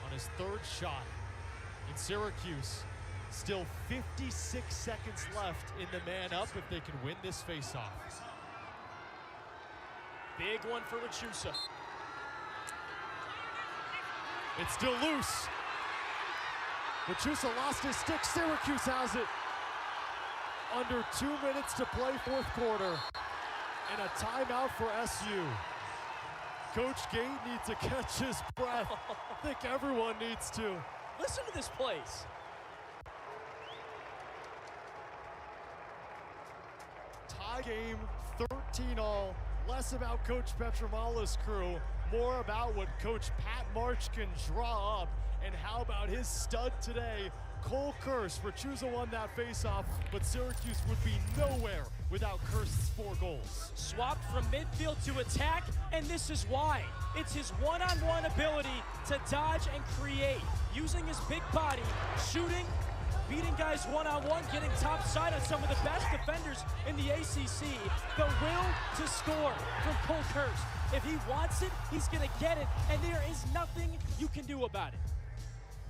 on his third shot. In Syracuse, still 56 seconds left in the man up if they can win this faceoff. Big one for Rachusa. It's still loose. Rachusa lost his stick. Syracuse has it. Under 2 minutes to play fourth quarter. And a timeout for SU. Coach Gate needs to catch his breath. I think everyone needs to. Listen to this place. Tie game, 13-all. Less about Coach Petramala's crew, more about what Coach Pat March can draw up. And how about his stud today, Cole Kirst. Rachusa won that faceoff, but Syracuse would be nowhere without Kirst's 4 goals. Swapped from midfield to attack, and this is why. It's his one-on-one ability to dodge and create, using his big body, shooting, beating guys one-on-one, getting top side on some of the best defenders in the ACC. The will to score from Cole Kirst. If he wants it, he's going to get it, and there is nothing you can do about it.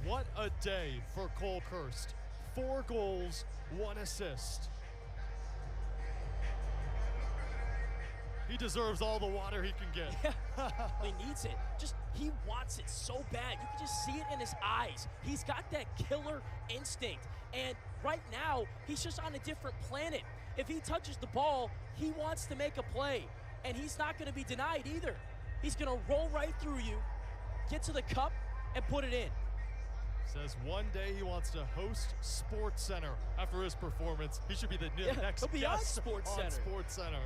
What a day for Cole Kirst. 4 goals, 1 assist. He deserves all the water he can get. Yeah, he needs it. He wants it so bad. You can just see it in his eyes. He's got that killer instinct. And right now, he's just on a different planet. If he touches the ball, he wants to make a play. And he's not going to be denied either. He's going to roll right through you, get to the cup, and put it in. Says one day he wants to host Sports Center after his performance. He should be the next guest Sports on Center. Sports Center.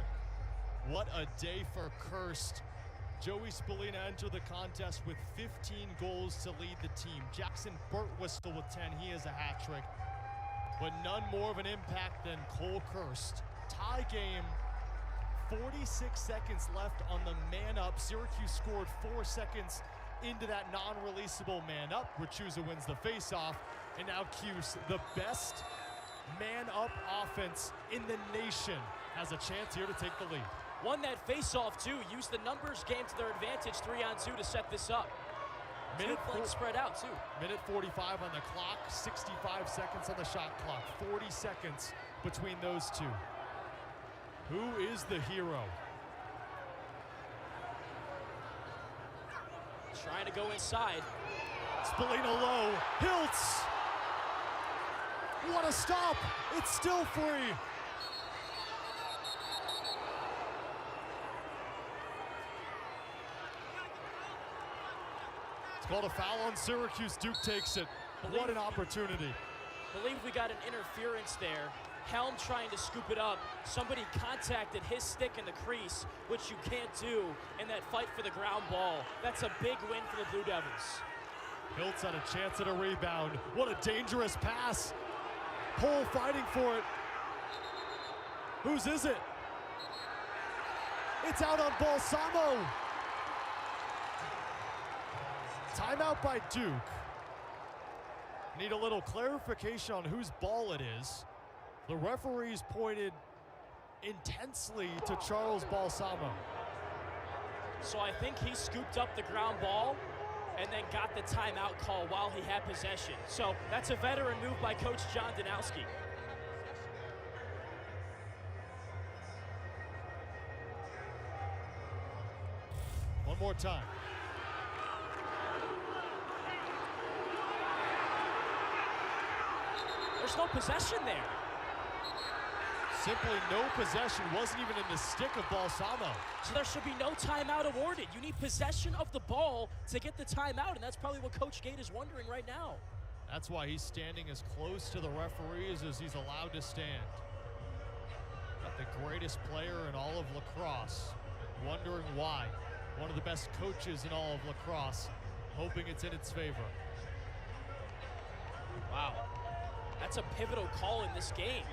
What a day for Kirst. Joey Spallina entered the contest with 15 goals to lead the team. Jackson Burtwistle with 10. He has a hat trick. But none more of an impact than Cole Kirst. Tie game. 46 seconds left on the man up. Syracuse scored 4 seconds into that non-releasable man up. Rachusa wins the faceoff, and now Cuse, the best man up offense in the nation, has a chance here to take the lead. Won that faceoff too. Used the numbers game to their advantage, 3-on-2 to set this up. Minute spread out too. Minute 45 on the clock, 65 seconds on the shot clock, 40 seconds between those two. Who is the hero? Trying to go inside. Spallina low. Hiltz. What a stop. It's still free. It's called a foul on Syracuse. Duke takes it. What an opportunity. Believe we got an interference there. Helm trying to scoop it up. Somebody contacted his stick in the crease, which you can't do in that fight for the ground ball. That's a big win for the Blue Devils. Hiltz had a chance at a rebound. What a dangerous pass. Cole fighting for it. Whose is it? It's out on Balsamo. Timeout by Duke. Need a little clarification on whose ball it is. The referees pointed intensely to Charles Balsamo. So I think he scooped up the ground ball and then got the timeout call while he had possession. So that's a veteran move by Coach John Danowski. One more time. There's no possession there. Simply no possession, wasn't even in the stick of Balsamo. So there should be no timeout awarded. You need possession of the ball to get the timeout, and that's probably what Coach Gate is wondering right now. That's why he's standing as close to the referees as he's allowed to stand. Got the greatest player in all of lacrosse, wondering why. One of the best coaches in all of lacrosse, hoping it's in its favor. Wow, that's a pivotal call in this game.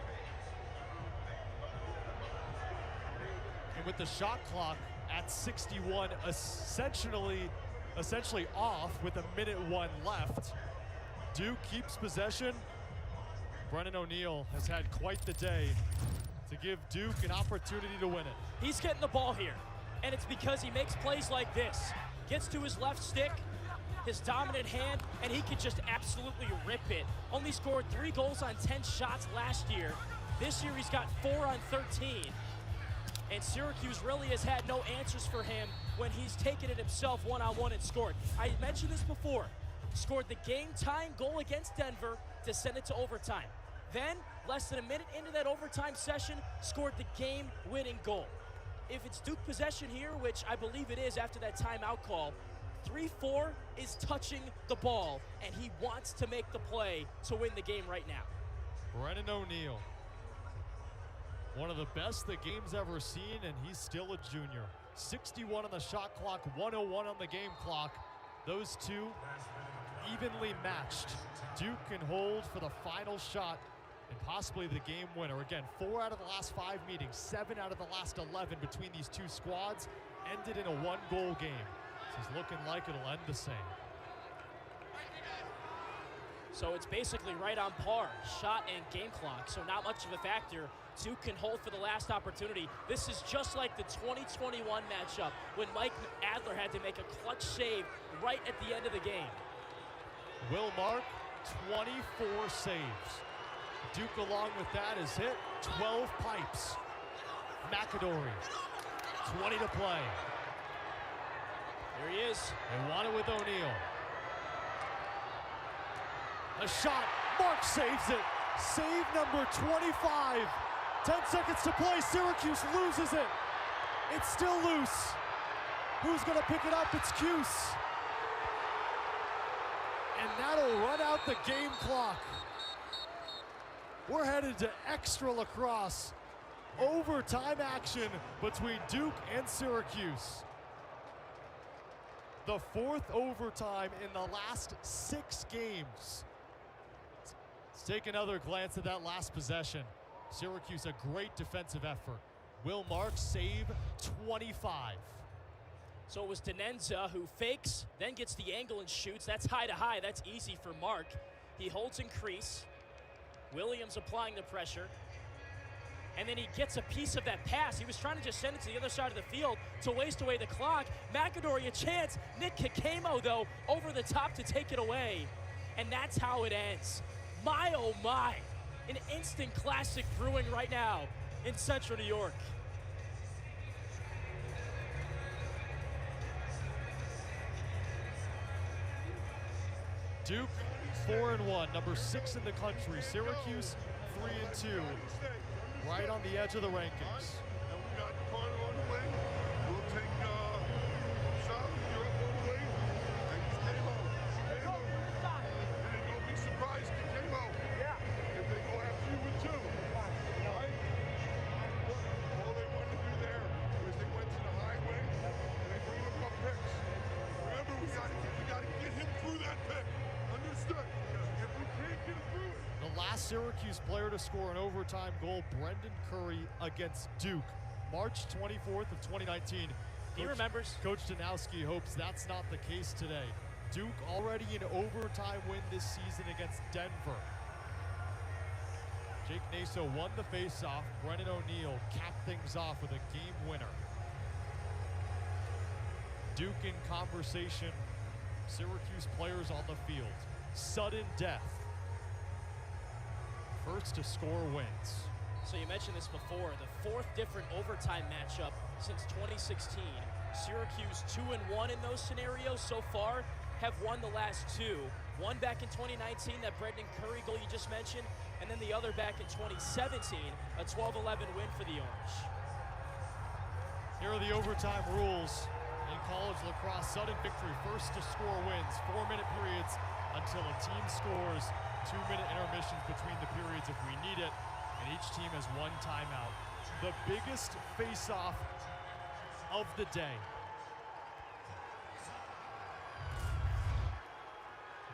And with the shot clock at 61, essentially off with a minute 1 left, Duke keeps possession. Brennan O'Neill has had quite the day to give Duke an opportunity to win it. He's getting the ball here, and it's because he makes plays like this. Gets to his left stick, his dominant hand, and he can just absolutely rip it. Only scored 3 goals on 10 shots last year. This year he's got 4 on 13. And Syracuse really has had no answers for him when he's taken it himself one-on-one and scored. I mentioned this before. Scored the game-tying goal against Denver to send it to overtime. Then, less than a minute into that overtime session, scored the game-winning goal. If it's Duke possession here, which I believe it is after that timeout call, 3-4 is touching the ball, and he wants to make the play to win the game right now. Brennan O'Neill, one of the best the game's ever seen, and he's still a junior. 61 on the shot clock, 101 on the game clock. Those two evenly matched. Duke can hold for the final shot and possibly the game winner. Again, 4 out of the last 5 meetings, 7 out of the last 11 between these two squads ended in a 1-goal game. This is looking like it'll end the same. So it's basically right on par, shot and game clock, so not much of a factor. Duke can hold for the last opportunity. This is just like the 2021 matchup when Mike Adler had to make a clutch save right at the end of the game. Will Mark, 24 saves. Duke along with that has hit 12 pipes. McAdory, 20 to play. Here he is. They want it with O'Neill. A shot, Mark saves it. Save number 25. 10 seconds to play, Syracuse loses it. It's still loose. Who's gonna pick it up? It's Cuse. And that'll run out the game clock. We're headed to extra lacrosse. Overtime action between Duke and Syracuse. The 4th overtime in the last 6 games. Let's take another glance at that last possession. Syracuse, a great defensive effort. Will Mark save 25. So it was Denenza who fakes, then gets the angle and shoots. That's high to high. That's easy for Mark. He holds in crease. Williams applying the pressure. And then he gets a piece of that pass. He was trying to just send it to the other side of the field to waste away the clock. McAdory a chance. Nick Kakemo, though, over the top to take it away. And that's how it ends. My, oh my. An instant classic brewing right now in Central New York. Duke 4-1, number 6 in the country. Syracuse 3-2, right on the edge of the rankings. And we got Carter on the way. We'll take Sal, you're up on the way. And Kamo. And don't be surprised at Kamo. Yeah. If they go after you with 2. Right? All they wanted to do there was they went to the highway and they bring up picks. Remember, we gotta get him through that pick. Understood? If we can't get him through it. The last Syracuse player to score an overtime goal, Brendan Curry against Duke, March 24th of 2019. He remembers. Coach Danowski hopes that's not the case today. Duke already an overtime win this season against Denver. Jake Naso won the faceoff. Brennan O'Neill capped things off with a game winner. Duke in conversation. Syracuse players on the field. Sudden death. First to score wins. So you mentioned this before, the 4th different overtime matchup since 2016. Syracuse 2-1 in those scenarios so far, have won the last two. One back in 2019, that Brendan Curry goal you just mentioned, and then the other back in 2017, a 12-11 win for the Orange. Here are the overtime rules in college lacrosse. Sudden victory, first to score wins, 4-minute periods until a team scores, 2-minute intermissions between the periods if we need it, and each team has one timeout. The biggest face-off of the day.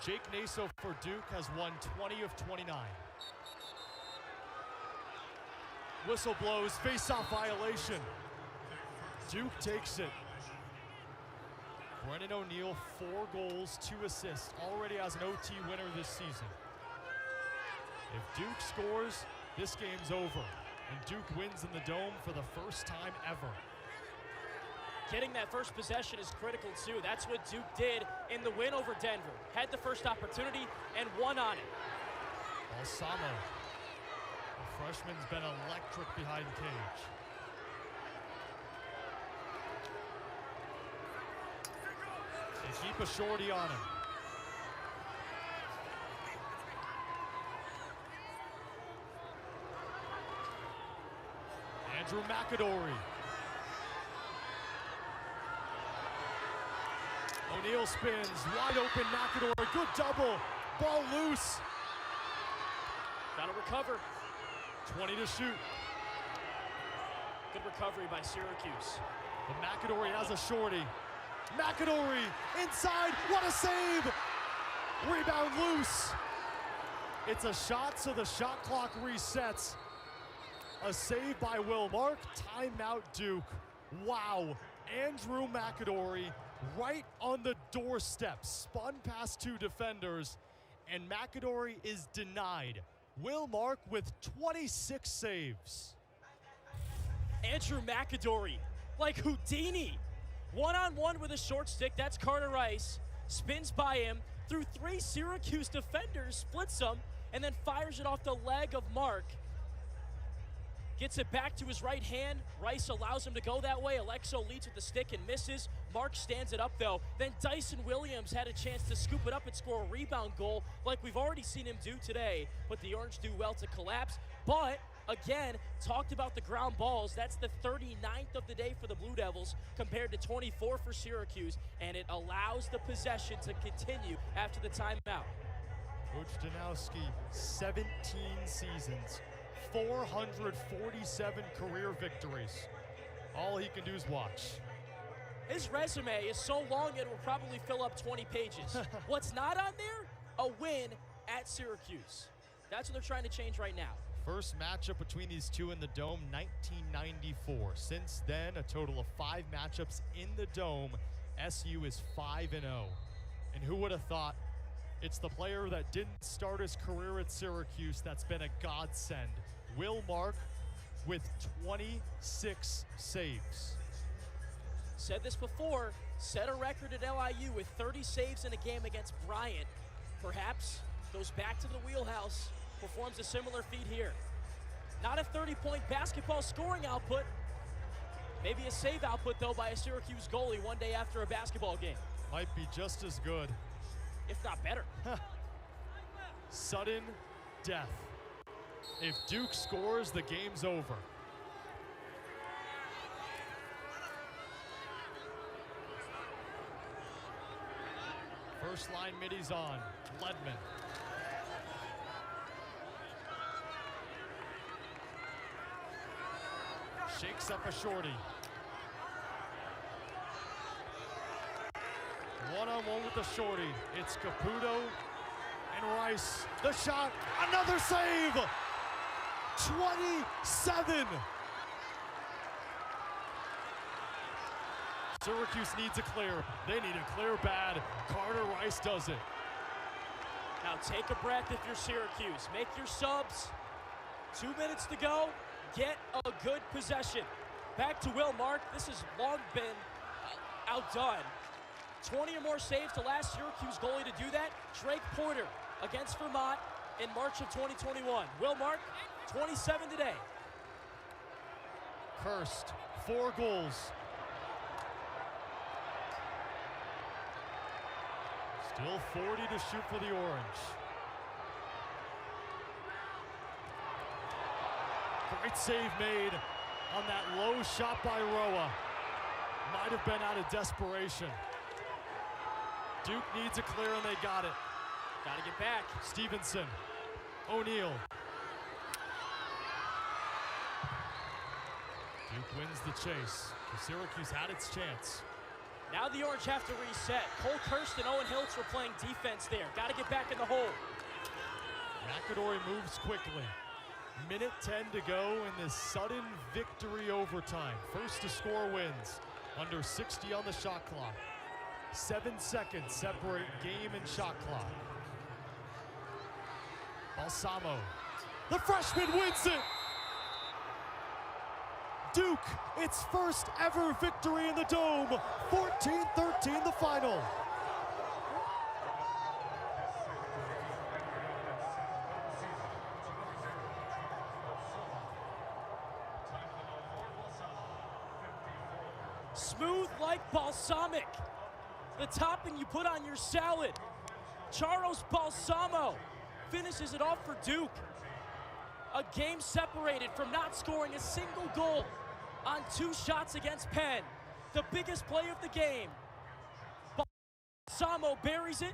Jake Naso for Duke has won 20 of 29. Whistle blows, face-off violation. Duke takes it. Brennan O'Neill, 4 goals, 2 assists, already has an OT winner this season. If Duke scores, this game's over, and Duke wins in the Dome for the first time ever. Getting that first possession is critical too. That's what Duke did in the win over Denver. Had the first opportunity and won on it. Balsamo, the freshman's been electric behind cage. They keep a shorty on him. Andrew McAdory. O'Neal spins, wide open McAdory, good double, ball loose. Gotta recover. 20 to shoot. Good recovery by Syracuse. But McAdory has a shorty. McAdory inside, what a save! Rebound loose. It's a shot, so the shot clock resets. A save by Will Mark, timeout Duke. Wow, Andrew McAdory right on the doorstep, spun past 2 defenders, and McAdory is denied. Will Mark with 26 saves. Andrew McAdory, like Houdini. One-on-one with a short stick, that's Carter Rice. Spins by him, through 3 Syracuse defenders, splits them, and then fires it off the leg of Mark. Gets it back to his right hand. Rice allows him to go that way. Alexo leads with the stick and misses. Mark stands it up though. Then Dyson Williams had a chance to scoop it up and score a rebound goal like we've already seen him do today. But the Orange do well to collapse. But again, talked about the ground balls. That's the 39th of the day for the Blue Devils compared to 24 for Syracuse. And it allows the possession to continue after the timeout. Coach Danowski, 17 seasons. 447 career victories. All he can do is watch. His resume is so long it will probably fill up 20 pages. What's not on there? A win at Syracuse. That's what they're trying to change right now. First matchup between these two in the Dome, 1994. Since then, a total of 5 matchups in the Dome. SU is 5-0. And who would have thought? It's the player that didn't start his career at Syracuse that's been a godsend. Will Mark with 26 saves. Said this before, set a record at LIU with 30 saves in a game against Bryant. Perhaps goes back to the wheelhouse, performs a similar feat here. Not a 30-point basketball scoring output. Maybe a save output, though, by a Syracuse goalie one day after a basketball game. Might be just as good. If not better. Sudden death. If Duke scores, the game's over. First line middies on. Ledman. Shakes up a shorty. One-on-one with the shorty. It's Caputo and Rice. The shot, another save! 27! Syracuse needs a clear. They need a clear bad. Carter Rice does it. Now take a breath if you're Syracuse. Make your subs. 2 minutes to go. Get a good possession. Back to Will Mark. This has long been outdone. 20 or more saves to last Syracuse goalie to do that. Drake Porter against Vermont in March of 2021. Will Mark, 27 today. Kirst, 4 goals. Still 40 to shoot for the Orange. Great save made on that low shot by Roa. Might have been out of desperation. Duke needs a clear and they got it. Got to get back. Stevenson, O'Neal. Duke wins the chase. Syracuse had its chance. Now the Orange have to reset. Cole Kirsten, Owen Hiltz were playing defense there. Got to get back in the hole. McAdory moves quickly. Minute 10 to go in this sudden victory overtime. First to score wins. Under 60 on the shot clock. 7 seconds separate game and shot clock. Balsamo. The freshman wins it! Duke, its first ever victory in the Dome. 14-13 the final. Smooth like balsamic. The topping you put on your salad. Charles Balsamo finishes it off for Duke. A game separated from not scoring a single goal on 2 shots against Penn. The biggest play of the game. Balsamo buries it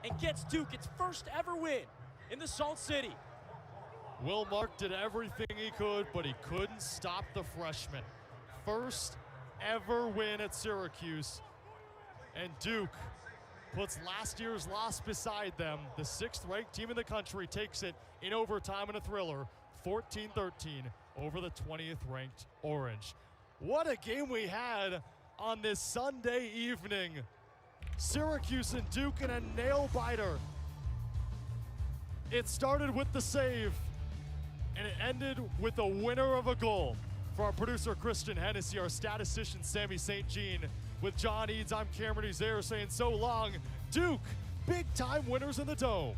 and gets Duke its first ever win in the Salt City. Will Mark did everything he could, but he couldn't stop the freshman. First ever win at Syracuse, and Duke puts last year's loss beside them. The 6th ranked team in the country takes it in overtime in a thriller, 14-13 over the 20th ranked Orange. What a game we had on this Sunday evening. Syracuse and Duke in a nail biter. It started with the save, and it ended with the winner of a goal. For our producer, Christian Hennessy, our statistician, Sammy St. Jean, with John Eads, I'm Cameron Uzair saying so long. Duke, big-time winners in the Dome.